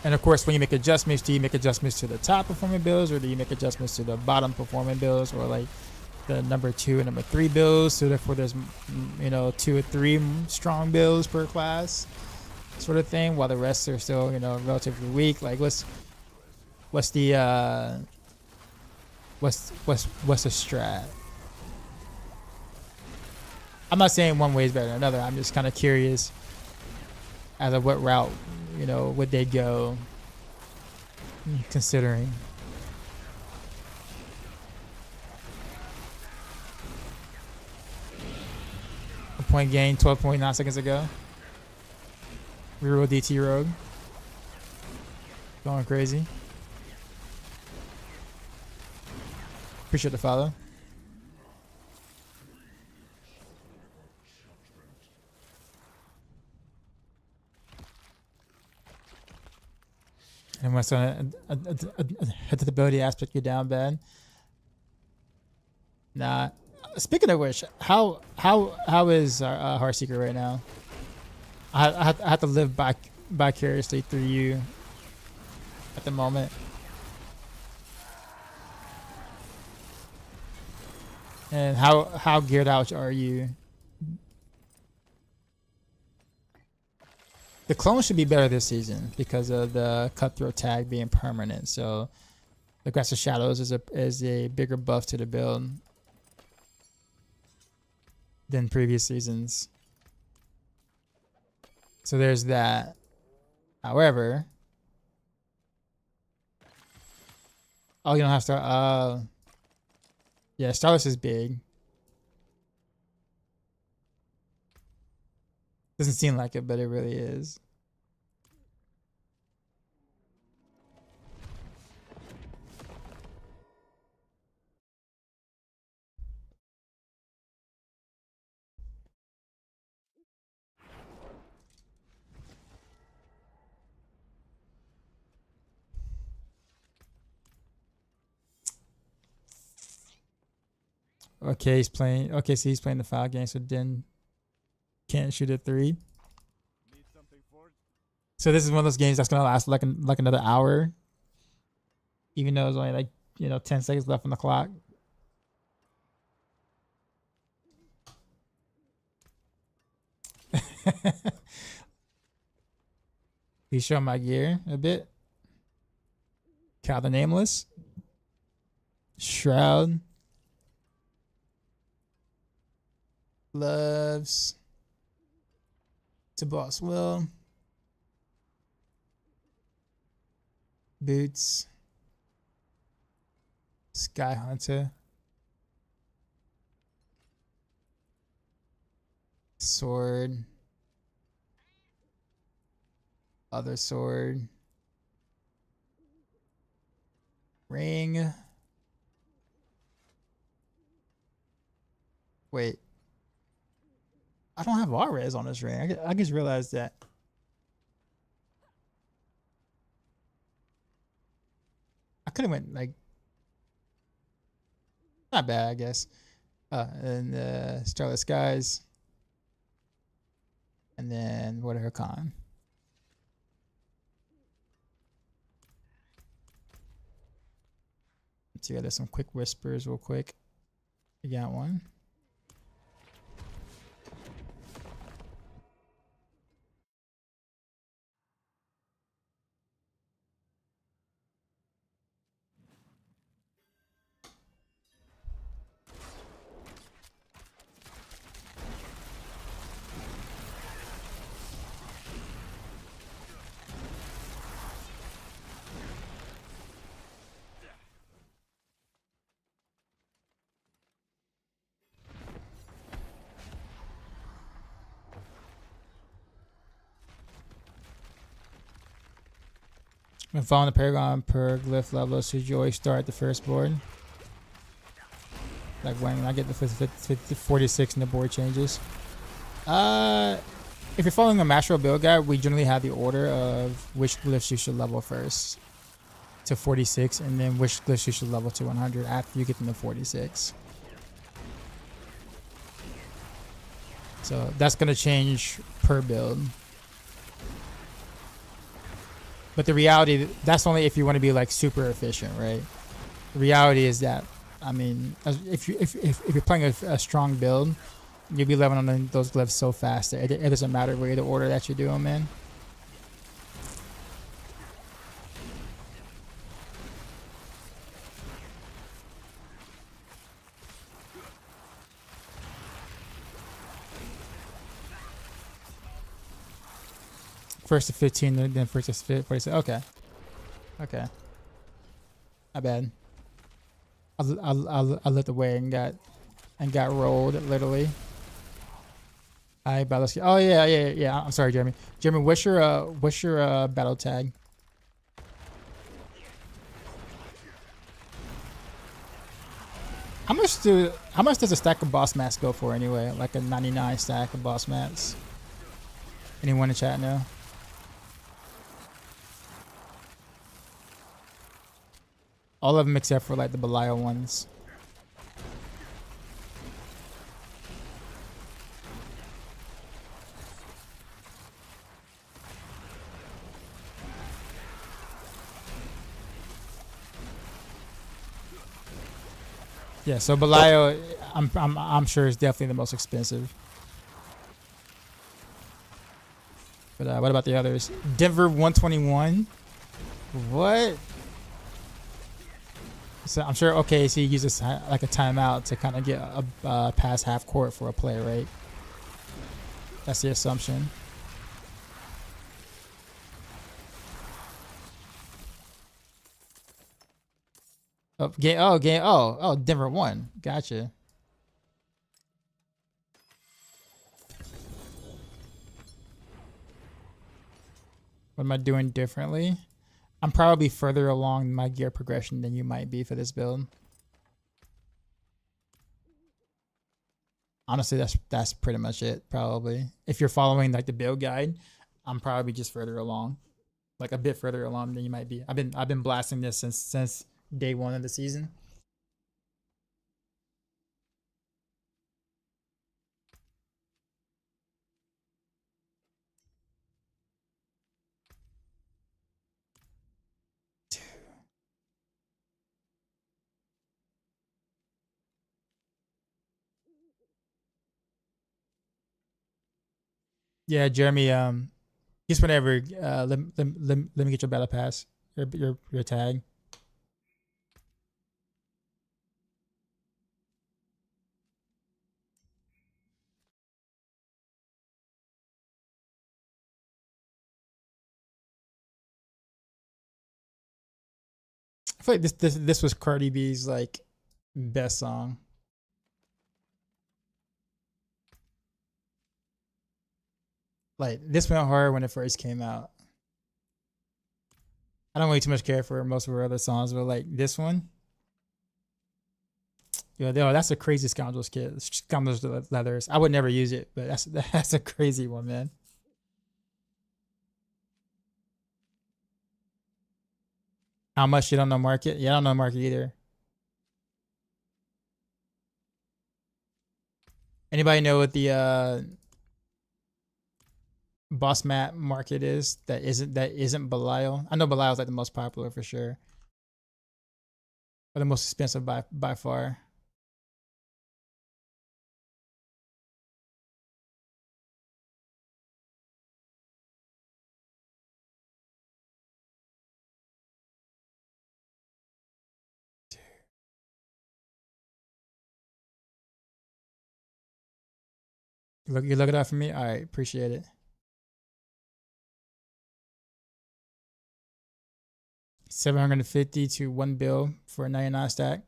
And of course, when you make adjustments, do you make adjustments to the top performing builds, or do you make adjustments to the bottom performing builds, or like the number 2 and number 3 builds? So therefore, there's, you know, 2 or 3 strong builds per class, sort of thing, while the rest are still, you know, relatively weak. Like what's the strat? I'm not saying one way is better than another. I'm just kind of curious as to what route, you know, would they go, considering. A point gain 12.9 seconds ago. Reroll DT Rogue. Going crazy. Appreciate the follow. And what's on a ability aspect, you down bad? Nah. Speaking of which, how is our Heartseeker right now? I have to live vicariously through you at the moment. And how geared out are you? The clone should be better this season because of the cutthroat tag being permanent. So the Aggressive Shadows is a bigger buff to the build than previous seasons. So there's that. However, oh, you don't have Star. Yeah, Starless is big. Doesn't seem like it, but it really is. Okay, he's playing. Okay, so he's playing the foul game, so then can't shoot at 3. Need something for it? So this is one of those games that's gonna last like another hour, even though there's only like 10 seconds left on the clock. Please show my gear a bit. Cal the Nameless. Shroud. Gloves. To Boss Will. Boots. Sky Hunter. Sword. Other sword. Ring. Wait. I don't have R-Res on this ring. I just realized that. I could have went like not bad, I guess. And Starless Skies. And then what are her con? Let's together some quick whispers real quick. We got one. When following the Paragon per glyph level, should you always start at the first board? Like when I get the 46 and the board changes. If you're following a Maxroll build guide, we generally have the order of which glyphs you should level first to 46, and then which glyphs you should level to 100 after you get them to 46. So that's gonna change per build. But the reality, that's only if you want to be like super efficient, right? The reality is that, I mean, if you're playing a strong build, you'll be leveling on those glyphs so fast that it doesn't matter where the order that you do them in. First to 15, then first to 46. Okay. Okay. Not bad. I lit the way and got rolled literally. Hi, battle. Oh yeah. I'm sorry, Jeremy. Jeremy, what's your battle tag? How much does a stack of boss mats go for anyway? Like a 99 stack of boss mats. Anyone in chat know? All of them except for like the Belial ones. Yeah, so Belial, I'm sure is definitely the most expensive. But what about the others? Denver 121. What? So I'm sure OKC uses like a timeout to kind of get a past half court for a play, right? That's the assumption. Denver won. Gotcha. What am I doing differently? I'm probably further along my gear progression than you might be for this build. Honestly, that's pretty much it. Probably, if you're following like the build guide, I'm probably just further along, like a bit further along than you might be. I've been blasting this since day one of the season. Yeah, Jeremy. Just whenever. Let me get your battle pass. Your tag. I feel like this was Cardi B's like best song. Like this went hard when it first came out. I don't really too much care for most of her other songs, but like this one, yo, that's a crazy Scoundrels kit. Scoundrels leathers. I would never use it, but that's a crazy one, man. How much you don't know market? Yeah, I don't know market either. Anybody know what the boss mat market is that isn't Belial? I know Belial's like the most popular for sure, but the most expensive by far. You look it up for me. All right, appreciate it. 750 to 1 bill for a 99 stack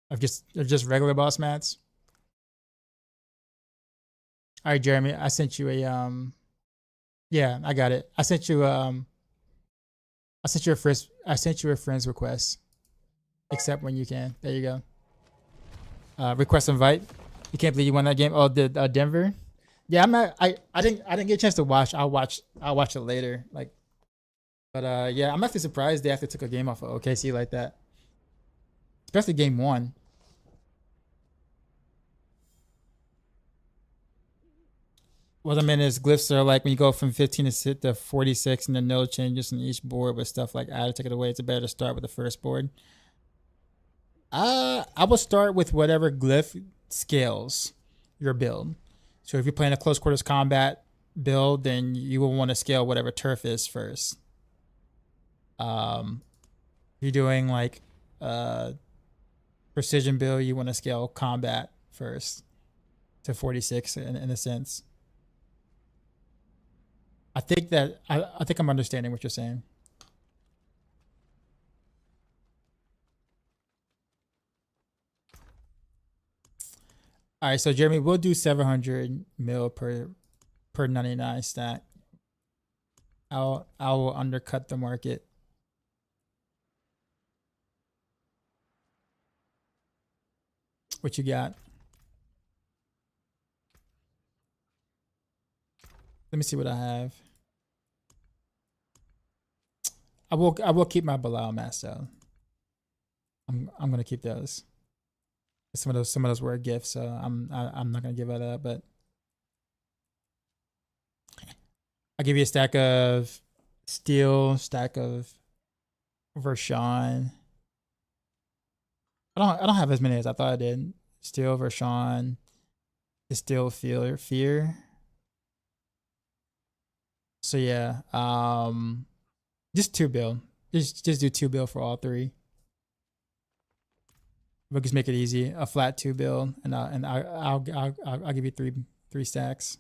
of just regular boss mats. All right, Jeremy, I sent you a yeah, I got it. I sent you a friend's request. Accept when you can. There you go. Request invite. You can't believe you won that game. Oh, the Denver. Yeah, I'm not. I didn't get a chance to watch. I'll watch it later. Like, but yeah, I'm actually surprised they actually took a game off of OKC like that, especially game one. What I meant is glyphs are like when you go from 15 to 46 and the no changes on each board with stuff like add, take it away. It's better to start with the first board. I will start with whatever glyph scales your build. So if you're playing a close quarters combat build, then you will want to scale whatever turf is first. If you're doing like precision build, you want to scale combat first to 46 in a sense. I think I'm understanding what you're saying. All right, so Jeremy, we'll do 700 mil per 99 stack. I will undercut the market. What you got? Let me see what I have. I will keep my Bilal mask though. I'm gonna keep those. Some of those were a gift, so I'm not gonna give that up. But I'll give you a stack of steel, stack of Vershawn. I don't have as many as I thought I did. Steel, Vershawn, Still Fear. So yeah, just 2 bill. Just do 2 bill for all three. We'll just make it easy. A flat 2 bill, and I'll give you three stacks.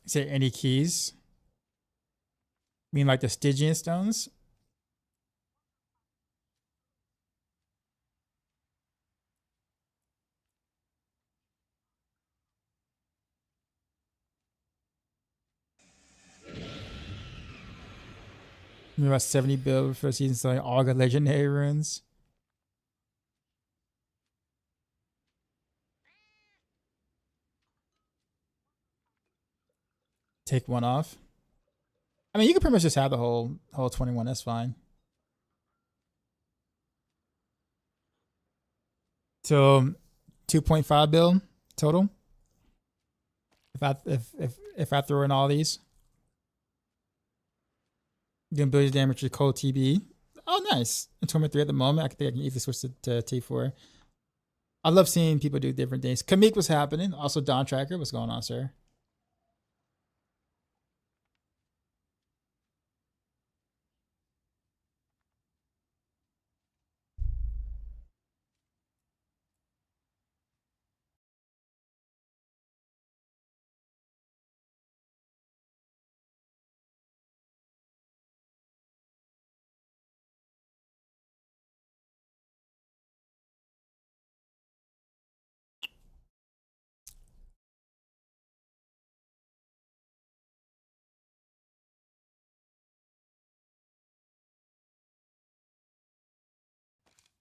Say any keys? I mean like the Stygian stones? Maybe about 70 build for season selling all the legendary runes. Take one off. I mean, you could pretty much just have the whole 21. That's fine. So 2.5 bill total. If I throw in all these, you can build your damage with cold TB. Oh, nice. And 23 at the moment. I think I can easily switch to T4. I love seeing people do different things. Kamik was happening. Also, Dawn Tracker. What's going on, sir?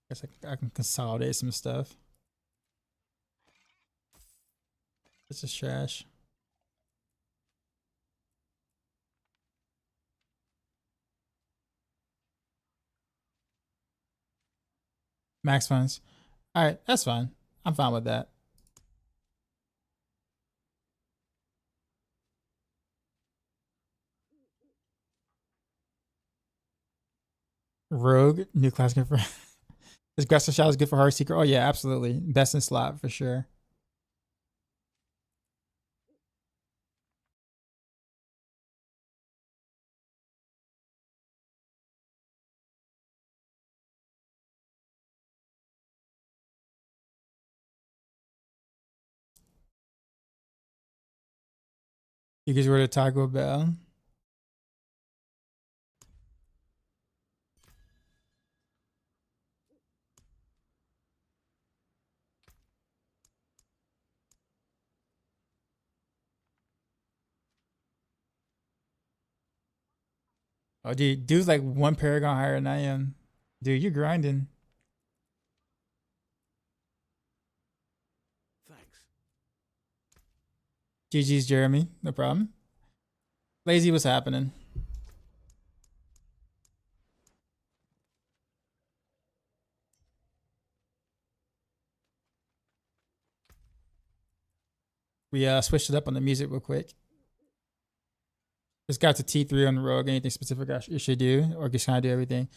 Guess I can consolidate some stuff. This is trash. Max funds. All right, that's fine. I'm fine with that. Rogue, new class good for. Is Aggressive Shadows good for Heartseeker? Oh yeah, absolutely. Best in slot for sure. You guys were to Taco Bell. Oh, dude's like one Paragon higher than I am. Dude, you're grinding. Thanks. GG's, Jeremy. No problem. Lazy, what's happening? We switched it up on the music real quick. Just got to T3 on the Rogue. Anything specific you should do, or just kind of do everything?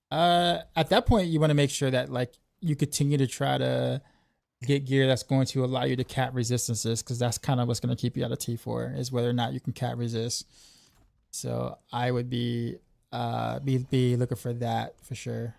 At that point, you want to make sure that like you continue to try to get gear that's going to allow you to cap resistances, because that's kind of what's going to keep you out of T4 is whether or not you can cap resist. So I would be looking for that for sure.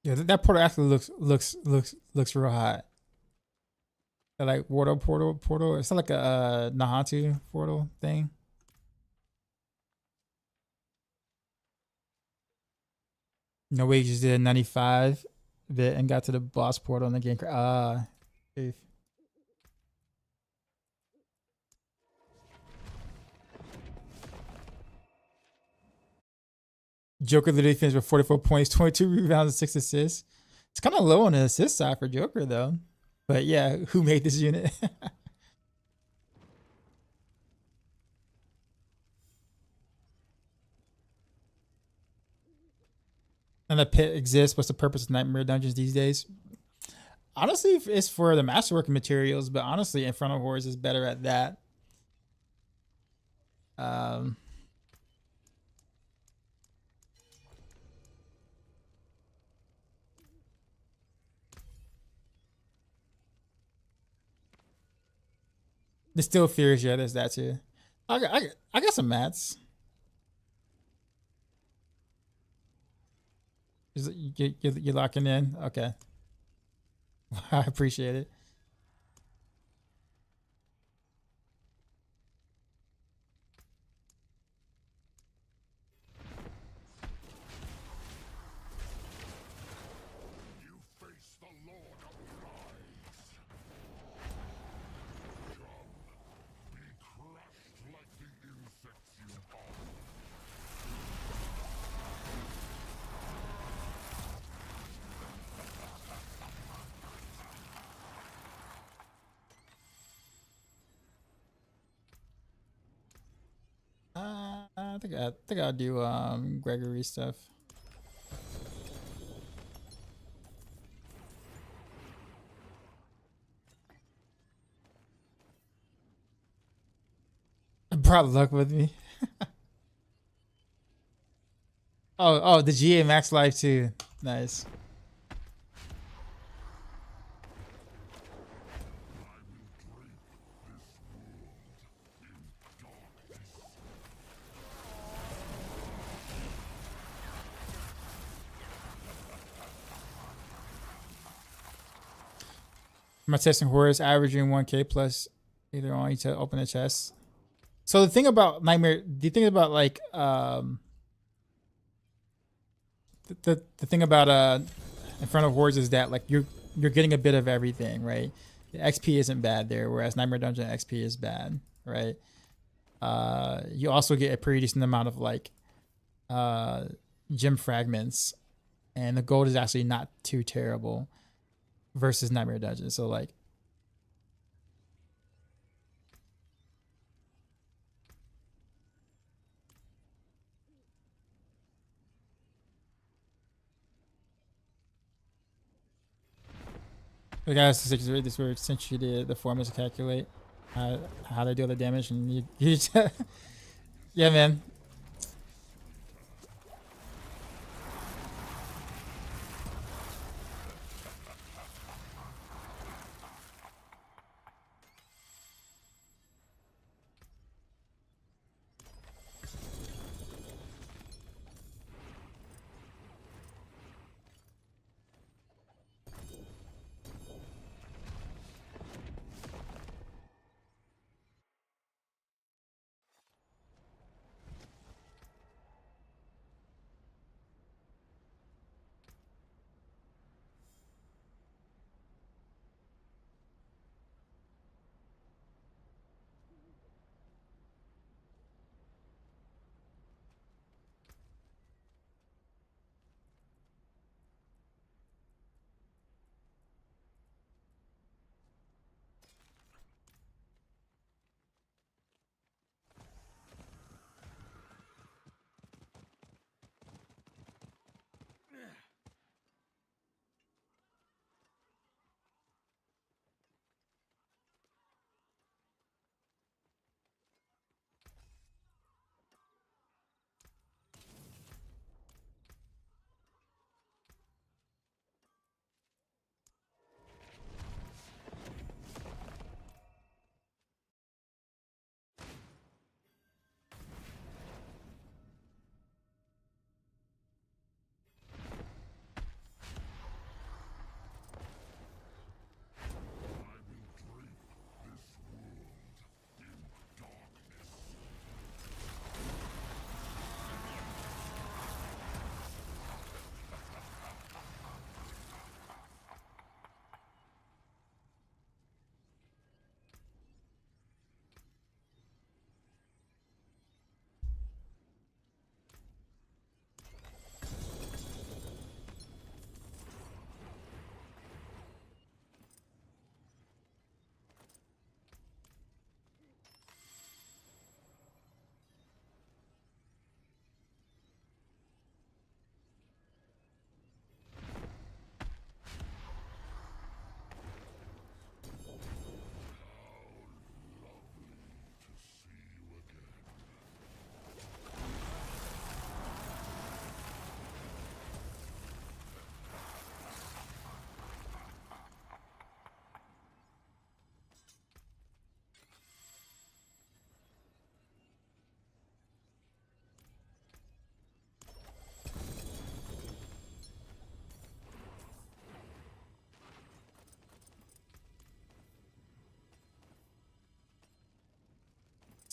Yeah, that portal actually looks real hot. Like portal. It's not like a Nahatu portal thing. No way, you just did a 95 bit and got to the boss portal and the game. Oof. Joker literally finished with 44 points, 22 rebounds, and 6 assists. It's kind of low on the assist side for Joker though. But yeah, who made this unit? And the pit exists. What's the purpose of Nightmare Dungeons these days? Honestly, it's for the masterwork materials, but honestly, Infernal Horrors is better at that. Um, There's still fears. Yeah, there's that too. I got some mats. You're locking in? Okay. I appreciate it. You face the Lord of Lies. Come, be crushed like the insects you are. I think I'll do Gregory stuff. Brought luck with me. Oh, the GA Max Life too. Nice. My testing horrors averaging 1K plus either on each to open a chest. So the thing about Nightmare, do you think about like the thing about Infernal Hordes is that like you're getting a bit of everything, right? The XP isn't bad there, whereas Nightmare Dungeon XP is bad, right? You also get a pretty decent amount of like gem fragments, and the gold is actually not too terrible versus Nightmare Dungeon. So like the guys this where essentially the formulas to calculate how they deal the damage, and you just yeah, man.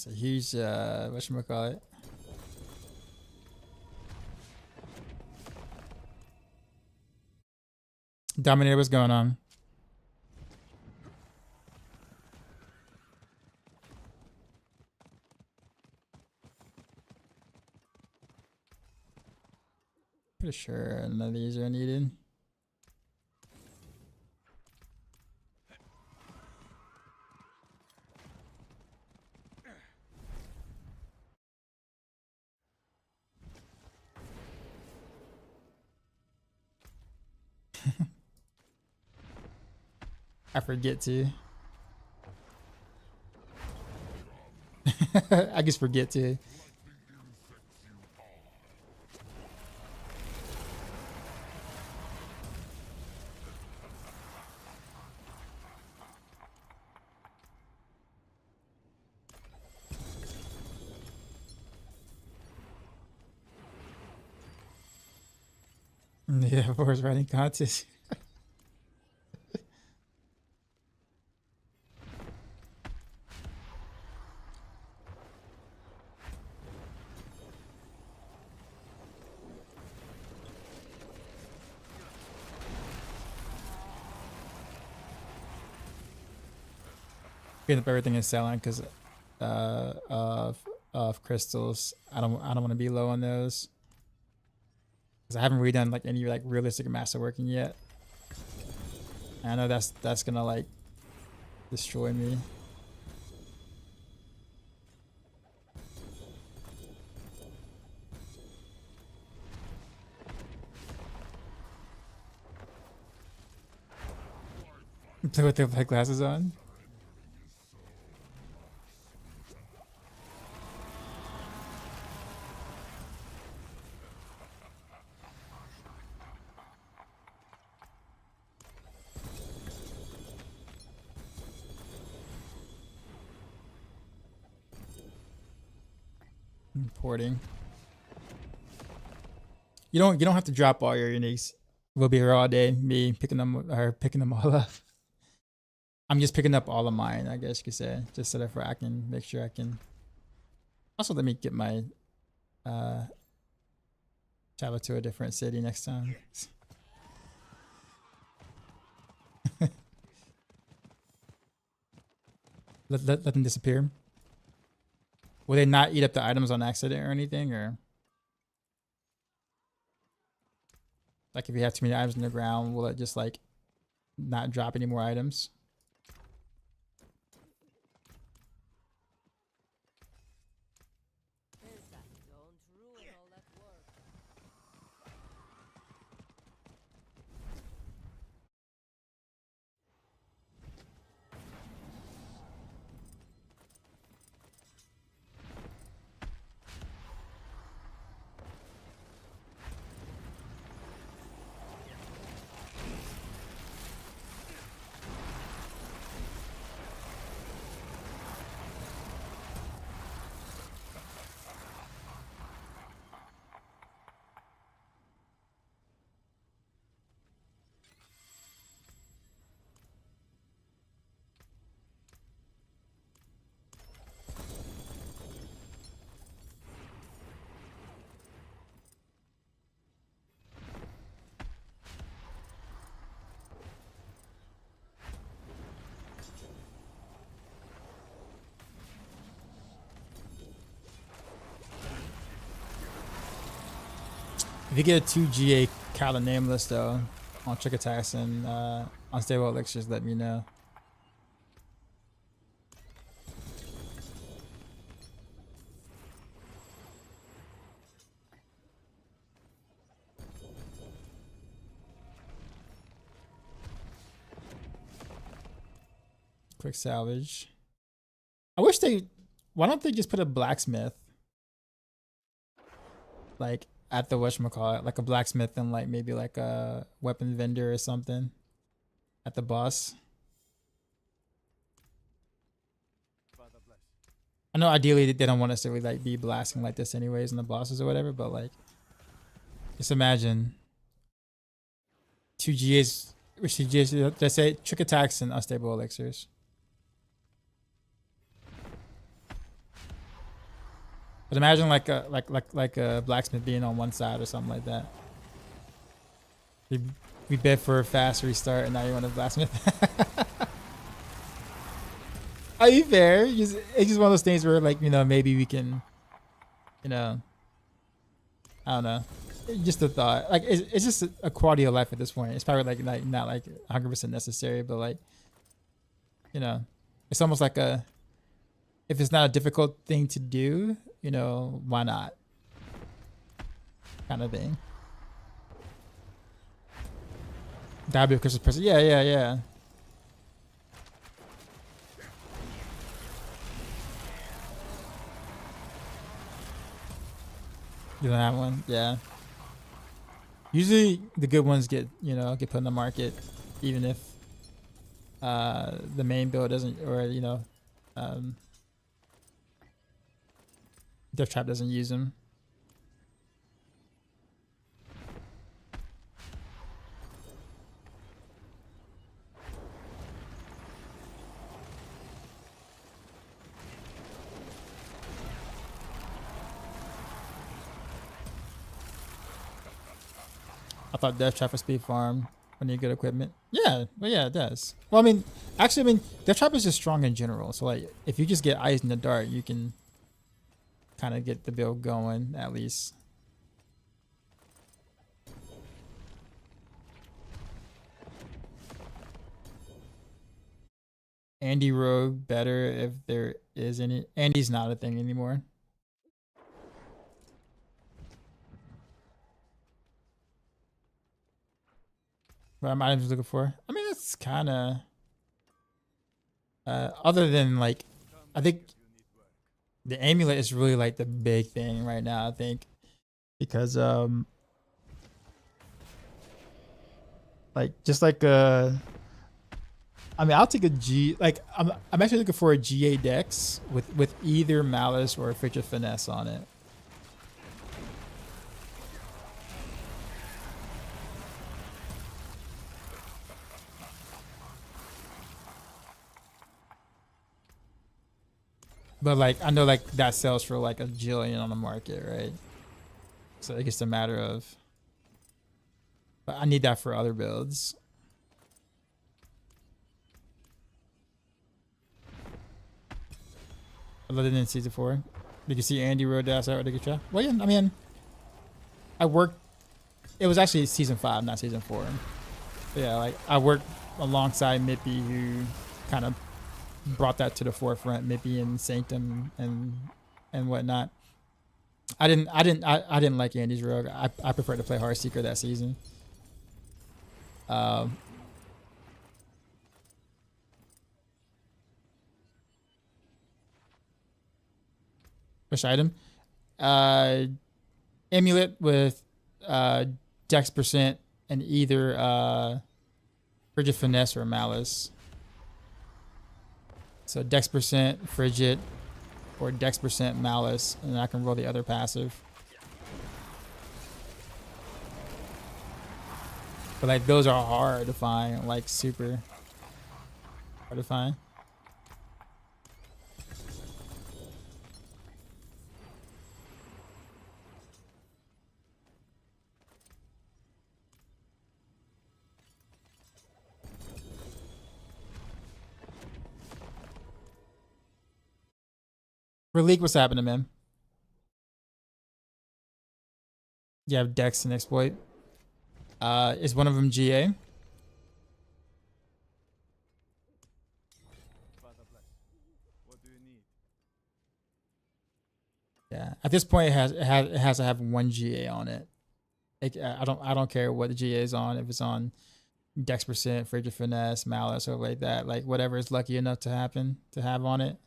a huge whatchamacallit. Dominator, what's going on? Pretty sure none of these are needed. I forget to. I just forget to. Yeah, horse riding contest. Clean up everything is selling because of crystals. I don't want to be low on those because I haven't redone like any like realistic masterworking yet. And I know that's gonna like destroy me. With the black glasses on. Importing. You don't have to drop all your uniques. We'll be here all day. Me picking them all up. I'm just picking up all of mine, I guess you could say, just so that I can make sure I can. Also, let me get my travel to a different city next time. let them disappear. Will they not eat up the items on accident or anything, or like if you have too many items in the ground, will it just like not drop any more items? There's that. Don't ruin all that work. If you get a 2 GA Kala nameless though, on trick attacks and unstable elixirs, let me know. Quick salvage. I wish why don't they just put a blacksmith like at the whatchamacallit, like a blacksmith and like maybe like a weapon vendor or something at the boss. I know ideally they don't want us to really like be blasting like this anyways in the bosses or whatever, but like just imagine 2 GAs, which GAs, let's say trick attacks and unstable elixirs. But imagine like a blacksmith being on one side or something like that. We bid for a fast restart, and now you want a blacksmith. Are you fair? It's just one of those things where, like, you know, maybe we can, you know, I don't know. Just a thought. Like, it's just a quality of life at this point. It's probably like not like 100% necessary, but like, you know, it's almost like a, if it's not a difficult thing to do, you know, why not? Kind of thing. That'd be a Christmas present. Yeah, yeah, yeah. You don't have one? Yeah. Usually the good ones get, you know, get put in the market, even if the main build doesn't, or, you know, Death Trap doesn't use them. I thought Death Trap was speed farm when you need good equipment. Yeah, but yeah, it does. Well, I mean, actually, I mean, Death Trap is just strong in general. So, like, if you just get Eyes in the Dark, you can kind of get the build going, at least. Andy Rogue better if there is any. Andy's not a thing anymore. What am I looking for? I mean, it's kind of other than, like, I think the amulet is really like the big thing right now. I think because like just like I mean, I'll take a G. Like, I'm actually looking for a GA Dex with either Malice or Frigid Finesse on it. But like, I know like that sells for like a jillion on the market, right? So it's just a matter of. But I need that for other builds. Other than season 4, did you see Andy Rodas out with the chat? Well, yeah, I mean, I worked. It was actually season 5, not season 4. But yeah, like I worked alongside Mippy, who kind of brought that to the forefront. Mippy and Sanctum and whatnot. I didn't like Andy's rogue. I prefer to play Heartseeker that season. Which item? Amulet with Dex percent and either Frigid Finesse or Malice. So Dex percent Frigid or Dex percent Malice, and I can roll the other passive. But like those are hard to find, like super hard to find. Relique, what's happening, man? You have Dex and Exploit. Is one of them GA? Yeah. At this point, it has to have one GA on it. I don't care what the GA is on. If it's on Dex percent, Frigid Finesse, Malice, or like that, like whatever is lucky enough to have on it.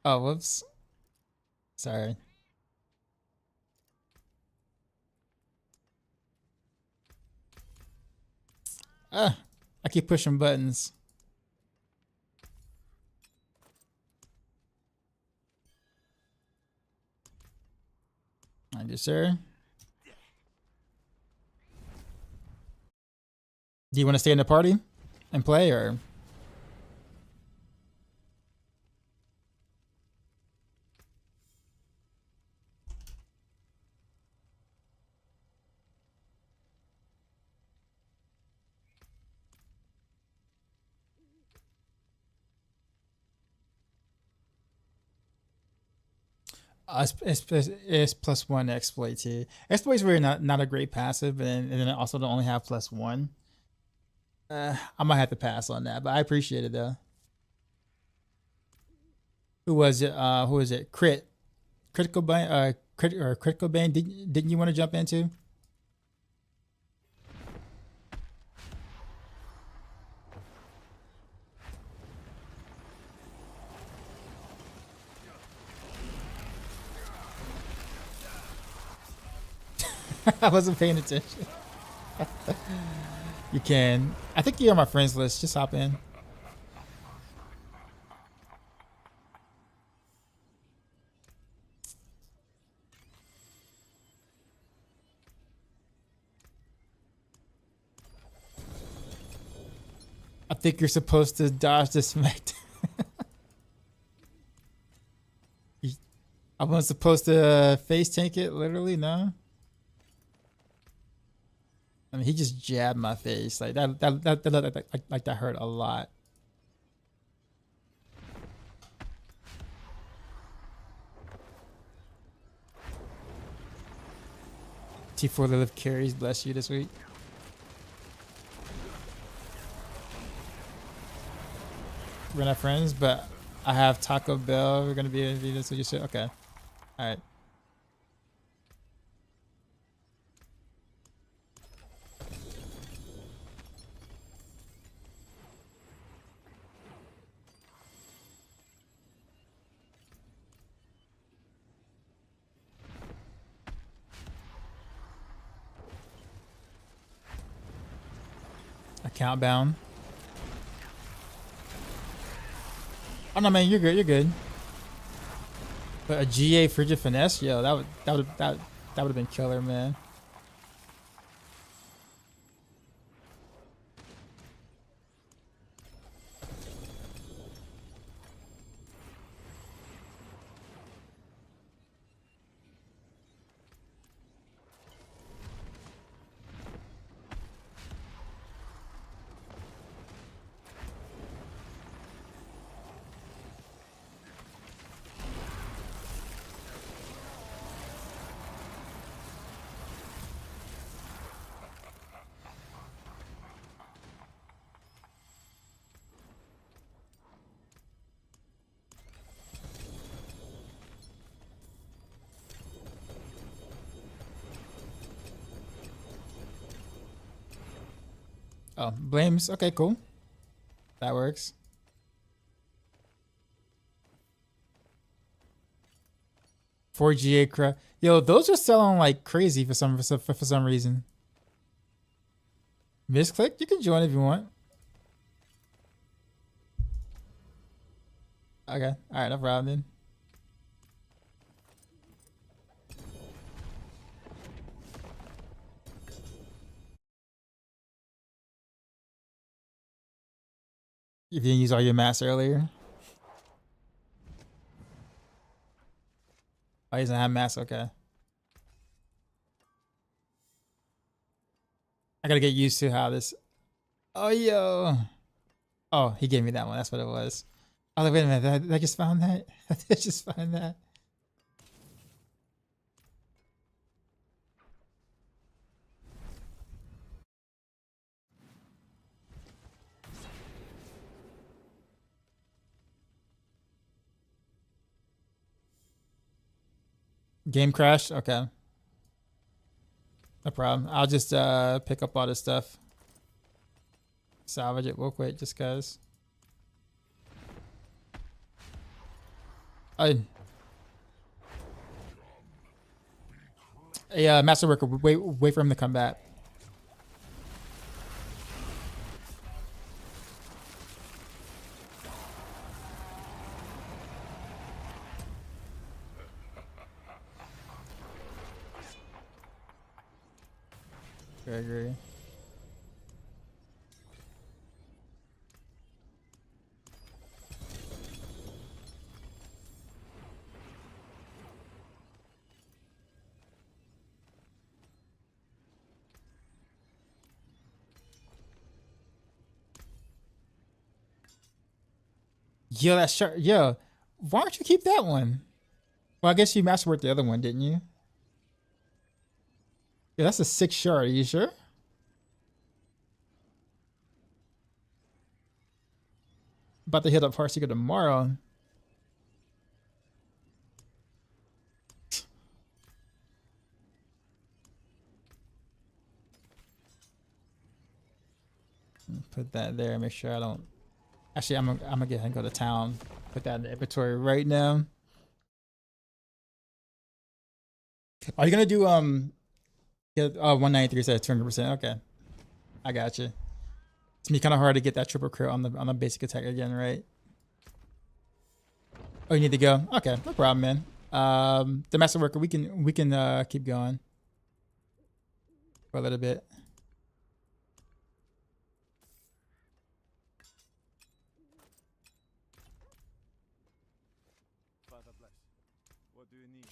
Oh, whoops. Sorry. I keep pushing buttons. Thank you, sir. Do you want to stay in the party and play, or? It's +1 exploit too. Exploits were not a great passive, and then I also don't only have +1. I might have to pass on that, but I appreciate it though. Who was it? Who was it? Critical Bane. Critical Bane. Didn't you want to jump into? I wasn't paying attention. You can. I think you're on my friends list. Just hop in. I think you're supposed to dodge the smack. I wasn't supposed to face tank it, literally, no. I mean, he just jabbed my face. Like that hurt a lot. T4 Lilith carries, bless you this week. We're not friends, but I have Taco Bell. We're gonna be in this. So you said, okay, all right. Account bound. Oh no, man, you're good. You're good. But a GA Frigid Finesse, yo, that would have been killer, man. Oh, blames. Okay, cool. That works. For GA craft. Yo, those are selling like crazy for some reason. Misclick, you can join if you want. Okay, all right, no problem then. You didn't use all your mass earlier. Oh, he doesn't have mass. Okay. I gotta get used to how this. Oh, yo. Oh, he gave me that one. That's what it was. I was like, wait a minute. Did I just found that? Did I just find that? Game crash? Okay. No problem. I'll just pick up all this stuff. Salvage it real quick just cause. Yeah, Master Worker, wait for him to come back. I agree. Yo, that shard. Yo, why don't you keep that one? Well, I guess you masterworked the other one, didn't you? Yeah, that's a 6 shard. Are you sure? About to hit up Heartseeker tomorrow. Put that there. Make sure I don't. Actually, I'm gonna get ahead and go to town. Put that in the inventory right now. Are you gonna do get 193 instead of 200%? Okay, I got you. It's gonna be kind of hard to get that triple crit on the basic attack again, right? Oh, you need to go. Okay, no problem, man. The master worker, we can keep going for a little bit. Father bless. What do you need?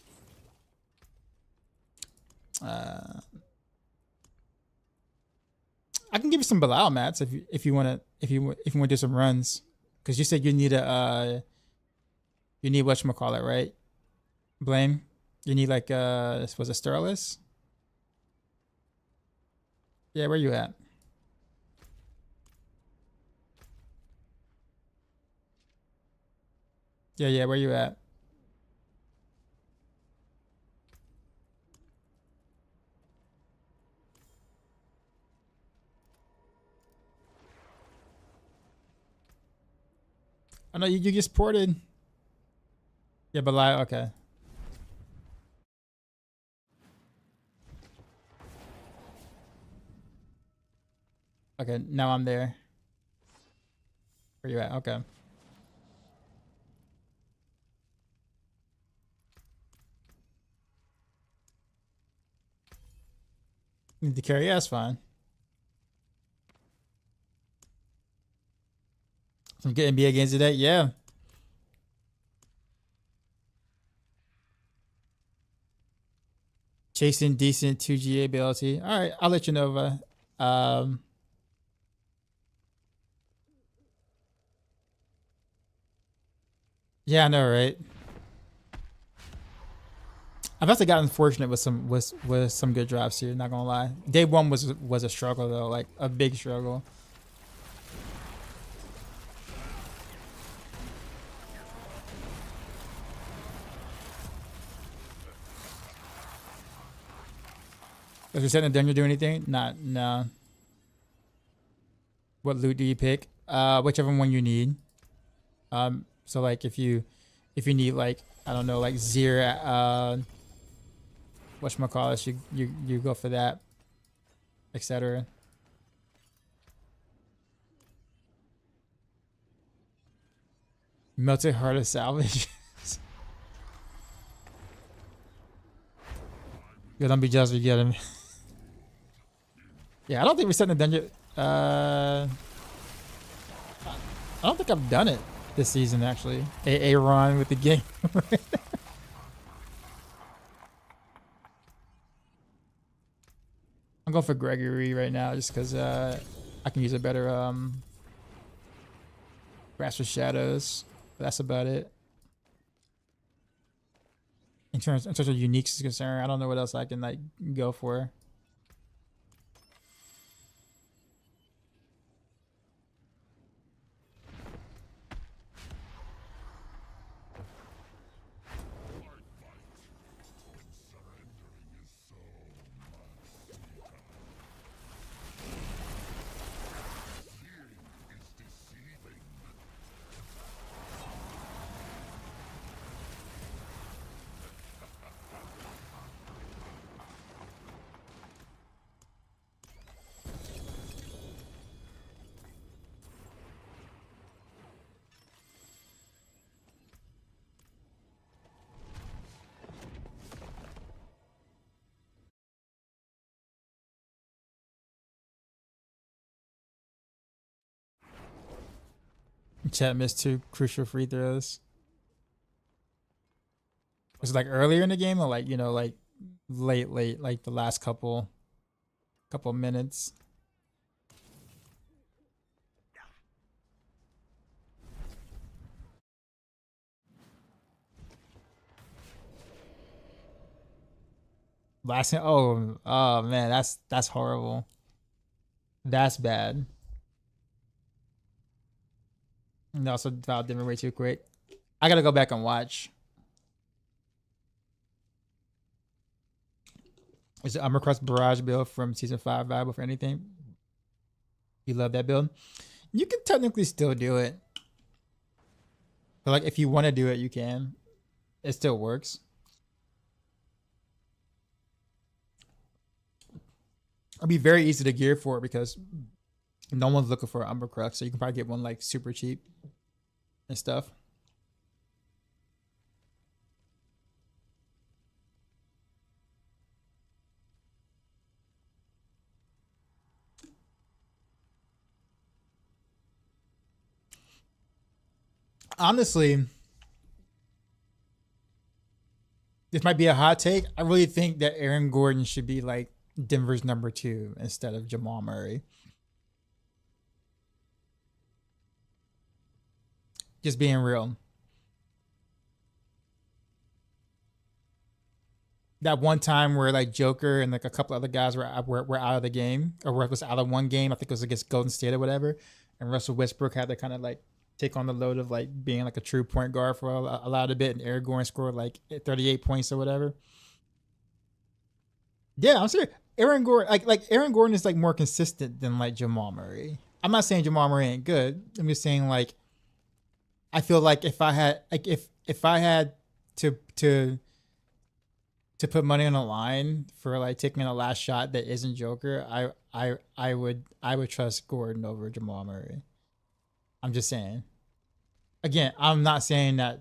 I can give you some Bilal mats if you want to do some runs, because you said you need a you need whatchamacallit, right? Blame. You need like was it Sterlis? Yeah, where you at? Yeah, where you at? Oh no, you just ported. Yeah, Bilal, okay. Okay, now I'm there. Where you at? Okay. Need to carry, yeah, that's fine. Some good NBA games today, yeah. Chasing decent 2GA ability. All right, I'll let you know. Yeah, I know, right? I've actually gotten fortunate with some good drops here. Not gonna lie, day one was a struggle though, like a big struggle. If you're setting a dungeon, do anything? Not no. What loot do you pick? Whichever one you need. So like if you need like I don't know like Zir whatchamacallit, you go for that, etc. Melted Heart of Salvage. Yeah, don't be jealous if you get him. Yeah, I don't think we're setting a dungeon. I don't think I've done it this season actually. A run with the game. I'm going for Gregory right now just because I can use a better Grasp of Shadows. But that's about it. In terms of uniques is concerned, I don't know what else I can like go for. Chet missed 2 crucial free throws. Was it like earlier in the game or like, you know, like late, like the last couple minutes? Oh man, that's horrible. That's bad. And also Val did it way too quick. I gotta go back and watch. Is the Umbercrust Barrage build from season 5 viable for anything? You love that build? You can technically still do it. But like if you want to do it, you can. It still works. It'll be very easy to gear for it because no one's looking for an Umbercrux, so you can probably get one like super cheap and stuff. Honestly, this might be a hot take. I really think that Aaron Gordon should be like Denver's number 2 instead of Jamal Murray. Just being real. That one time where like Joker and like a couple other guys were out of the game, or was out of one game. I think it was against Golden State or whatever. And Russell Westbrook had to kind of like take on the load of like being like a true point guard for a lot of bit, and Aaron Gordon scored like 38 points or whatever. Yeah, I'm serious. Aaron Gordon, like Aaron Gordon is like more consistent than like Jamal Murray. I'm not saying Jamal Murray ain't good. I'm just saying like I feel like if I had like if I had to put money on the line for like taking a last shot that isn't Joker, I would trust Gordon over Jamal Murray. I'm just saying. Again, I'm not saying that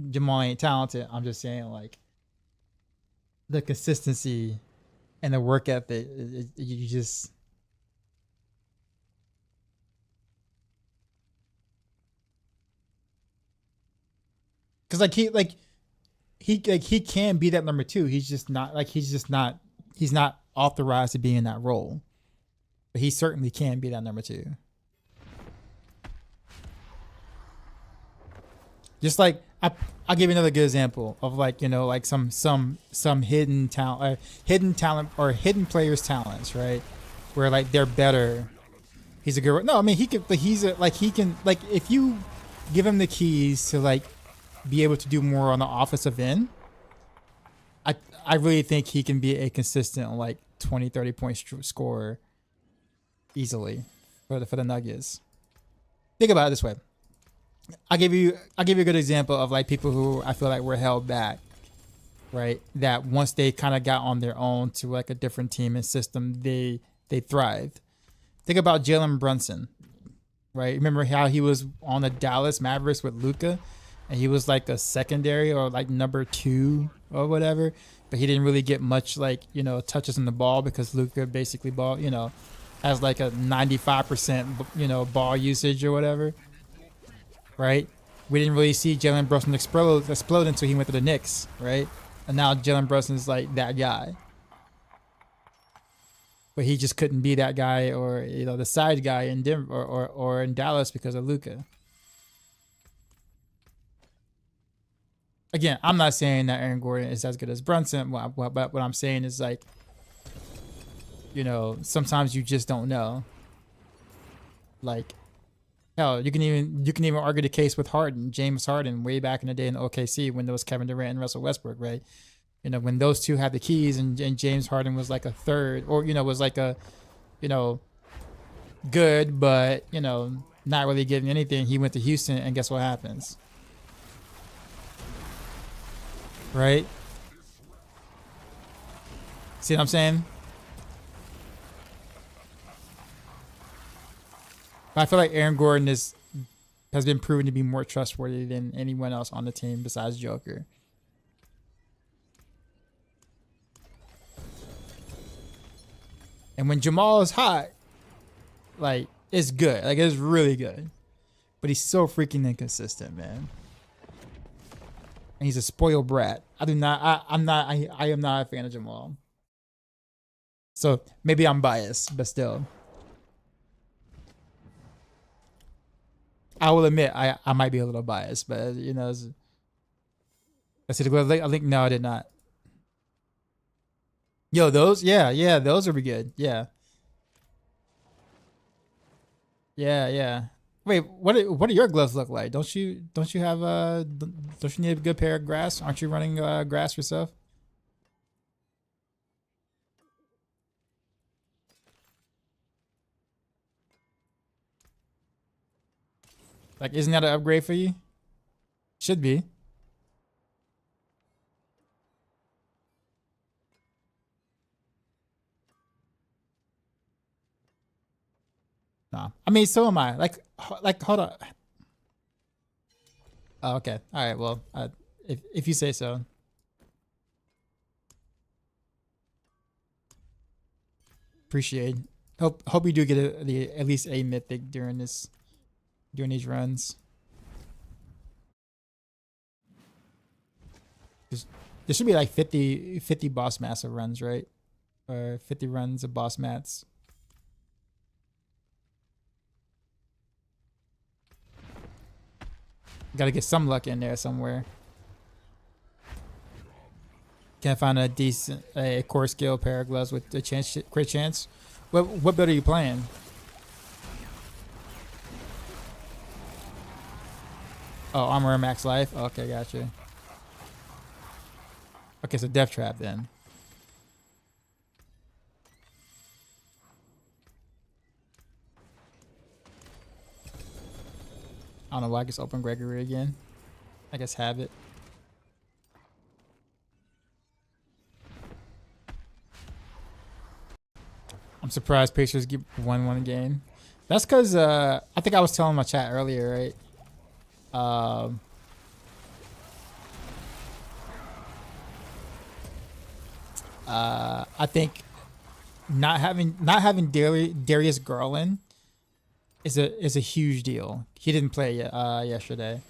Jamal ain't talented. I'm just saying like the consistency and the work ethic. You just. Cause he can be that number 2. He's not authorized to be in that role. But he certainly can be that number 2. Just like I'll give you another good example of like, you know, like some hidden talent or hidden players' talents, right? Where like they're better. He's a good. No, I mean he can. But he can like if you give him the keys to like be able to do more on the offensive end, I really think he can be a consistent like 20-30 point scorer easily for the Nuggets. Think about it this way. I'll give you a good example of like people who I feel like were held back, right? That once they kind of got on their own to like a different team and system, they thrived. Think about Jalen Brunson, right? Remember how he was on the Dallas Mavericks with Luka, and he was like a secondary or like number 2 or whatever, but he didn't really get much like, you know, touches in the ball because Luka basically has like a 95%, you know, ball usage or whatever. Right? We didn't really see Jalen Brunson explode until he went to the Knicks, right? And now Jalen Brunson's like that guy. But he just couldn't be that guy or, you know, the side guy in Denver or in Dallas because of Luka. Again, I'm not saying that Aaron Gordon is as good as Brunson, but what I'm saying is like, you know, sometimes you just don't know. Like, hell, you can even argue the case with James Harden, way back in the day in OKC when there was Kevin Durant and Russell Westbrook, right? You know, when those two had the keys and James Harden was like a third, or, you know, was like a, you know, good, but, you know, not really getting anything. He went to Houston, and guess what happens? Right? See what I'm saying? I feel like Aaron Gordon has been proven to be more trustworthy than anyone else on the team besides Joker. And when Jamal is hot, like, it's good. Like, it's really good. but he's so freaking inconsistent, man. And he's a spoiled brat. I am not a fan of Jamal. So maybe I'm biased, but still. I will admit I might be a little biased, but you know, I said I think no, I did not. Yo, those those would be good. Yeah. Wait, what do your gloves look like? Don't you have don't you need a good pair of grass? Aren't you running grass yourself? Like, isn't that an upgrade for you? Should be. Nah. I mean, so am I. Like, hold on. Oh, okay. All right. Well, if you say so. Appreciate. Hope you do get at least a mythic during these runs. There should be like 50 boss massive runs, right? Or 50 runs of boss mats. Gotta get some luck in there somewhere. Can I find a decent core skill pair of gloves with a chance, crit chance? What build are you playing? Oh, armor and max life. Okay, gotcha. Okay, so death trap then. I don't know why I just open Gregory again. I guess habit. I'm surprised Pacers get 1-1 game. That's because I think I was telling my chat earlier, right? I think not having Darius Garland is a huge deal. He didn't play yesterday,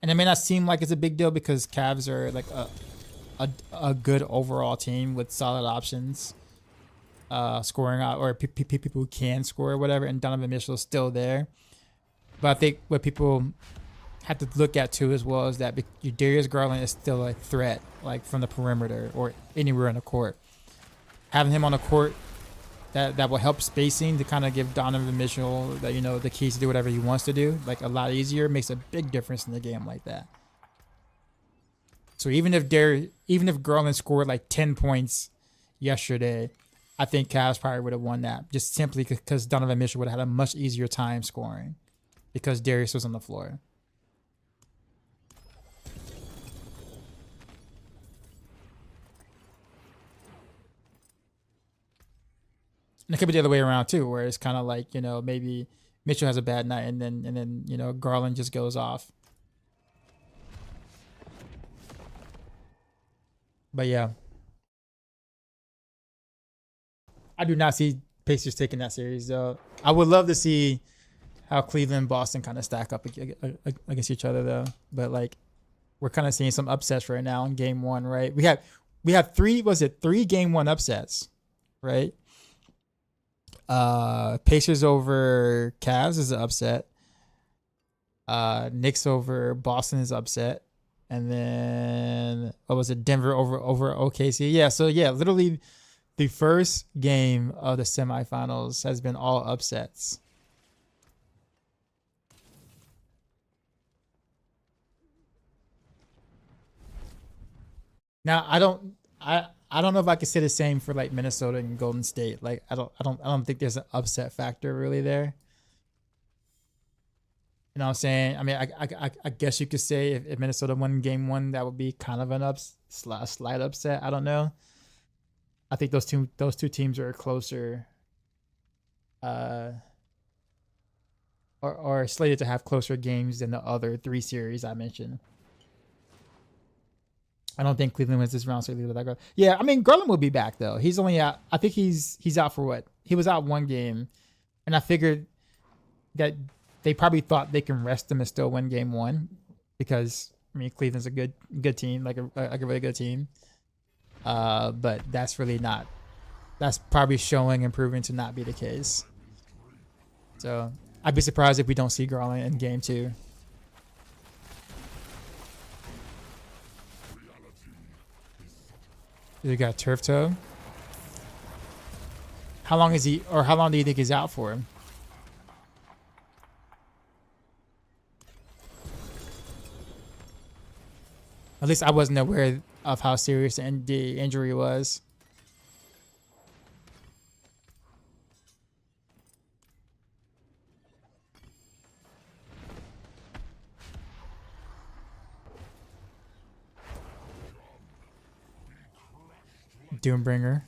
and it may not seem like it's a big deal because Cavs are like a good overall team with solid options, scoring out or people who can score or whatever, and Donovan Mitchell is still there. But I think what people have to look at too as well is that Darius Garland is still a threat, like from the perimeter or anywhere on the court. Having him on the court, that will help spacing to kind of give Donovan Mitchell the keys to do whatever he wants to do, like a lot easier. Makes a big difference in the game like that. So even if Garland scored like 10 points yesterday, I think Cavs probably would have won that just simply because Donovan Mitchell would have had a much easier time scoring because Darius was on the floor. And it could be the other way around too, where it's kind of like, maybe Mitchell has a bad night and then Garland just goes off. But yeah, I do not see Pacers taking that series though. I would love to see how Cleveland and Boston kind of stack up against each other though. But like, we're kind of seeing some upsets right now in game one, right? We have three game one upsets, right? Pacers over Cavs is an upset. Knicks over Boston is upset. And then what was it? Denver over OKC. Yeah, so yeah, literally the first game of the semifinals has been all upsets. Now I don't know if I could say the same for like Minnesota and Golden State. Like I don't think there's an upset factor really there. You know what I'm saying? I mean, I guess you could say if Minnesota won game one, that would be kind of an slight upset. I don't know. I think those two teams are closer, or slated to have closer games than the other three series I mentioned. I don't think Cleveland wins this round, so leave that. Yeah, I mean Garland will be back though. He's only out. I think he's out for what? He was out one game, and I figured that they probably thought they can rest them and still win game 1 because I mean Cleveland's a good team, like a really good team. But that's really not. That's probably showing and proving to not be the case. So I'd be surprised if we don't see Garland in game 2. You got Turf Toe. How long is he, or how long do you think he's out for? At least I wasn't aware of how serious the injury was. Doombringer.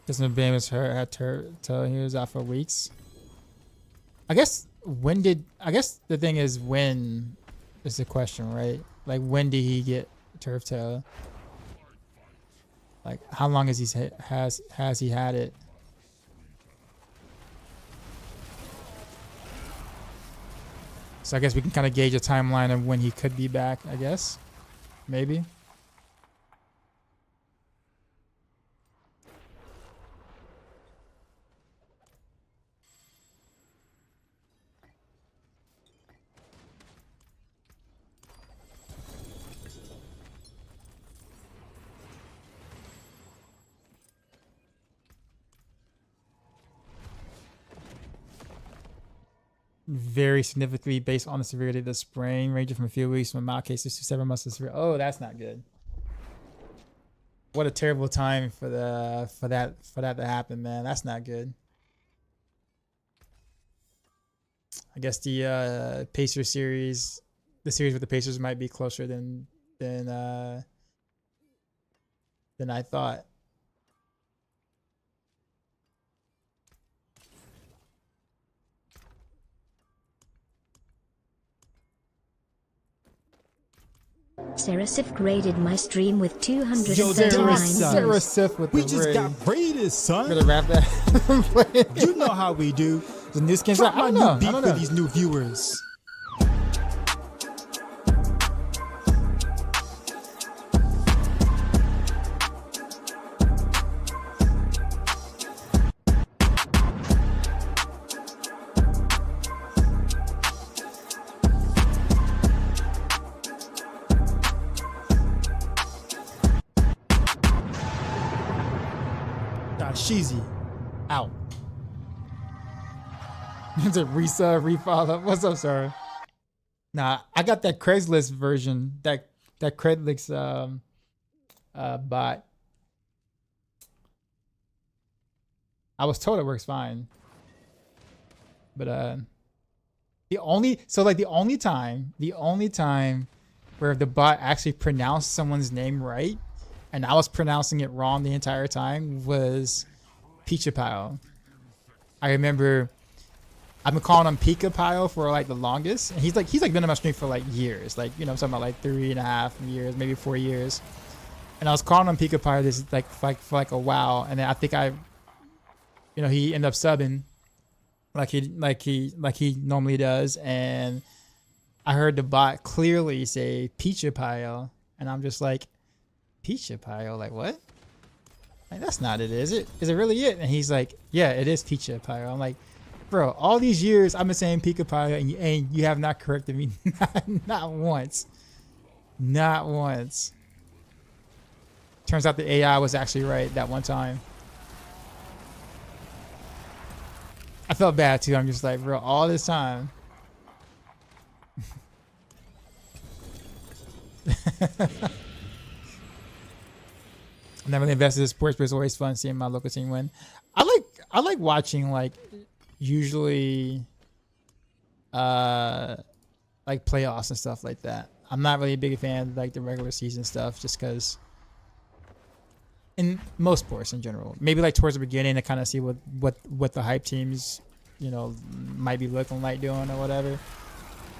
Doesn't Bamus had till he was out for weeks. I guess the thing is when is the question, right? Like when did he get turf toe? Like how long has he had it? So I guess we can kind of gauge a timeline of when he could be back, I guess. Maybe. Very significantly based on the severity of the sprain, ranging from a few weeks from mild cases to 7 months of severe. Oh, that's not good. What a terrible time for that to happen, man. That's not good. I guess the Pacers series, the series with the Pacers might be closer than I thought. Serasif graded my stream with 239 Yo, Serasif with we the just raid. got raided, son. Gonna wrap that. You know how we do. The new skins. Drop I my don't new know. beat I don't for know. these new viewers. Sheezy out. It's a refollow. What's up, sir? Nah, I got that Craigslist version. That Craigslist bot. I was told it works fine. But the only time where the bot actually pronounced someone's name right and I was pronouncing it wrong the entire time was Peachapile. I remember I've been calling him Pika-Pile for like the longest. And he's been on my stream for like years. Like, you know, I'm talking about like 3.5 years, maybe 4 years. And I was calling him Pika-Pile this for like a while. And then I think he ended up subbing like he normally does. And I heard the bot clearly say Peachapile. And I'm just like, Peachapile? Like what? Like that's not it, is it? Is it really it? And he's like, yeah, it is Peachapile. I'm like, bro, all these years I've been saying Peachapile and you have not corrected me not once. Not once. Turns out the AI was actually right that one time. I felt bad too. I'm just like, bro, all this time. I never really invested in sports, but it's always fun seeing my local team win. I like watching like usually like playoffs and stuff like that. I'm not really a big fan of like the regular season stuff just because in most sports in general. Maybe like towards the beginning to kind of see what the hype teams, you know, might be looking like doing or whatever.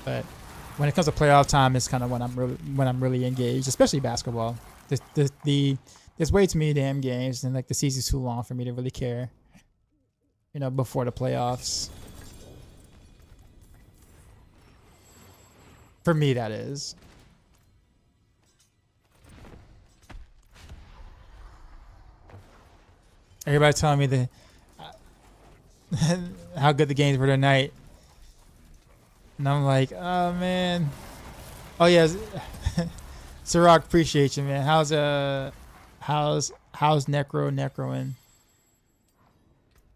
But when it comes to playoff time, it's kind of when I'm really engaged, especially basketball. There's way too many damn games, and like the season's too long for me to really care. You know, before the playoffs. For me, that is. Everybody telling me how good the games were tonight, and I'm like, oh man. Oh yeah, Sirach, appreciate you, man. How's Necroing?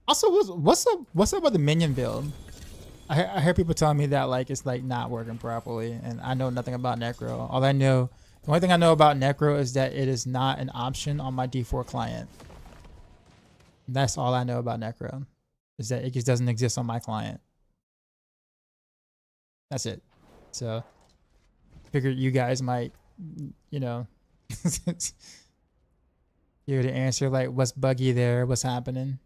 Also, what's up with the minion build? I hear people telling me that like it's like not working properly, and I know nothing about Necro. The only thing I know about Necro is that it is not an option on my D4 client. That's all I know about Necro, is that it just doesn't exist on my client. That's it. So, figured you guys might, you know, here to answer like what's buggy there, what's happening.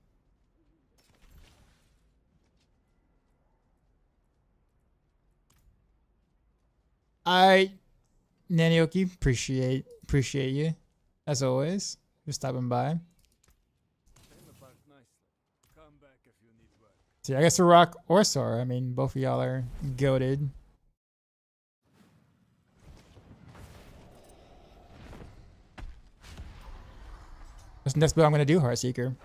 Nanioki, appreciate you as always for stopping by. See, I guess Rock or Sora. I mean, both of y'all are goated. What's the next build I'm gonna do? Heartseeker.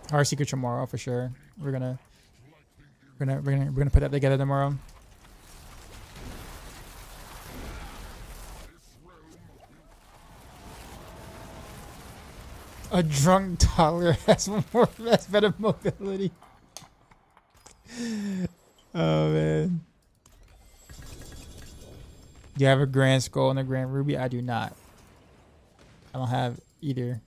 Heartseeker tomorrow for sure. We're gonna put that together tomorrow. A drunk toddler has better mobility. Oh man. Do you have a Grand Skull and a Grand Ruby? I do not. I don't have either.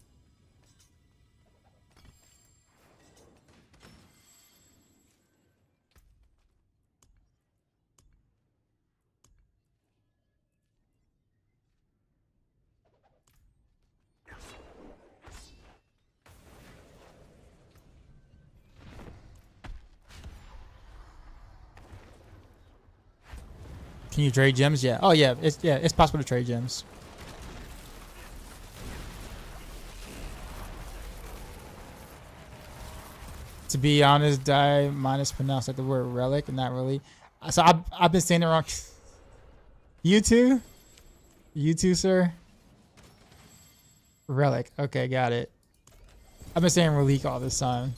Can you trade gems? Yeah. Oh yeah. It's possible to trade gems. To be honest, die minus pronounced like the word relic and not really. So I've been saying it wrong. You too? You too, sir? Relic. Okay, got it. I've been saying relic all this time.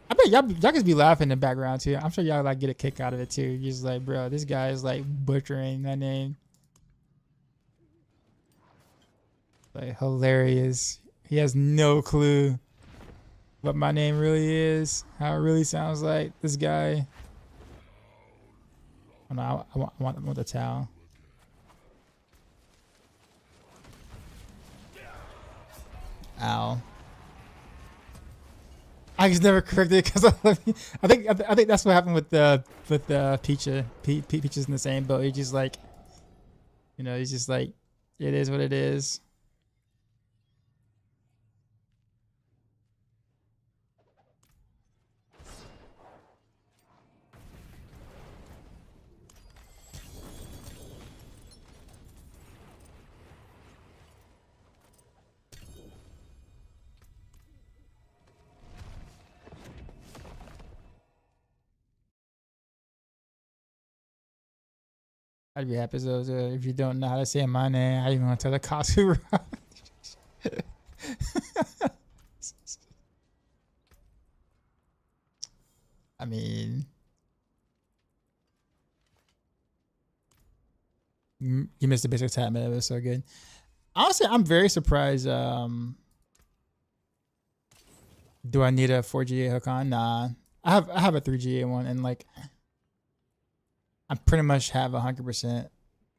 I bet y'all just be laughing in the background too. I'm sure y'all like get a kick out of it too. You're just like, bro, this guy is like butchering that name. Like hilarious. He has no clue what my name really is. How it really sounds like. This guy. Oh no, I want the towel. Ow. I just never corrected it because I think that's what happened with Peaches in the same boat. He's just like, you know, he's just like, it is what it is. I'd be happy so if you don't know how to say my name, how you gonna tell the cops who? I mean, you missed the basic attack, man. It was so good. Honestly, I'm very surprised. Do I need a 4GA hook on? Nah, I have a 3GA one, and like, I pretty much have 100%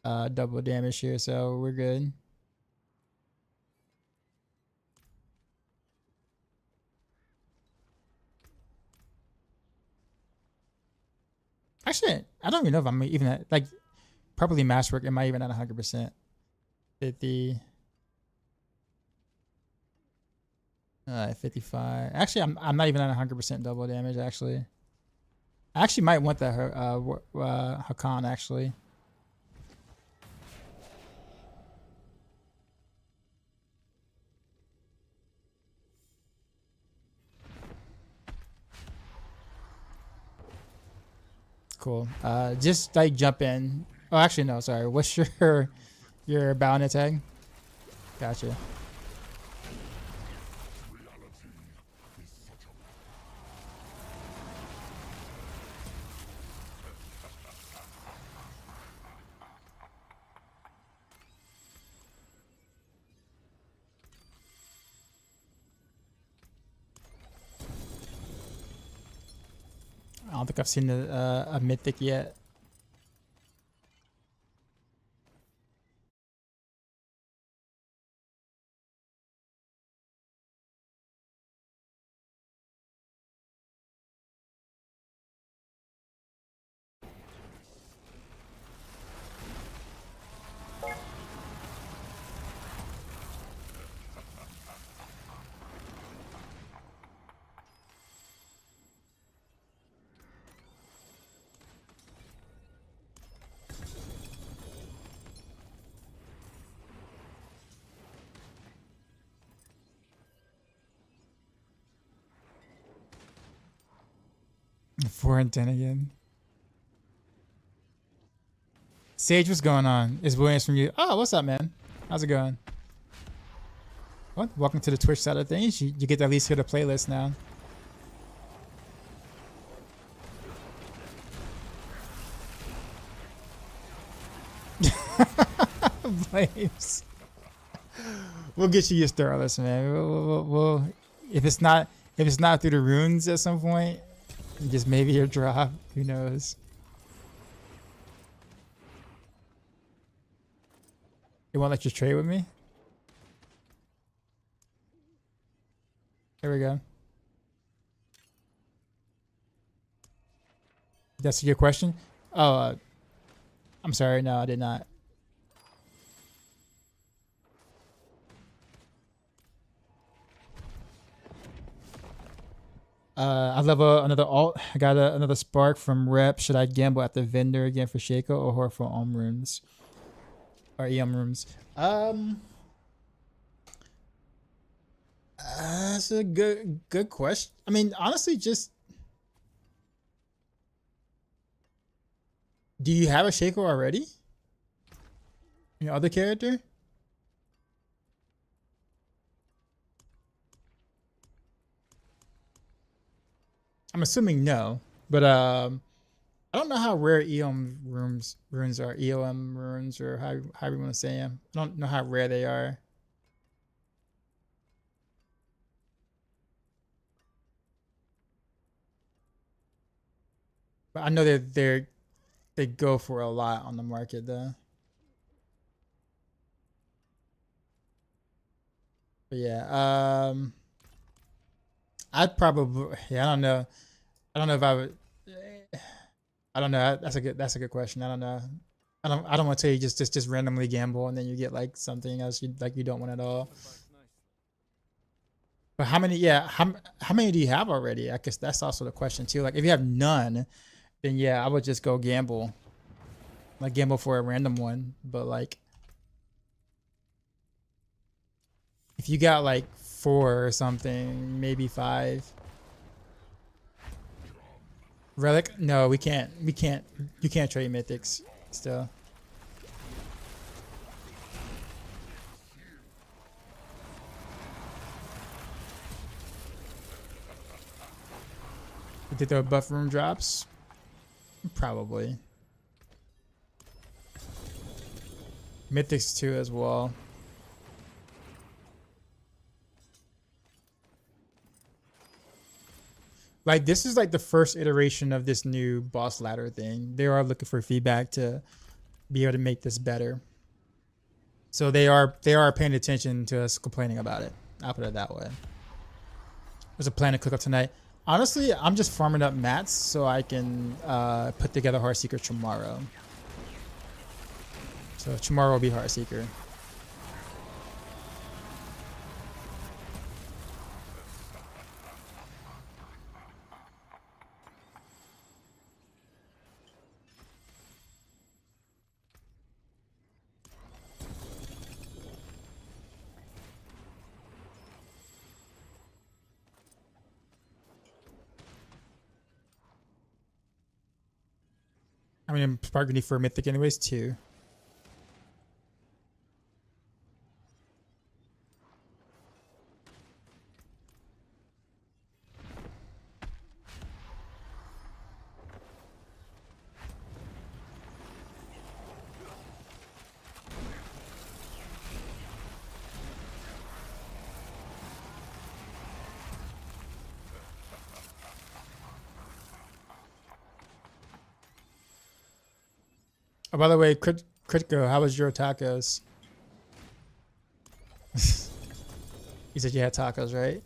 double damage here, so we're good. Actually, I don't even know if I'm even at, like, properly masterwork. Am I even at 100%? 55. Actually, I'm not even at 100% double damage. Actually, I actually might want that Hakan actually. Cool. Just like jump in. Oh, actually no. Sorry. What's your bound attack? Gotcha. I don't think I've seen a mythic yet. Four and 10 again. Sage, what's going on? It's Williams from you. Oh, what's up, man? How's it going? What? Welcome to the Twitch side of things. You get to at least hear the playlist now. Flames. We'll get you used to all this, man. We'll if it's not through the runes at some point, just maybe a drop. Who knows? You want to let you trade with me? There we go. That's your question? Oh, I'm sorry. No, I did not. I level another alt. I got another spark from rep. Should I gamble at the vendor again for Shaco or for Om rooms? Or EM rooms? That's a good question. I mean, honestly, just do you have a Shaco already? Your other character? I'm assuming no, but I don't know how rare EOM runes are. EOM runes, or how you want to say them. I don't know how rare they are. But I know they go for a lot on the market though. But yeah, I'd probably, yeah, I don't know. I don't know if I would. I don't know. That's a good question. I don't know. I don't want to tell you just randomly gamble and then you get like something else you don't want at all. But how many? Yeah, how many do you have already? I guess that's also the question too. Like if you have none, then yeah, I would just go gamble. Like gamble for a random one. But like if you got like 4 or something, maybe 5. Relic? No, we can't. You can't trade mythics still. Did the buff room drops? Probably. Mythics too as well. Like this is like the first iteration of this new boss ladder thing. They are looking for feedback to be able to make this better. So they are paying attention to us complaining about it. I'll put it that way. There's a plan to cook up tonight. Honestly, I'm just farming up mats so I can put together Heartseeker tomorrow. So tomorrow will be Heartseeker. I mean, I'm sparking for Mythic anyways too. Oh, by the way, Critico, how was your tacos? You said you had tacos, right?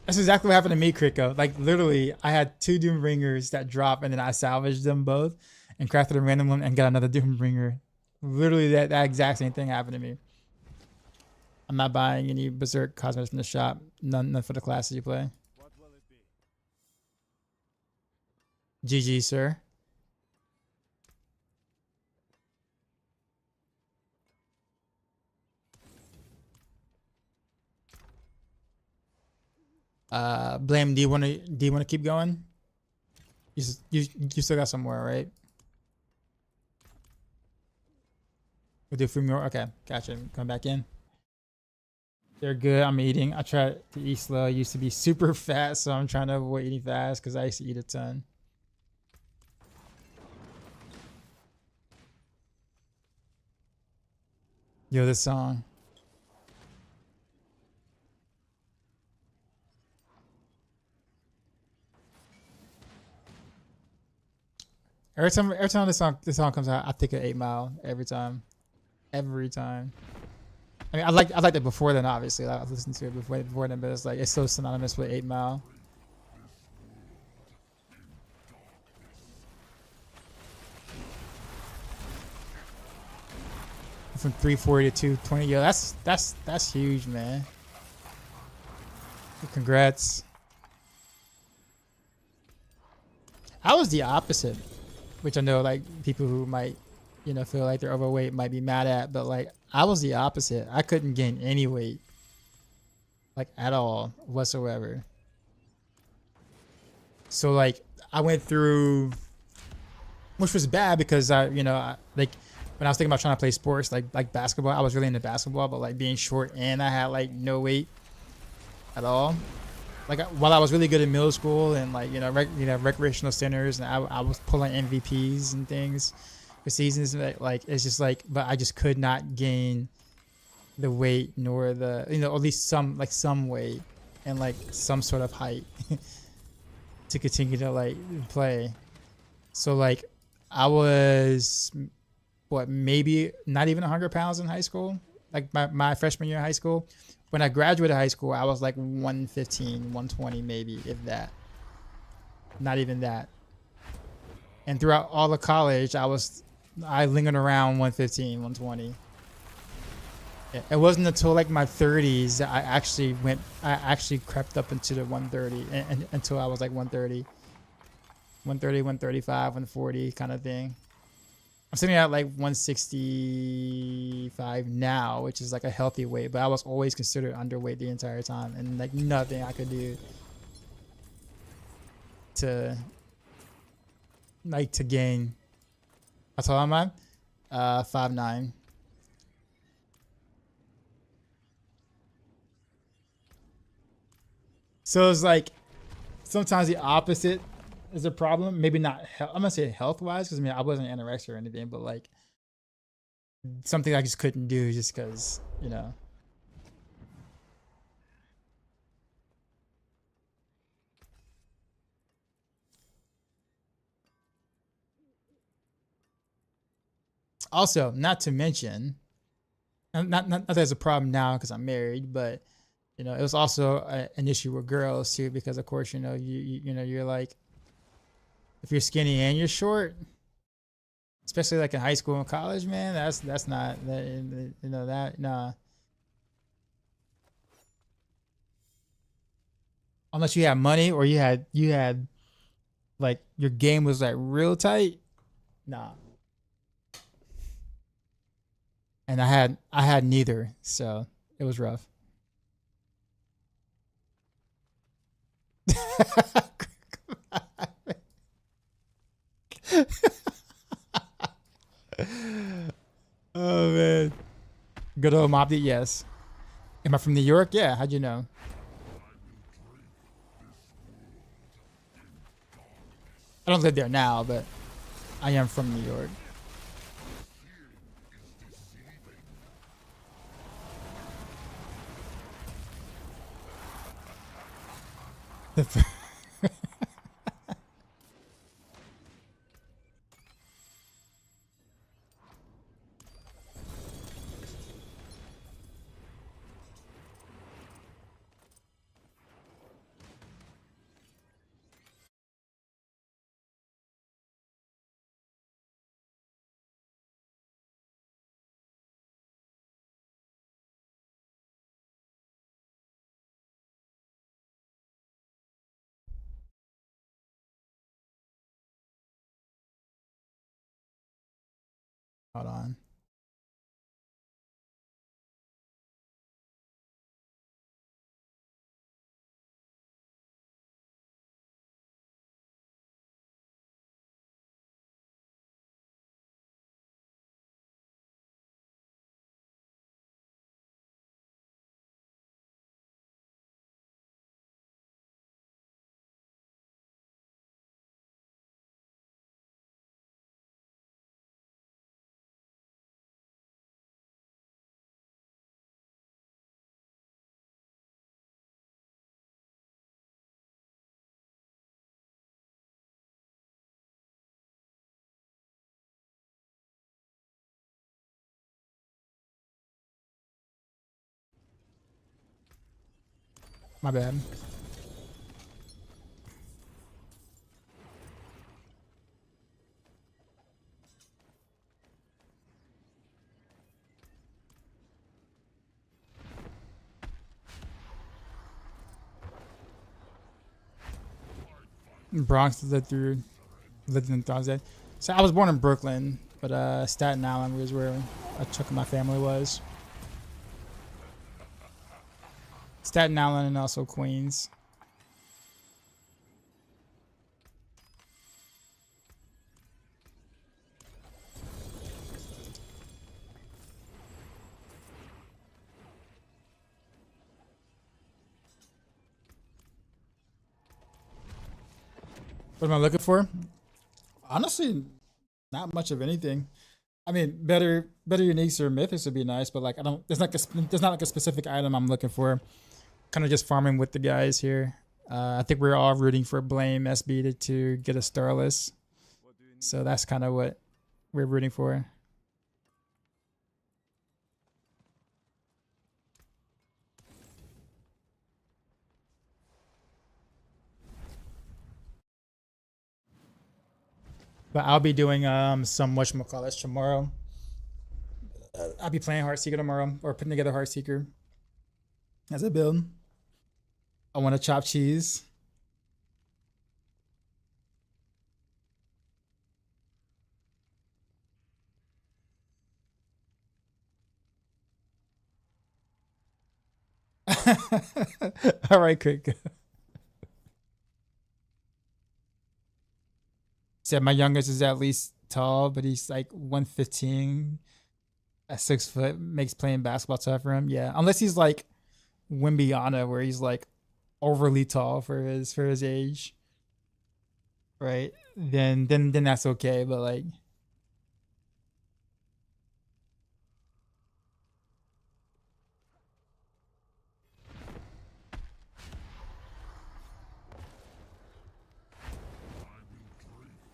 That's exactly what happened to me, Critico. Like literally, I had 2 Doom Ringers that drop, and then I salvaged them both and crafted a random one and got another Doom Ringer. Literally, that exact same thing happened to me. I'm not buying any Berserk cosmetics from the shop. None for the classes you play. What will it be? GG, sir. Blame. Do you want to keep going? You still got some more, right? We'll do a few more. Okay, gotcha. Come back in. They're good. I'm eating. I try to eat slow. I used to be super fat, so I'm trying to avoid eating fast because I used to eat a ton. Yo, this song. Every time this song comes out, I think of 8 Mile every time. Every time. I mean, I liked it before then. Obviously, I listened to it before then, but it's like it's so synonymous with 8 Mile. From 340 to 220, yo, that's huge, man. Congrats. I was the opposite, which I know like people who might, feel like they're overweight might be mad at, but like I was the opposite. I couldn't gain any weight, like at all whatsoever. So like I went through, which was bad because like when I was thinking about trying to play sports like basketball, I was really into basketball, but like being short and I had like no weight at all. Like while I was really good in middle school and like recreational centers, and I was pulling MVPs and things for seasons, like it's just like, but I just could not gain the weight nor the at least some weight and like some sort of height to continue to like play. So like I was maybe not even 100 pounds in high school, like my freshman year of high school. When I graduated high school, I was like 115, 120 maybe, if that. Not even that. And throughout all of college, I lingered around 115, 120. It wasn't until like my 30s that I actually crept up into the 130 and until I was like 130, 135, 140 kind of thing. I'm sitting at like 165 now, which is like a healthy weight, but I was always considered underweight the entire time, and like nothing I could do to gain. How tall am I? 5'9". So it's like sometimes the opposite is a problem. Maybe not. I'm gonna say health wise, because I mean I wasn't anorexic or anything, but like something I just couldn't do just because Also, not to mention, not that there's a problem now because I'm married, but it was also an issue with girls too, because of course you're like, if you're skinny and you're short, especially like in high school and college, man, that's not that nah. Unless you had money or you had like your game was like real tight, nah. and I had neither, so it was rough. Oh man, good old Mobby. Yes. Am I from New York? Yeah. How'd you know? I don't live there now, but I am from New York. Hold on. My bad. Bronx lived in Thursday. So I was born in Brooklyn, but Staten Island was where a chunk of my family was. Staten Island and also Queens. What am I looking for? Honestly, not much of anything. I mean, better uniques or mythics would be nice, but like I don't. There's not like a specific item I'm looking for. Kind of just farming with the guys here. I think we're all rooting for Blame SB to get a Starless, so that's kind of what we're rooting for. But I'll be doing some whatchamacallit tomorrow. I'll be playing Heartseeker tomorrow, or putting together Heartseeker as a build. I want to chop cheese. All right, quick. Said my youngest is at least tall, but he's like 115 at 6 foot. Makes playing basketball tough for him. Yeah, unless he's like Wimbiana, where he's like overly tall for his age, right? Then that's okay. But like,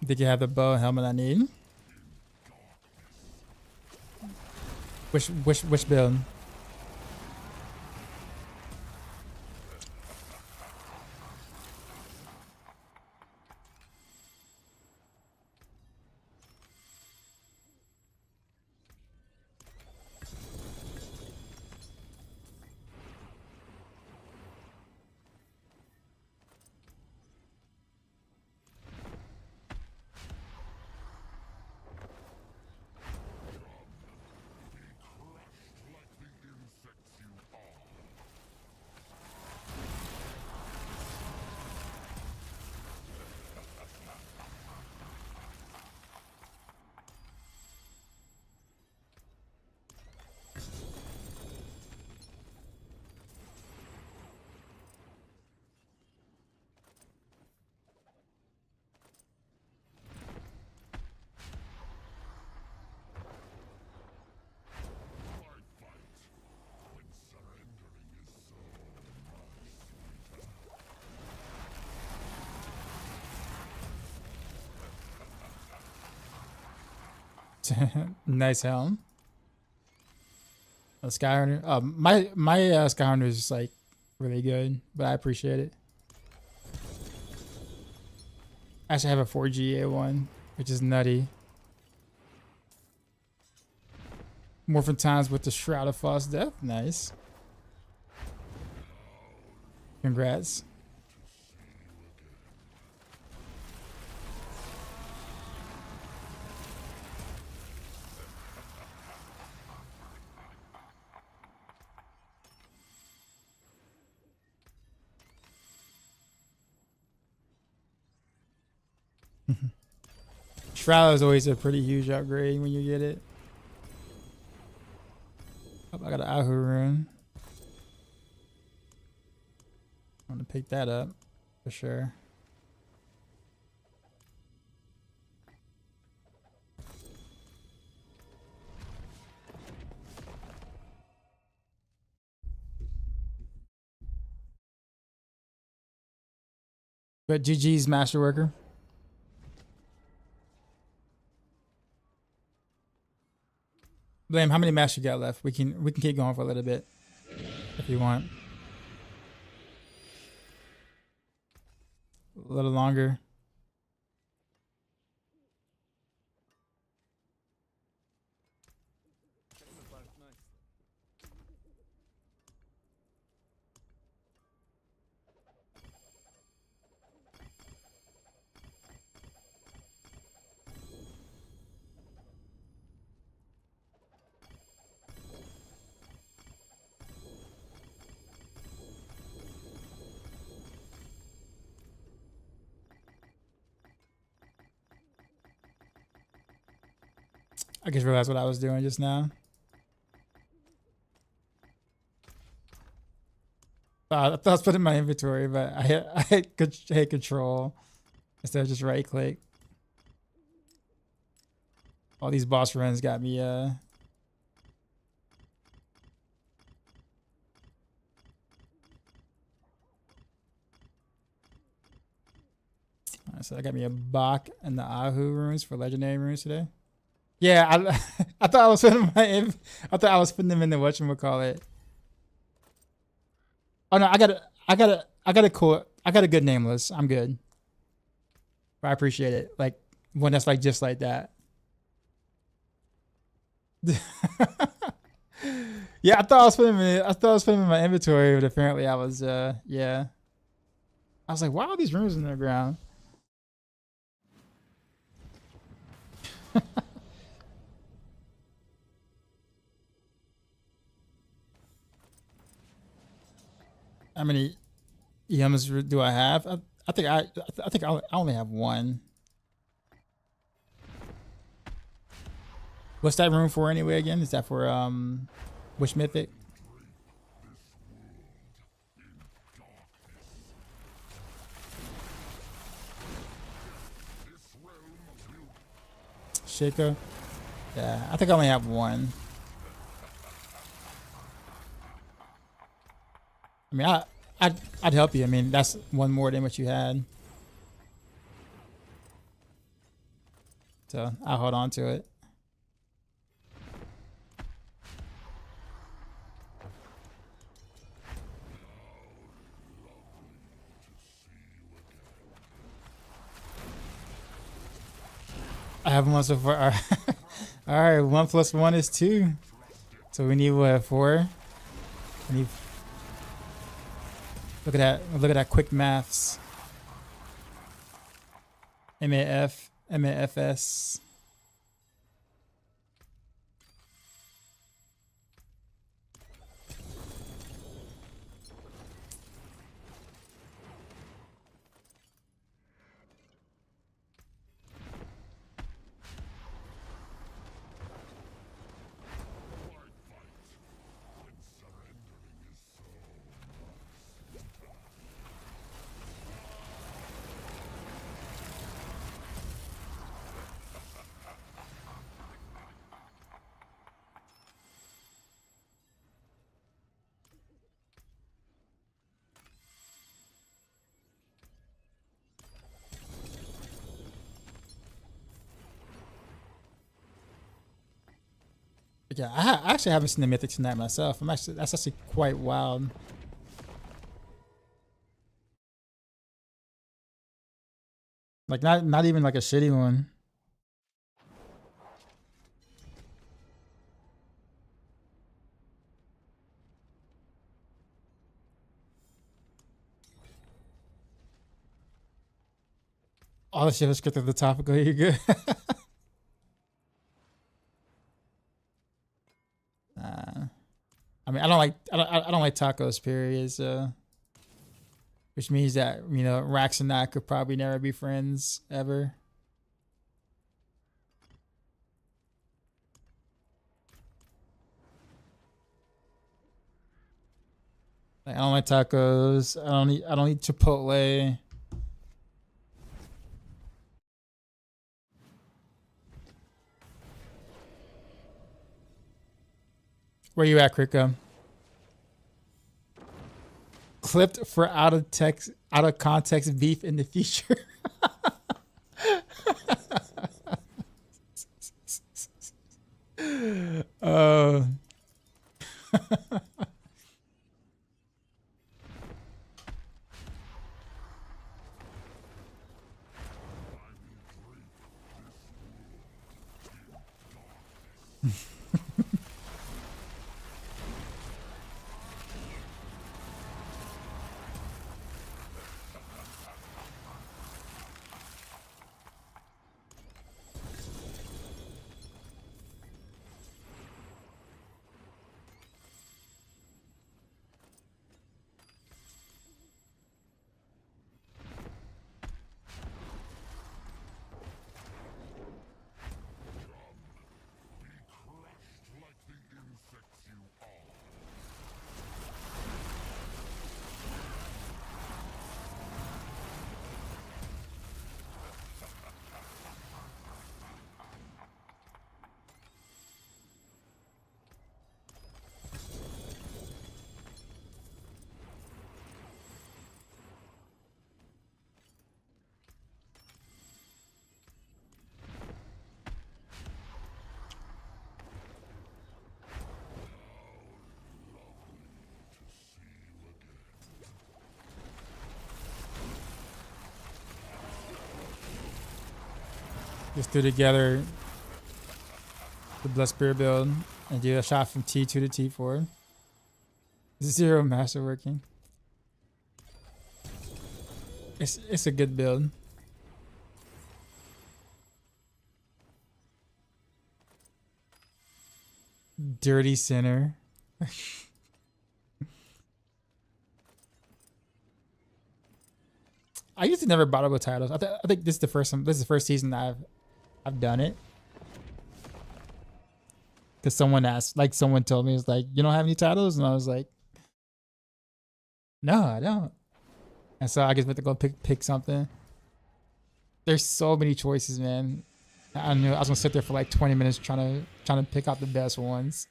did you have the bow and helmet I need? Which build? Nice helm. A Skyhunter. My Skyhunter is just like really good, but I appreciate it. I actually have a 4GA one, which is nutty. Morphin times with the Shroud of False Death. Nice. Congrats. Shroud is always a pretty huge upgrade when you get it. Oh, I got an Ahu rune. I'm gonna pick that up for sure. But GG's Masterworker. Blame, how many matches you got left? We can keep going for a little bit if you want. A little longer. I just realized what I was doing just now. I thought I was putting my inventory, but I hit control instead of just right click. All these boss runs got me so I got me a Bach and the Ahu runes for legendary runes today. Yeah, I thought I was putting them in the whatchamacallit. Oh no, I got a good name list. I'm good. But I appreciate it. Like one that's like just like that. Yeah, I thought I was putting them in my inventory, but apparently I was yeah. I was like, why are these runes in the ground? How many EMs do I have? I think I only have one. What's that room for anyway again? Is that for which mythic? Shaker? Yeah, I think I only have one. I mean, I'd help you. I mean, that's one more than what you had. So I'll hold on to it. I have one so far. All right, 1 + 1 is 2. So we need what, 4? We need. Look at that quick maths. MAFS. yeah, I actually haven't seen the Mythic tonight myself. That's actually quite wild. Like not even like a shitty one. All the shit was scripted at the topical. You're good. I mean, I don't like tacos. Period. So, which means that Rax and I could probably never be friends ever. Like, I don't like tacos. I don't eat Chipotle. Where you at, Krika? Clipped for out of context beef in the future. uh Just do together the Blood Spirit build and do a shot from T2 to T4. Zero master working. It's a good build. Dirty center. I used to never bother with titles. I think this is the first one. This is the first season that I've done it. Because someone asked, like someone told me, it's like, you don't have any titles? And I was like, no, I don't. And so I just went to go pick something. There's so many choices, man. I knew I was gonna sit there for like 20 minutes trying to pick out the best ones.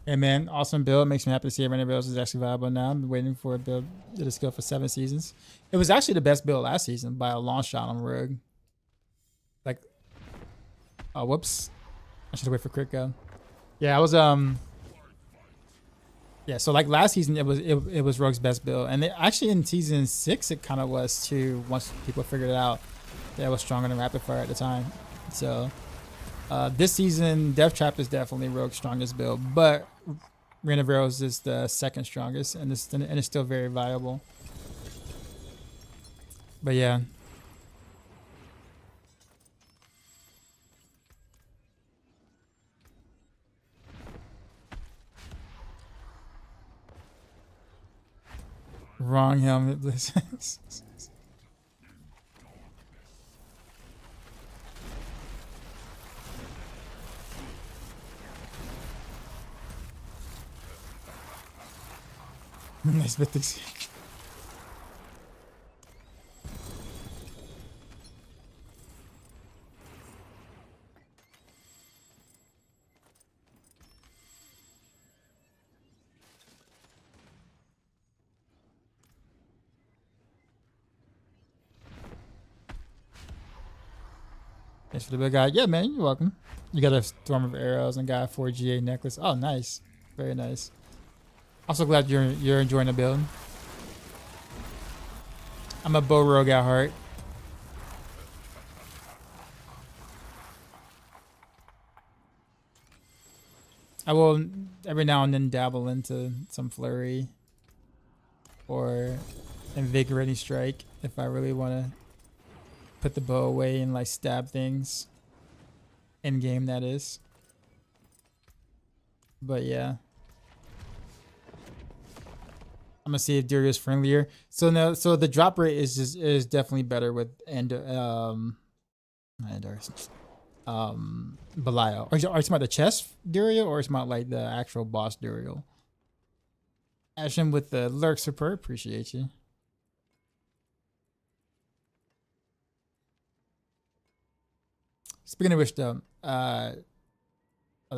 Hey man, awesome build. Makes me happy to see every build is actually viable now. I've been waiting for a build that is good for 7 seasons. It was actually the best build last season by a long shot on Rogue. Like, oh whoops. I should wait for crit go. Yeah, I was yeah, so like last season it was Rogue's best build. And actually in season 6 it kind of was too, once people figured it out. That it was stronger than Rapid Fire at the time. So this season, Death Trap is definitely Rogue's strongest build, but Rain of Arrows is the second strongest, and it's still very viable. But yeah. Wrong helmet, Blizzard. Nice Mythic. Thanks for the big guy. Yeah, man, you're welcome. You got a storm of arrows and got a 4GA necklace. Oh, nice. Very nice. Also glad you're enjoying the build. I'm a bow rogue at heart. I will every now and then dabble into some flurry or invigorating strike if I really want to put the bow away and like stab things. In game, that is. But yeah. I'm gonna see if Duri is friendlier. So no, so the drop rate is definitely better with Belial. Are you talking about the chest Duriel or is it about like the actual boss Duriel? Ashen with the lurk super, appreciate you. Speaking of which though, the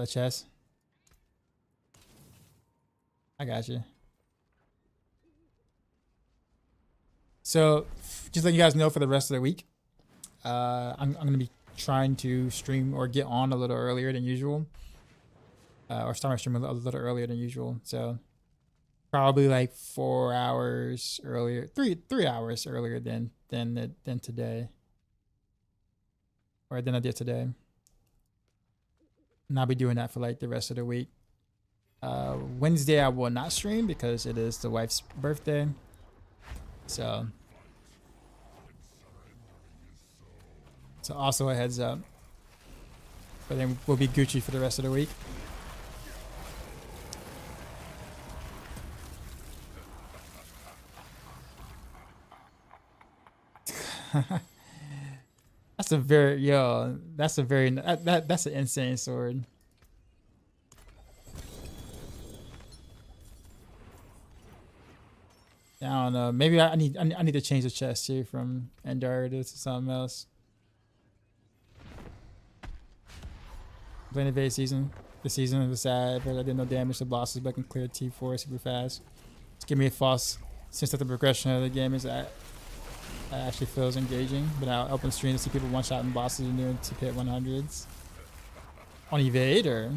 chest. I got you. So, just letting you guys know for the rest of the week, I'm gonna be trying to stream or get on a little earlier than usual, or start my stream a little earlier than usual. So, probably like 4 hours earlier, 3 hours earlier than today, or than I did today. And I'll be doing that for like the rest of the week. Wednesday I will not stream because it is the wife's birthday. So also a heads up. But then we'll be Gucci for the rest of the week. That's a very that's an insane sword. I don't know. Maybe I need to change the chest here from Endar to something else. Playing the Vase season. The season was sad, but I did no damage to bosses, but I can clear T4 super fast. Just give me a false sense that the progression of the game is that actually feels engaging. But I'll open stream to see people one-shotting bosses and doing TP at 100s. On evade or?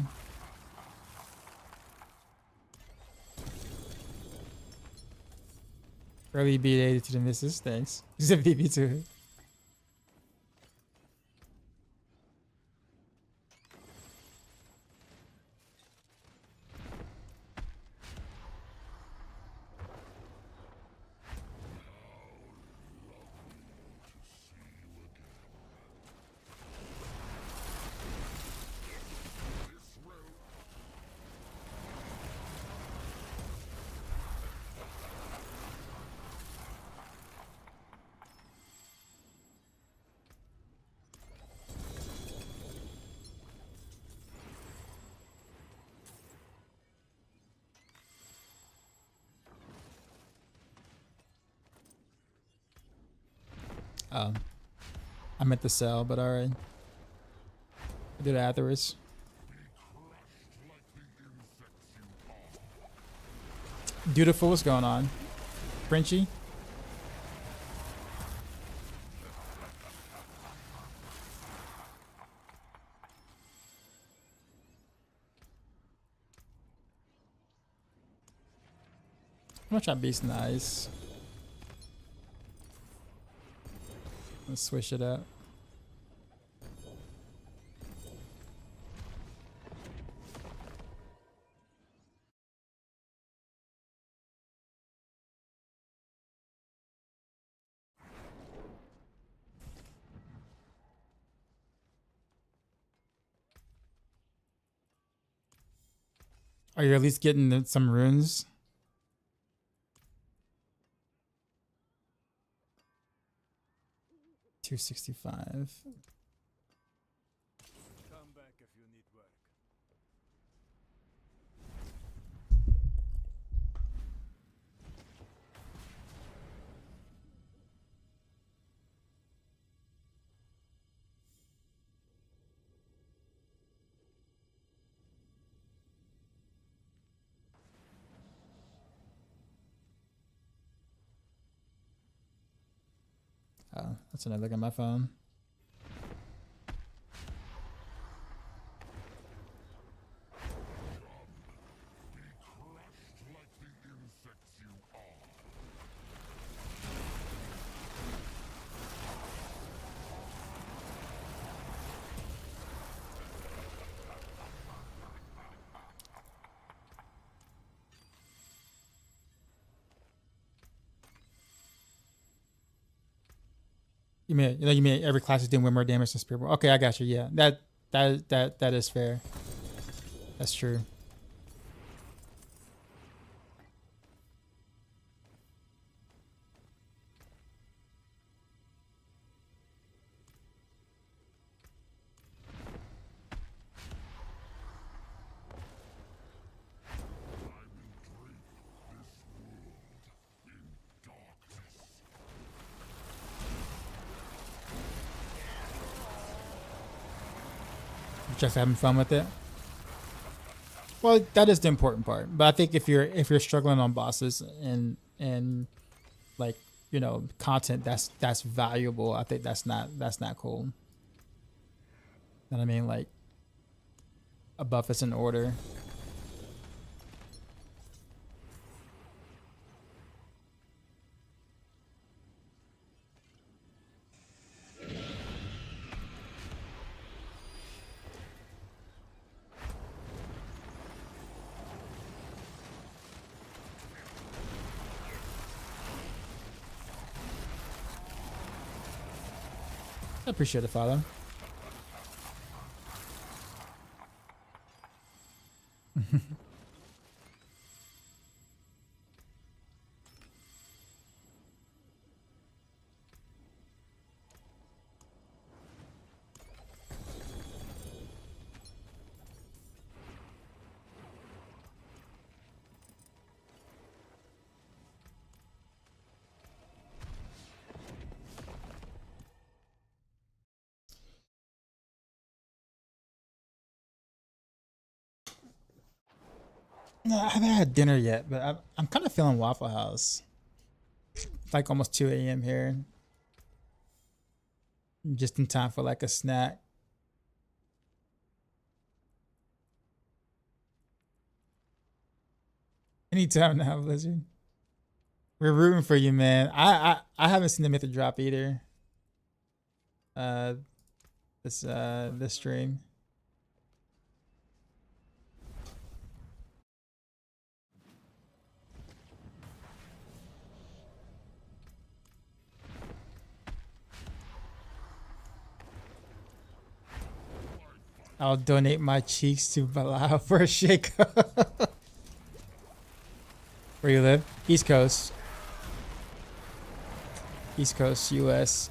Early B80 to the misses, thanks. Except BB2. I meant to sell, but alright. I'll do that afterwards. Dutiful, what's going on? Frenchy? I'm gonna try Beast in the Ice. Let's switch it up. Are you at least getting some runes? $265. Come back if you need work. Oh, that's another look at my phone. you mean every class is doing way more damage than Spirit. Okay, I got you. Yeah, that is fair. That's true. Just having fun with it. Well, that is the important part. But I think if you're struggling on bosses and like, you know, content that's valuable, I think that's not cool. You know what I mean? Like a buff is in order. I appreciate it, Father. No, I haven't had dinner yet, but I'm kind of feeling Waffle House. It's like almost 2 a.m. here. Just in time for like a snack. Anytime now, Blizzard. We're rooting for you, man. I haven't seen the Mythic drop either. This stream. I'll donate my cheeks to Bilal for a shake. Where you live? East Coast. East Coast, US.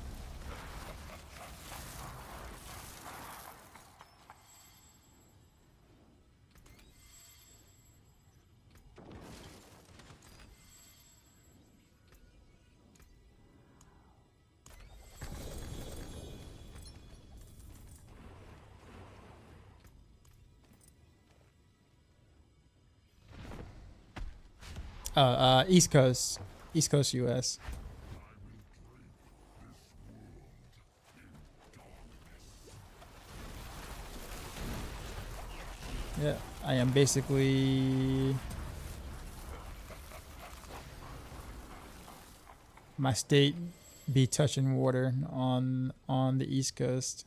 East Coast. East Coast, US. Yeah, I am basically... My state be touching water on the East Coast.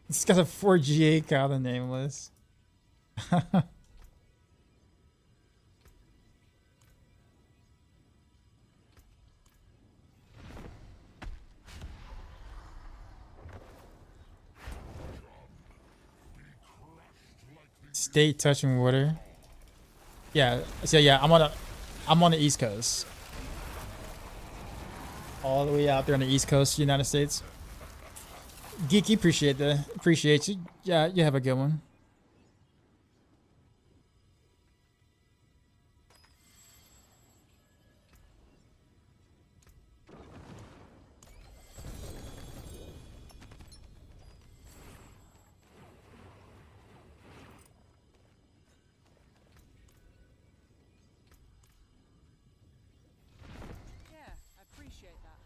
This guy's a 4GA cow, the nameless. State touching water. Yeah, so yeah, I'm on the East Coast. All the way out there on the East Coast, United States. Geeky, appreciate you. Yeah, you have a good one. Yeah, I appreciate that.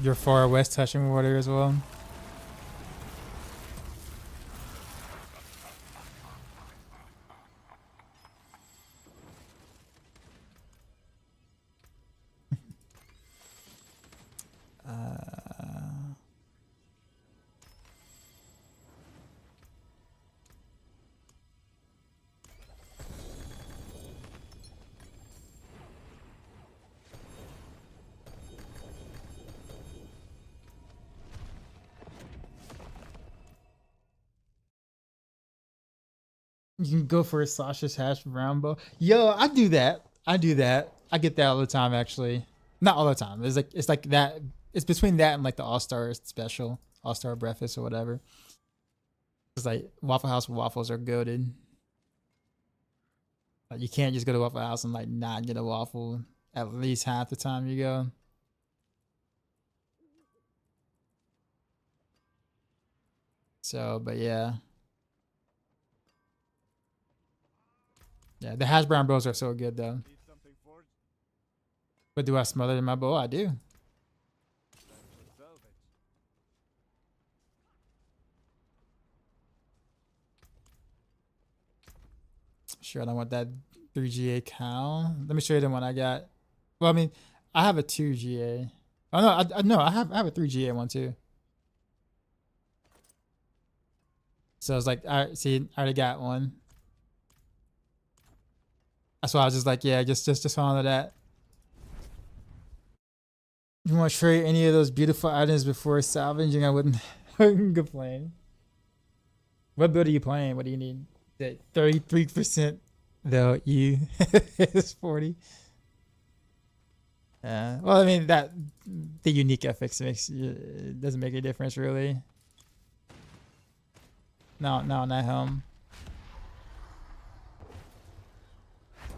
You're far west touching water as well. You can go for a sausage hash brown bow. Yo, I do that. I do that. I get that all the time, actually. Not all the time. It's like that. It's between that and like the All Star special, All Star breakfast or whatever. It's like Waffle House waffles are goated. Like you can't just go to Waffle House and like not get a waffle at least half the time you go. So, but yeah. Yeah, the hash brown bows are so good though. Need something forged? But do I smother it in my bowl? I do. Then preserve it. Sure, I don't want that 3GA cow. Let me show you the one I got. Well, I mean, I have a 2GA. Oh no, I have a 3GA one too. So it's like, I see, I already got one. That's why I was just like, yeah, just follow that. You want to trade any of those beautiful items before salvaging? I wouldn't complain. What build are you playing? What do you need? That 33% though you is 40. Yeah. Well, I mean that the unique FX makes it doesn't make a difference really. No, not home.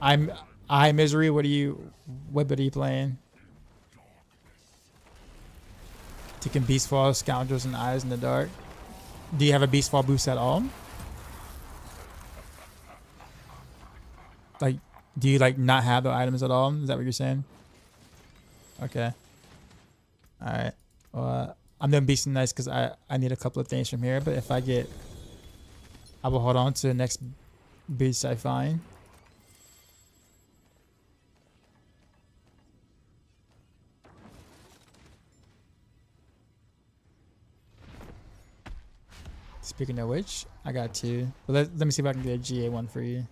I misery. What build are you playing? Taking Beastfall, Scoundrels, and Eyes in the Dark. Do you have a Beastfall boost at all? Like, do you like not have the items at all? Is that what you're saying? Okay. All right. Well, I'm doing Beast and Nice because I need a couple of things from here. But if I get, I will hold on to the next beast I find. Speaking of which, I got two. But let me see if I can get a GA one for you.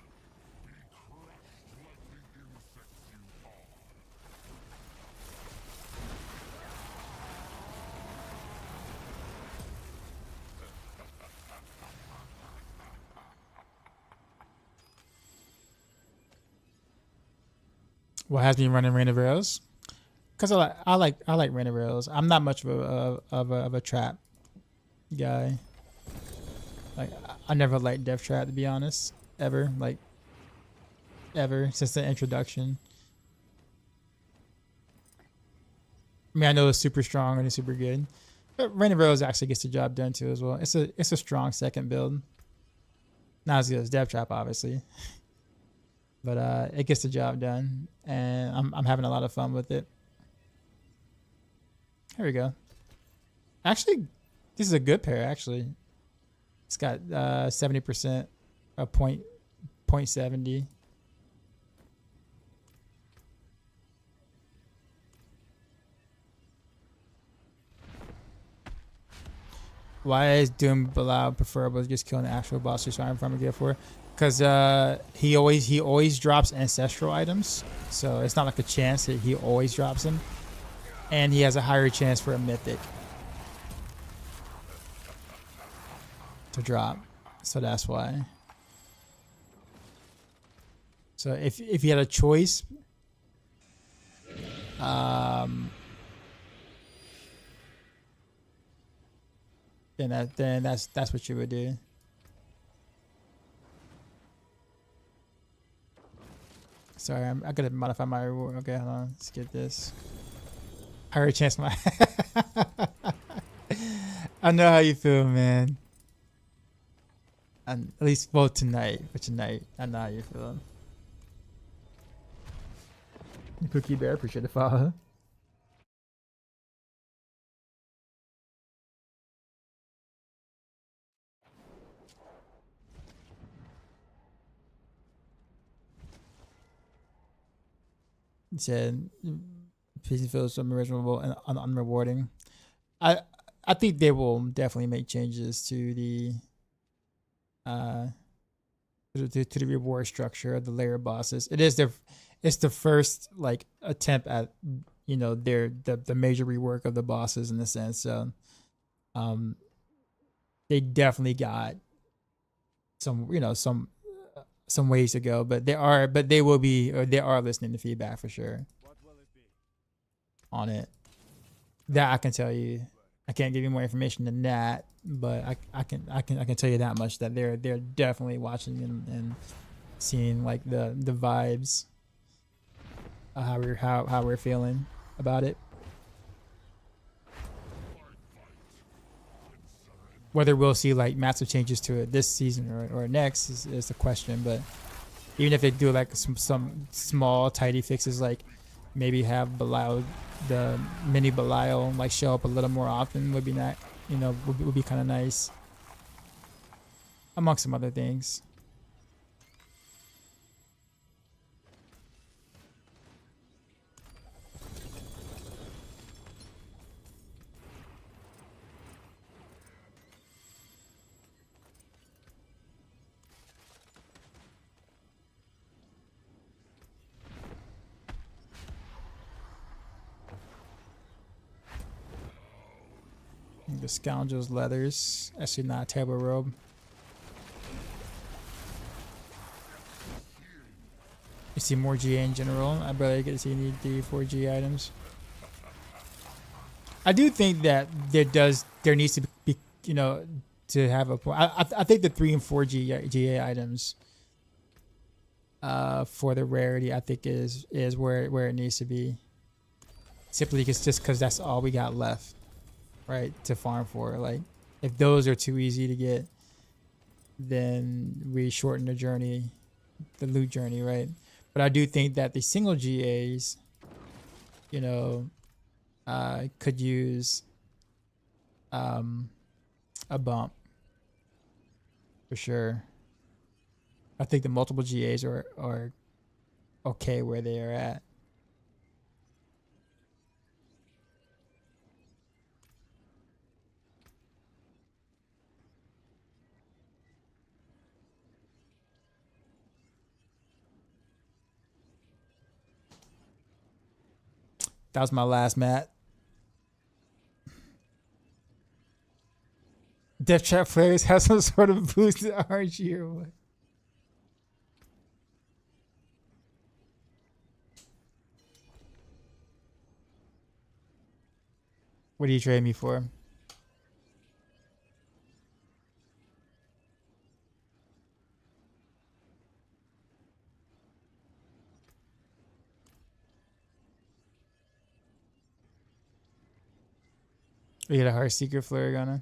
What has me running Rain of Arrows? Because I like Rain of Arrows. I'm not much of a trap guy. Like I never liked Death Trap to be honest, ever since the introduction. I mean, I know it's super strong and it's super good, but Rain of Arrows actually gets the job done too as well. It's a strong second build, not as good as Death Trap obviously, but it gets the job done, and I'm having a lot of fun with it. Here we go. Actually, this is a good pair actually. It's got 70% of point 70. Why is Doom Bilal preferable to just killing the actual boss you're trying from a gift for? Because he always drops ancestral items, so it's not like a chance that he always drops them, and he has a higher chance for a mythic to drop, so that's why. So if you had a choice, then that's what you would do. Sorry, I gotta modify my reward. Okay, hold on. Let's get this. Higher chance my. I know how you feel, man. And at least well tonight. For tonight, I know how you feel. Cookie Bear, appreciate the follow. Said PC feels unreasonable and unrewarding. I think they will definitely make changes to the to the reward structure of the layer bosses. It's the first like attempt at the major rework of the bosses in a sense. So they definitely got some some ways to go, but they are listening to feedback for sure on it. That I can tell you. I can't give you more information than that, but I can tell you that much, that they're definitely watching and seeing like the vibes of how we're feeling about it. Whether we'll see like massive changes to it this season or next is the question. But even if they do like some small tidy fixes, like maybe have Belial, the mini Belial, like show up a little more often, would be not, would be kind of nice, amongst some other things. The Scoundrel's Leathers. Actually not a terrible robe. You see more GA in general. I barely get to see any 3-4 GA items. I do think that there needs to be, to have a point. I think the 3 and 4 GA items for the rarity, I think is where it needs to be. Simply because that's all we got left, right, to farm for. Like, if those are too easy to get, then we shorten the journey, the loot journey, right? But I do think that the single GAs, could use a bump for sure. I think the multiple GAs are okay where they are at. That was my last mat. Death Trap players have some sort of boosted RNG or what? What do you trade me for? We get a Heartseeker Flurry gunner.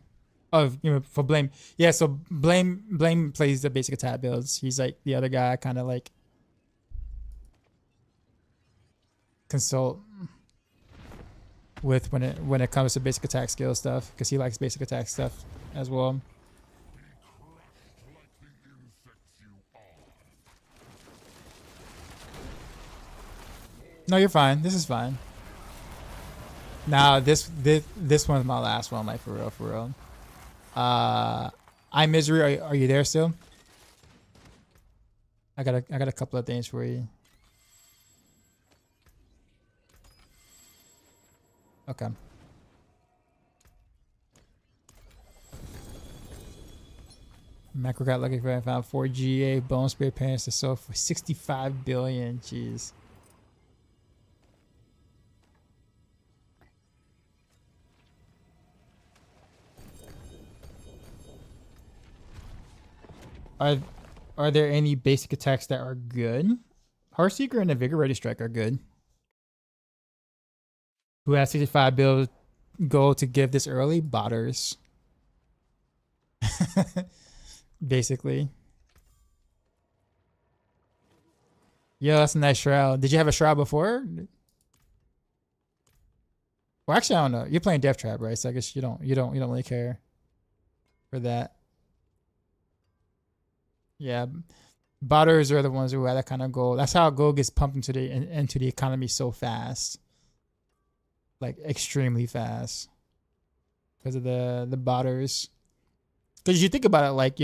Oh, for Blame. Yeah, so Blame plays the basic attack builds. He's like the other guy I kind of like consult with when it comes to basic attack skill stuff, because he likes basic attack stuff as well. No, you're fine. This is fine. Now this one's my last one, like for real. I'm Misery. Are you there still? I got a couple of things for you. Okay. Macro got lucky for I found 4 GA Bone Spirit Parents to sell for 65 billion. Jeez. Are there any basic attacks that are good? Heartseeker and Invigorated Strike are good. Who has 65 bills gold to give this early? Botters. Basically. Yo, that's a nice shroud. Did you have a shroud before? Well, actually, I don't know. You're playing Death Trap, right? So I guess you don't really care for that. Yeah, botters are the ones who have that kind of gold. That's how gold gets pumped into the economy so fast, like extremely fast, because of the botters. Because you think about it, like,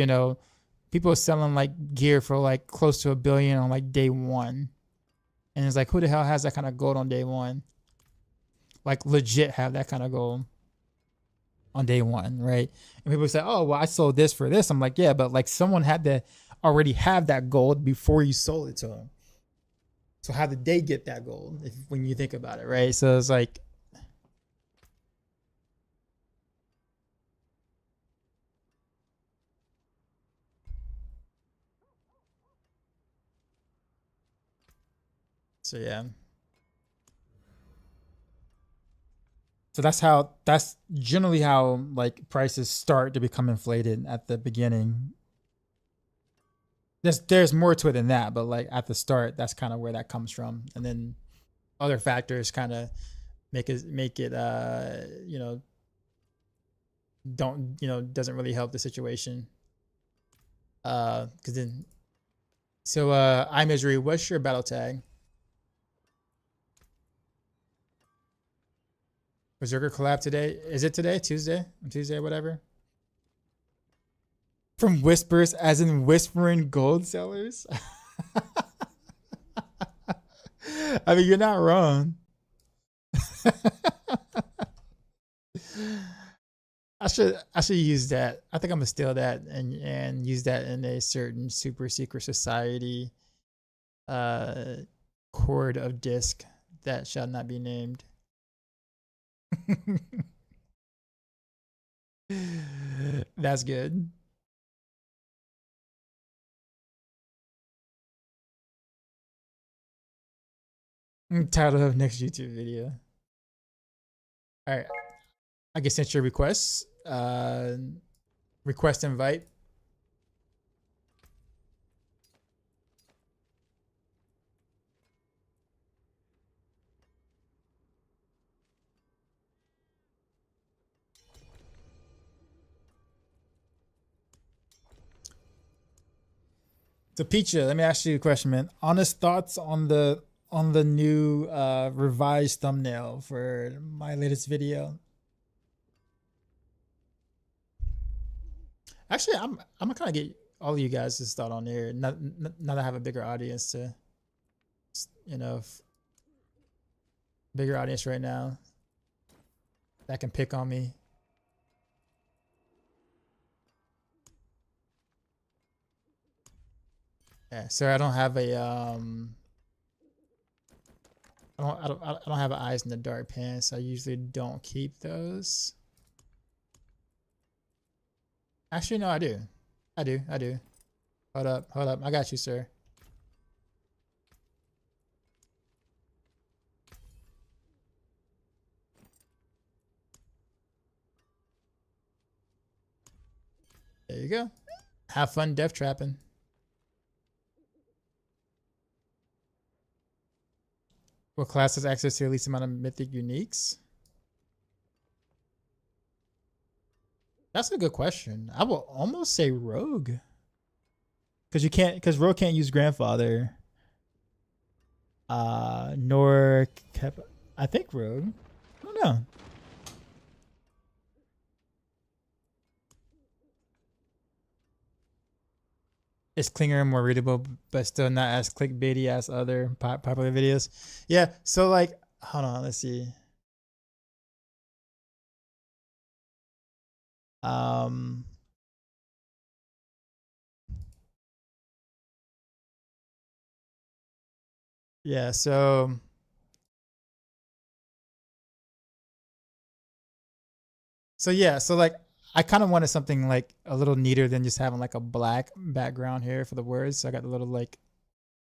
people are selling like gear for like close to $1 billion on like day one, and it's like, who the hell has that kind of gold on day one? Like, legit have that kind of gold on day one, right? And people say, oh, well, I sold this for this. I'm like, yeah, but like someone had to already have that gold before you sold it to them. So how did they get that gold when you think about it, right? So it's like, so yeah. So that's generally how like prices start to become inflated at the beginning. There's more to it than that, but like at the start, that's kind of where that comes from. And then other factors kind of make it doesn't really help the situation. Cause then so iMisery, what's your battle tag? Berserker collab today? Is it today? Tuesday? On Tuesday, whatever. From whispers, as in whispering gold sellers. I mean, you're not wrong. I should use that. I think I'm gonna steal that and use that in a certain super secret society cord of disc that shall not be named. That's good. Title of next YouTube video. All right, I can send your requests. Request invite. So Peacha, let me ask you a question, man. Honest thoughts on the new revised thumbnail for my latest video. Actually, I'm gonna kind of get all of you guys' thought on there. Now that I have a bigger audience to, bigger audience right now that can pick on me. Yeah, so I don't have a I don't have eyes in the dark pants. I usually don't keep those. Actually, no, I do. I do. Hold up. I got you, sir. There you go. Have fun death trapping. What class has access to the least amount of mythic uniques? That's a good question. I will almost say rogue. Because rogue can't use grandfather. Nor I think rogue. I don't know. Is Klinger more readable, but still not as clickbaity as other popular videos? Yeah. So like, hold on. Let's see. Yeah. So yeah. So like, I kind of wanted something like a little neater than just having like a black background here for the words. So I got the little like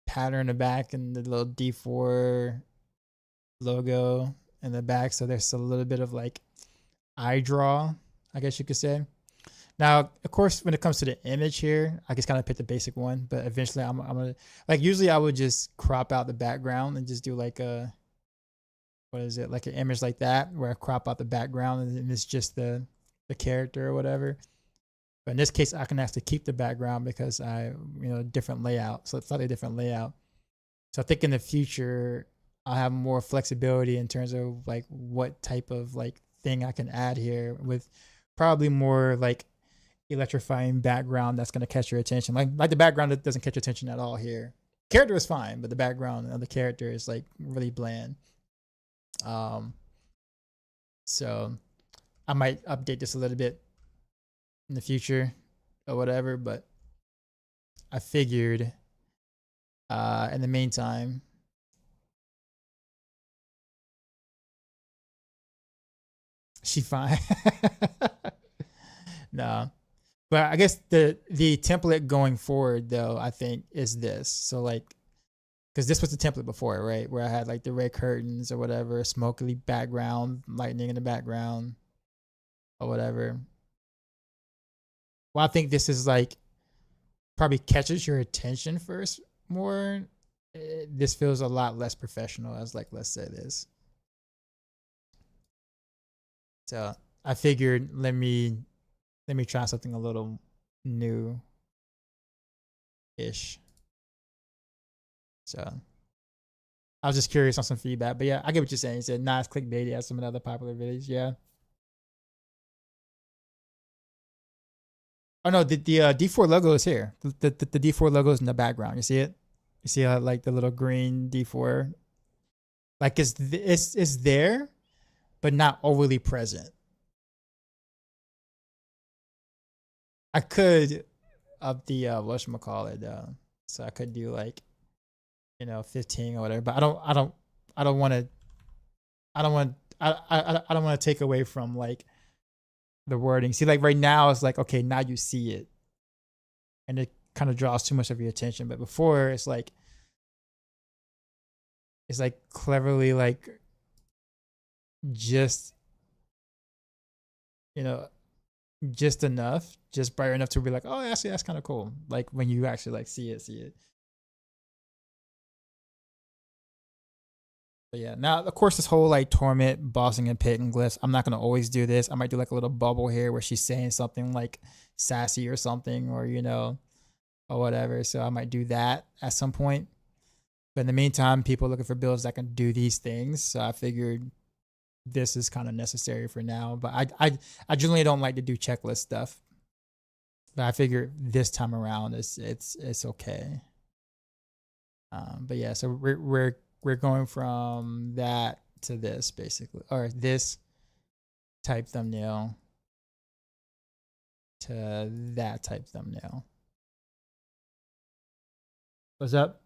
pattern in the back and the little D4 logo in the back. So there's a little bit of like eye draw, I guess you could say. Now, of course, when it comes to the image here, I just kind of pick the basic one, but eventually I'm gonna, like, usually I would just crop out the background and just do like a, what is it? Like an image like that where I crop out the background and it's just the character or whatever. But in this case, I can actually keep the background because different layout. So it's slightly different layout. So I think in the future, I'll have more flexibility in terms of like what type of like thing I can add here with probably more like electrifying background that's going to catch your attention. Like the background that doesn't catch your attention at all here. Character is fine, but the background of the character is like really bland. So I might update this a little bit in the future or whatever, but I figured in the meantime, she fine. No. But I guess the template going forward though, I think is this. So like, because this was the template before, right? Where I had like the red curtains or whatever, smoky background, lightning in the background or whatever. Well, I think this is like probably catches your attention first more. This feels a lot less professional as like, let's say this. So I figured let me try something a little new ish. So I was just curious on some feedback, but yeah, I get what you're saying. You said not as clickbaity as some of the other popular videos. Yeah. Oh no, the D4 logo is here. The D4 logo is in the background. You see it? You see how like the little green D4, like it's there, but not overly present. I could up the whatchamacallit, so I could do like 15 or whatever, but I don't want to take away from like the wording. See, like right now it's like, okay, now you see it and it kind of draws too much of your attention, but before it's like cleverly like just just enough, just bright enough to be like, oh, actually that's kind of cool, like when you actually like see it. But yeah, now of course this whole like torment, bossing, and pit and glyphs, I'm not gonna always do this. I might do like a little bubble here where she's saying something like sassy or something, or or whatever. So I might do that at some point. But in the meantime, people are looking for builds that can do these things. So I figured this is kind of necessary for now. But I generally don't like to do checklist stuff. But I figure this time around it's okay. But yeah, so we're going from that to this basically, or this type thumbnail to that type thumbnail. What's up?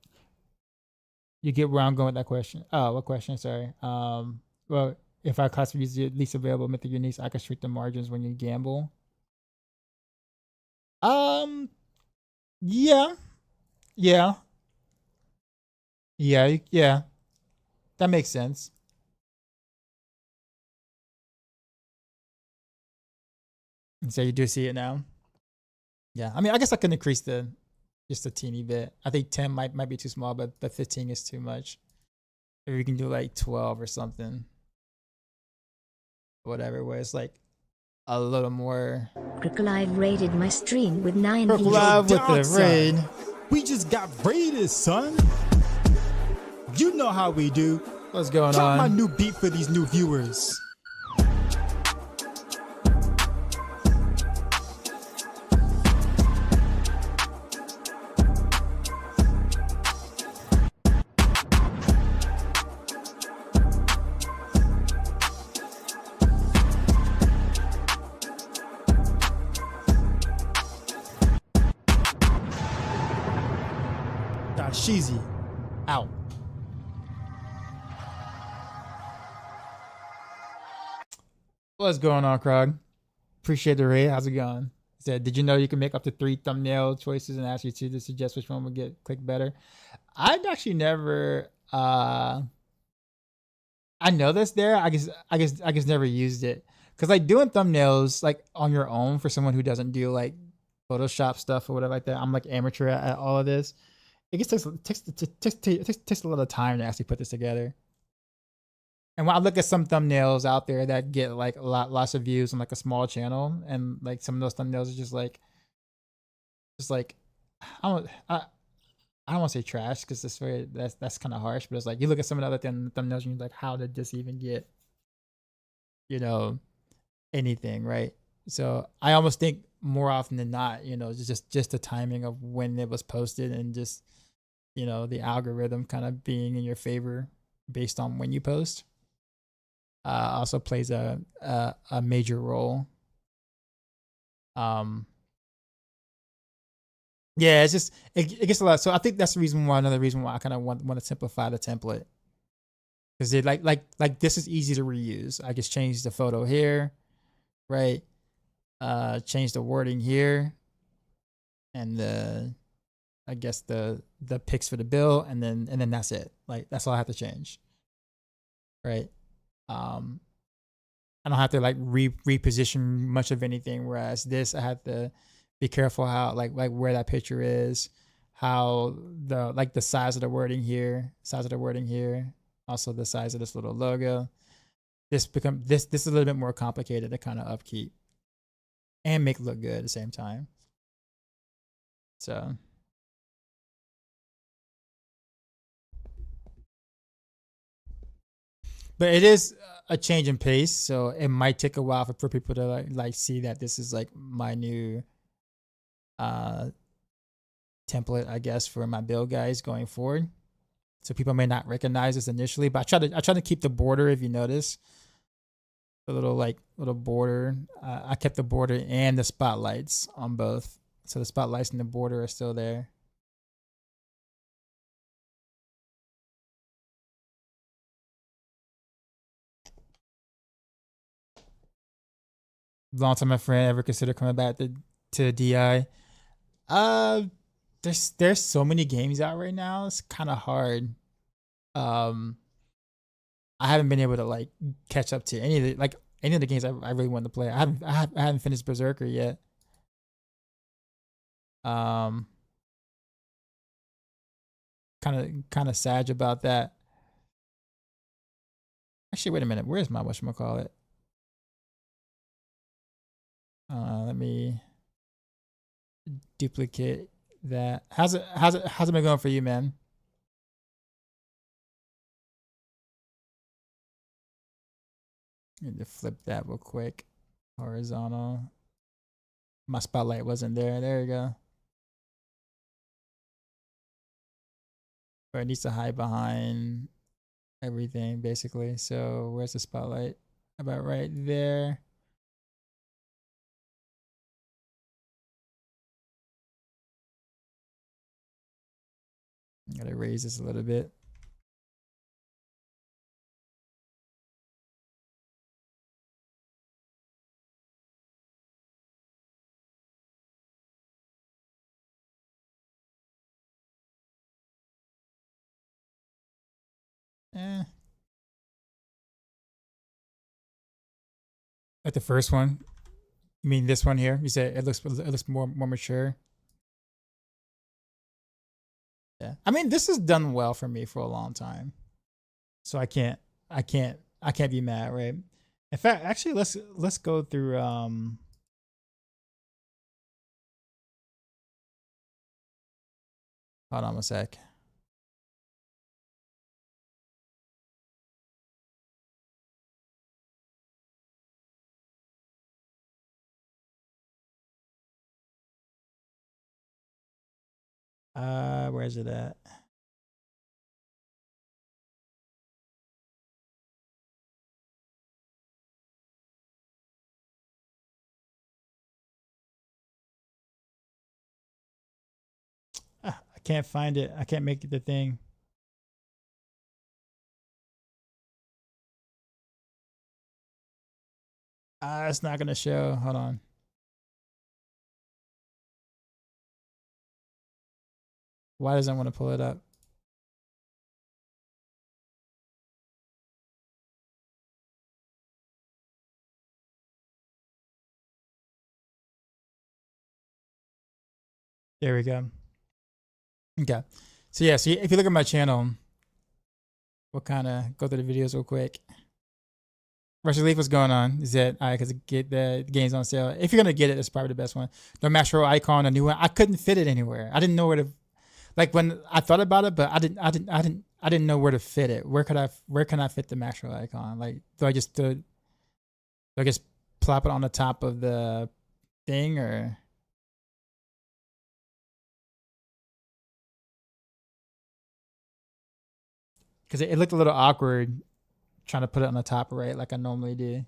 You get where I'm going with that question? Oh, what question? Sorry. Well, if I cost use the least available Mythic uniques, I can shrink the margins when you gamble. Yeah. That makes sense. And so you do see it now. Yeah, I mean, I guess I can increase just a teeny bit. I think 10 might be too small, but 15 is too much. Maybe we can do like 12 or something. Whatever, where it's like a little more. Live raided my stream with 9 views. Live with the raid. We just got raided, son. You know how we do. What's going Drop my on? new beat for these new viewers. Sheezy out. What's going on, Krog? Appreciate the raid. How's it going? He said, did you know you can make up to 3 thumbnail choices and ask you to suggest which one would get clicked better? I'd actually never. I know that's there. I guess never used it, because like doing thumbnails like on your own for someone who doesn't do like Photoshop stuff or whatever like that. I'm like amateur at all of this. It just takes a lot of time to actually put this together. And when I look at some thumbnails out there that get like lots of views on like a small channel, and like some of those thumbnails are just like I don't want to say trash, because that's kind of harsh, but it's like you look at some of the other thumbnails and you're like, how did this even get anything, right? So I almost think more often than not, just the timing of when it was posted, and just the algorithm kind of being in your favor based on when you post also plays a major role. Yeah, it's just it gets a lot. So I think that's the reason why, another reason why I kind of want to simplify the template, because they like this is easy to reuse. I just change the photo here, right? Change the wording here, and I guess the pics for the bill, and then that's it. Like that's all I have to change, right? I don't have to like reposition much of anything. Whereas this, I have to be careful how like where that picture is, how the size of the wording here, also the size of this little logo. This is a little bit more complicated to kind of upkeep and make it look good at the same time. So. But it is a change in pace, so it might take a while for people to like see that this is like my new template, I guess, for my build guys going forward. So people may not recognize this initially, but I try to keep the border, if you notice, the little border. I kept the border and the spotlights on both, so the spotlights and the border are still there. Long time my friend ever consider coming back to DI? There's so many games out right now. It's kind of hard. I haven't been able to like catch up to any of the games I really want to play. I haven't finished Berserker yet. Kind of sad about that. Actually, wait a minute. Where's my whatchamacallit? Let me duplicate that. How's it been going for you, man? Need to flip that real quick. Horizontal. My spotlight wasn't there. There you go. Or it needs to hide behind everything, basically. So where's the spotlight? About right there. Gotta raise this a little bit. Like the first one. You mean this one here? You said it looks more mature. Yeah. I mean, this has done well for me for a long time. So I can't be mad, right? In fact, actually let's go through hold on a sec. Where is it at? I can't find it. I can't make it the thing. It's not gonna show. Hold on. Why doesn't it want to pull it up? There we go. Okay. So yeah, so if you look at my channel, we'll kind of go through the videos real quick. Russian Leaf, what's going on? Is that I because get the games on sale? If you're gonna get it, it's probably the best one. The Maxroll icon, a new one. I couldn't fit it anywhere. I didn't know where to, like when I thought about it, but I didn't know where to fit it. Where can I fit the Maxroll icon? Like do I just plop it on the top of the thing or? Because it looked a little awkward trying to put it on the top right like I normally do.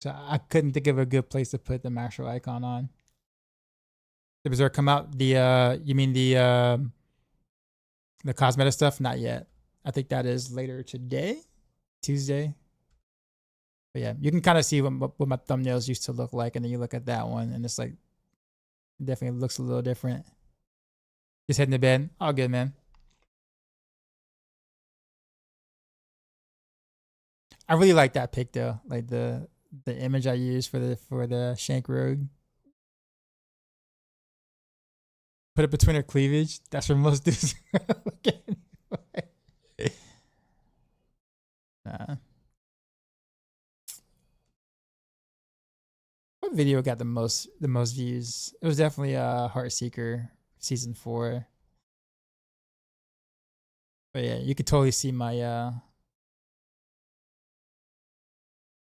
So I couldn't think of a good place to put the Maxroll icon on. The Berserk come out? You mean the cosmetic stuff? Not yet. I think that is later today, Tuesday. But yeah, you can kind of see what my thumbnails used to look like, and then you look at that one, and it's like, it definitely looks a little different. Just heading to bed. All good, man. I really like that pic though, like the image I used for the Shank Rogue. Put it between her cleavage. That's where most dudes look at anyway. Nah. What video got the most views? It was definitely Heartseeker season 4. But yeah, you could totally see my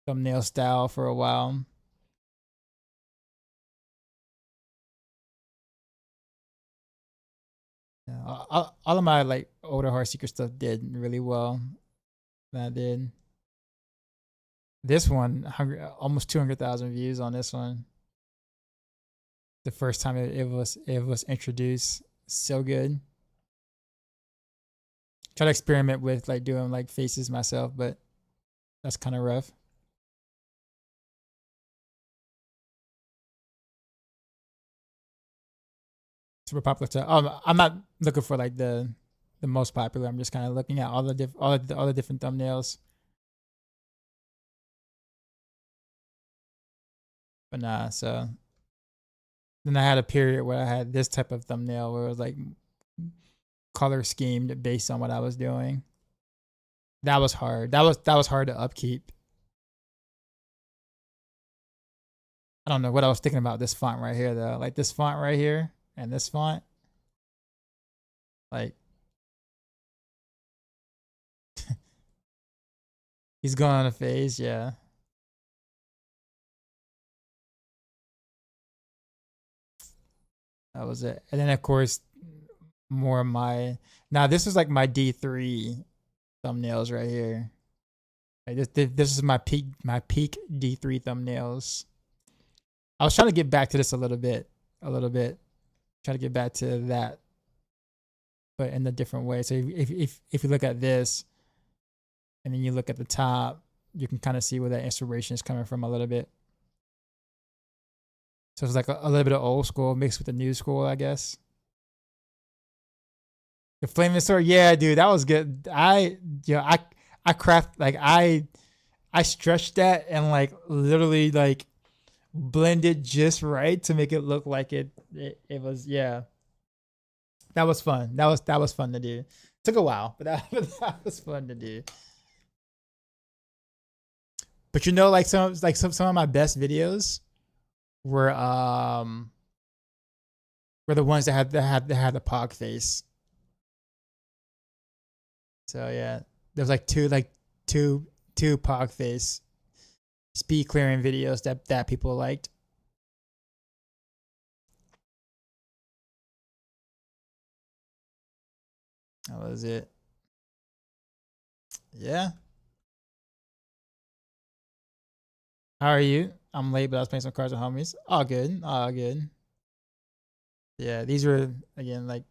thumbnail style for a while. Yeah, all of my like older Heartseeker stuff did really well. That did. This one, almost 200,000 views on this one. The first time it was introduced, so good. Try to experiment with like doing like faces myself, but that's kind of rough. Super popular stuff. I'm not looking for like the most popular. I'm just kind of looking at all the different thumbnails. But nah, so then I had a period where I had this type of thumbnail where it was like color schemed based on what I was doing. That was hard. That was hard to upkeep. I don't know what I was thinking about this font right here though. Like this font right here and this font. Like he's going on a phase, yeah. That was it. And then of course more of my, now this is like my D3 thumbnails right here. Like this is my peak D3 thumbnails. I was trying to get back to this a little bit. Try to get back to that, but in a different way. So if you look at this and then you look at the top, you can kind of see where that inspiration is coming from a little bit. So it's like a little bit of old school mixed with the new school, I guess. The flaming sword, yeah, dude, that was good. I craft, like I stretched that and like literally like blended just right to make it look like it was, yeah. That was fun. That was fun to do. Took a while, but that was fun to do. But you know, like some of my best videos were the ones that had the pog face. So yeah, there's like two pog face speed clearing videos that people liked. That was it. Yeah. How are you? I'm late, but I was playing some cards with homies. All good. All good. Yeah, these were again like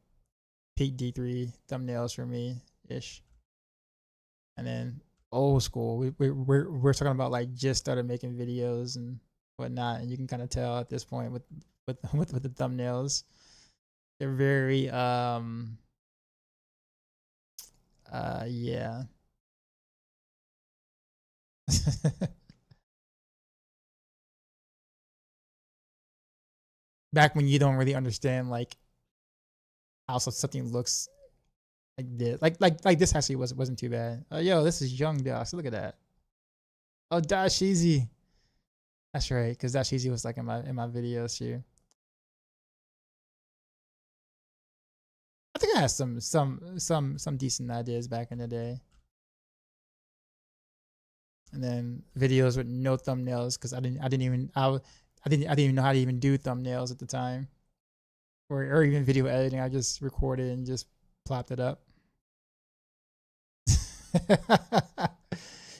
peak D3 thumbnails for me ish. And then old school. We're talking about like just started making videos and whatnot, and you can kind of tell at this point with the thumbnails, they're very yeah. Back when you don't really understand like how something looks like this. Like this actually wasn't too bad. Yo, this is young Dash. Look at that. Oh, Dash Easy. That's right, because Dash Easy was like in my videos here. I think I had some decent ideas back in the day. And then videos with no thumbnails because I didn't even know how to even do thumbnails at the time, or even video editing. I just recorded and just plopped it up.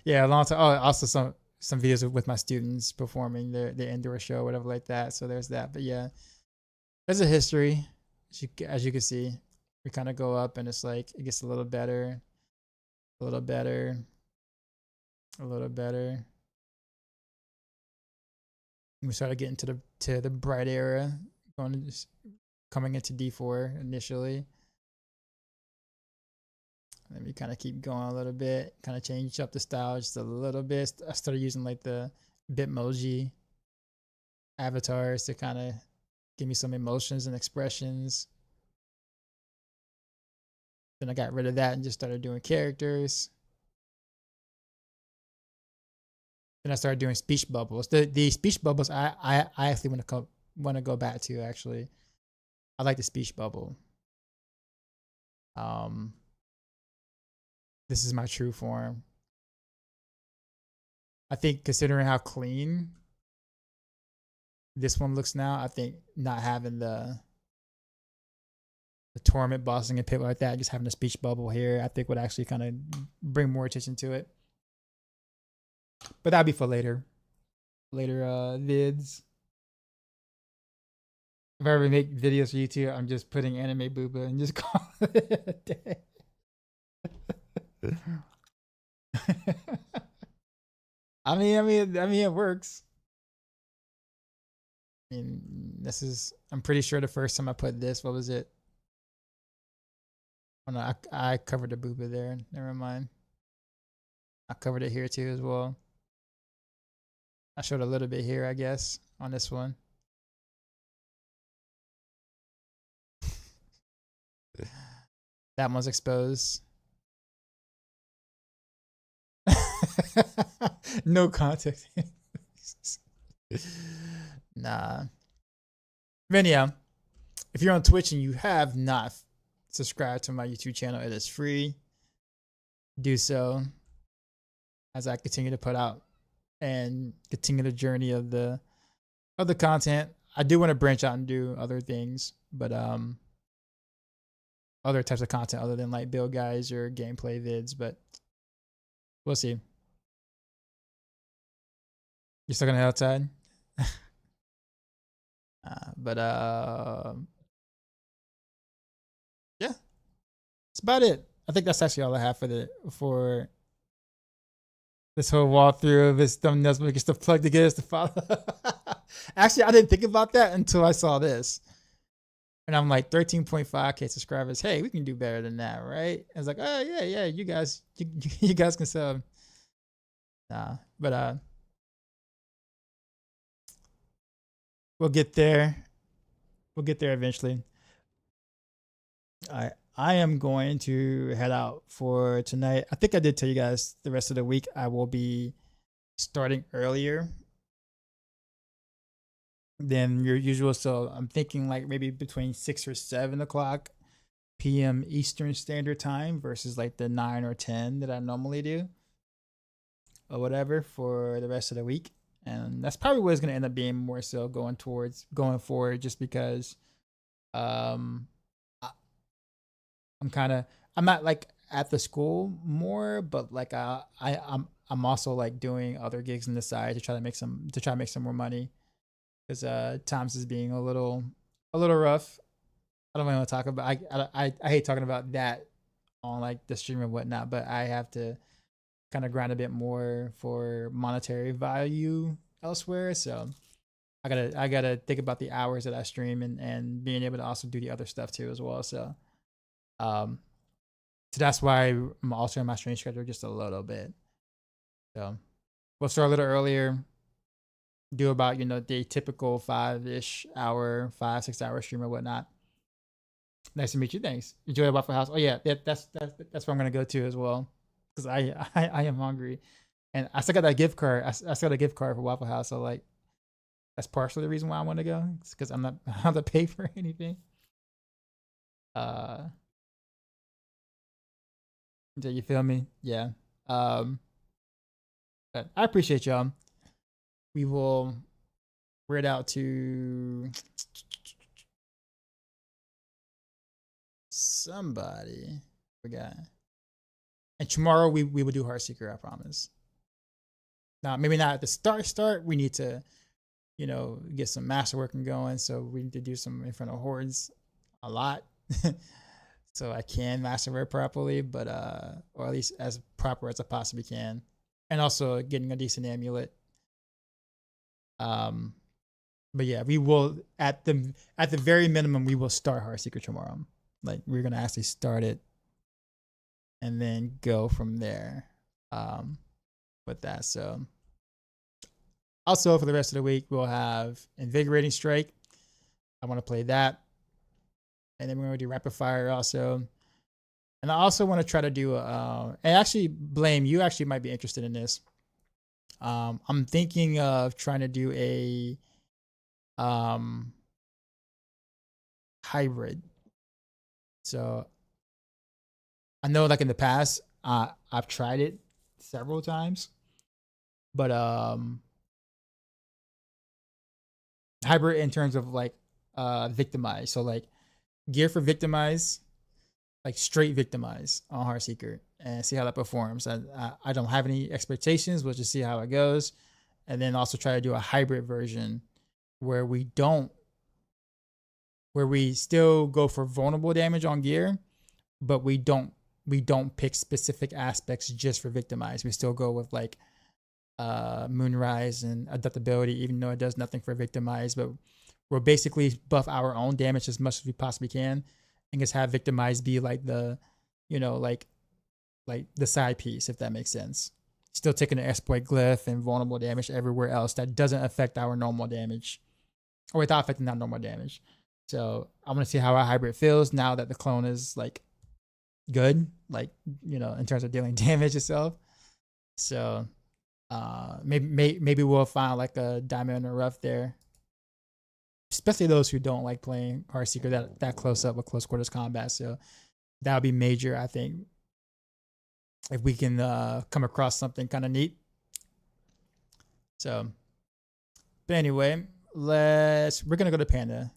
Yeah, a long time. Oh, also some videos with my students performing their indoor show, whatever like that. So there's that. But yeah, There's a history, as you can see. We kind of go up, and it's like it gets a little better, a little better, a little better. We started getting to the bright era, coming into D4 initially. And then we kind of keep going a little bit, kind of change up the style just a little bit. I started using like the Bitmoji avatars to kind of give me some emotions and expressions. Then I got rid of that and just started doing characters. Then I started doing speech bubbles. The speech bubbles I actually want to go back to actually. I like the speech bubble. This is my true form. I think considering how clean this one looks now, I think not having the torment bossing and pit like that, just having a speech bubble here, I think would actually kind of bring more attention to it. But that'd be for later vids. If I ever make videos for YouTube, I'm just putting anime booba and just call it a day. I mean, it works. I mean, I'm pretty sure the first time I put this, what was it? Oh no, I covered the booba there. Never mind. I covered it here too as well. I showed a little bit here, I guess, on this one. That one's exposed. No context. Nah. But anyhow, if you're on Twitch and you have not subscribed to my YouTube channel, it is free. Do so as I continue to put out and continue the journey of the content. I do want to branch out and do other things, but other types of content other than like build guides or gameplay vids, but we'll see. You're still gonna head outside? Yeah, that's about it. I think that's actually all I have for this whole walkthrough of this thumbnails. We can still plug together to follow. Actually, I didn't think about that until I saw this, and I'm like 13.5K subscribers. Hey, we can do better than that, right? I was like, oh yeah, you guys can sub. Nah, but we'll get there. We'll get there eventually. I am going to head out for tonight. I think I did tell you guys the rest of the week I will be starting earlier than your usual. So I'm thinking like maybe between 6 or 7 o'clock p.m. Eastern Standard Time versus like the 9 or 10 that I normally do or whatever for the rest of the week. And that's probably what it's going to end up being more so going forward, just because I'm not like at the school more, but like I'm also like doing other gigs on the side to try to make some more money, because times is being a little rough. I don't really want to talk about I hate talking about that on like the stream and whatnot, but I have to kind of grind a bit more for monetary value elsewhere. So I gotta think about the hours that I stream and being able to also do the other stuff too as well. So so that's why I'm altering my stream schedule just a little bit. So we'll start a little earlier, do about the typical 5-6 hour stream or whatnot. Nice to meet you. Thanks. Enjoy the Waffle House. Oh yeah, that's where I'm gonna go to as well, because I am hungry, and I still got that gift card. I still got a gift card for Waffle House. So like that's partially the reason why I want to go. It's because I have to pay for anything. Do you feel me? Yeah. But I appreciate y'all. We will read out to somebody. Forgot. And tomorrow we will do Heartseeker, I promise. Now maybe not at the start. We need to you know, get some masterworking going. So we need to do some in front of hordes a lot. So I can masterwork properly, but or at least as proper as I possibly can. And also getting a decent amulet. But yeah, we will at the very minimum we will start Heartseeker tomorrow. Like we're gonna actually start it and then go from there. With that. So also for the rest of the week we'll have Invigorating Strike. I want to play that. And then we're gonna do Rapid Fire also. And I also want to try to do and actually Blame, you actually might be interested in this. I'm thinking of trying to do a hybrid. So I know like in the past I've tried it several times, but hybrid in terms of like Victimize. So like gear for Victimize, like straight Victimize on Heartseeker and see how that performs. I don't have any expectations. We'll just see how it goes. And then also try to do a hybrid version where we still go for vulnerable damage on gear, but we don't pick specific aspects just for Victimize. We still go with like Moonrise and Adaptability, even though it does nothing for Victimize, but we'll basically buff our own damage as much as we possibly can and just have Victimize be like the, you know, like the side piece, if that makes sense. Still taking the exploit glyph and vulnerable damage everywhere else that doesn't affect our normal damage, or without affecting our normal damage. So I want to see how our hybrid feels now that the clone is like good, like, you know, in terms of dealing damage itself. So maybe we'll find like a diamond in the rough there, especially those who don't like playing Heartseeker that close up with close quarters combat. So that would be major, I think, if we can come across something kind of neat. So, but anyway, we're gonna go to Panda.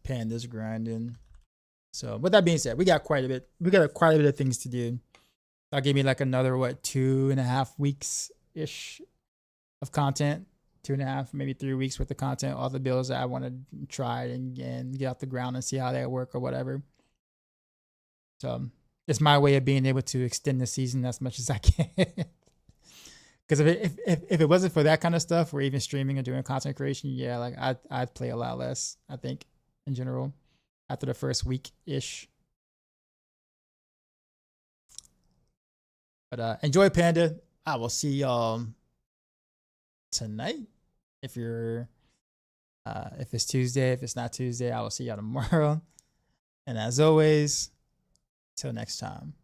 Panda's grinding. So with that being said, we got quite a bit of things to do. That'll give me like another 2.5 weeks ish of content. 2.5, maybe 3 weeks worth of content. All the builds that I want to try and get off the ground and see how they work or whatever. So it's my way of being able to extend the season as much as I can. Because if it wasn't for that kind of stuff, or even streaming and doing content creation, yeah, like I'd play a lot less, I think, in general, after the first week ish. But enjoy Panda. I will see y'all tonight. If it's Tuesday, if it's not Tuesday, I will see y'all tomorrow. And as always, till next time.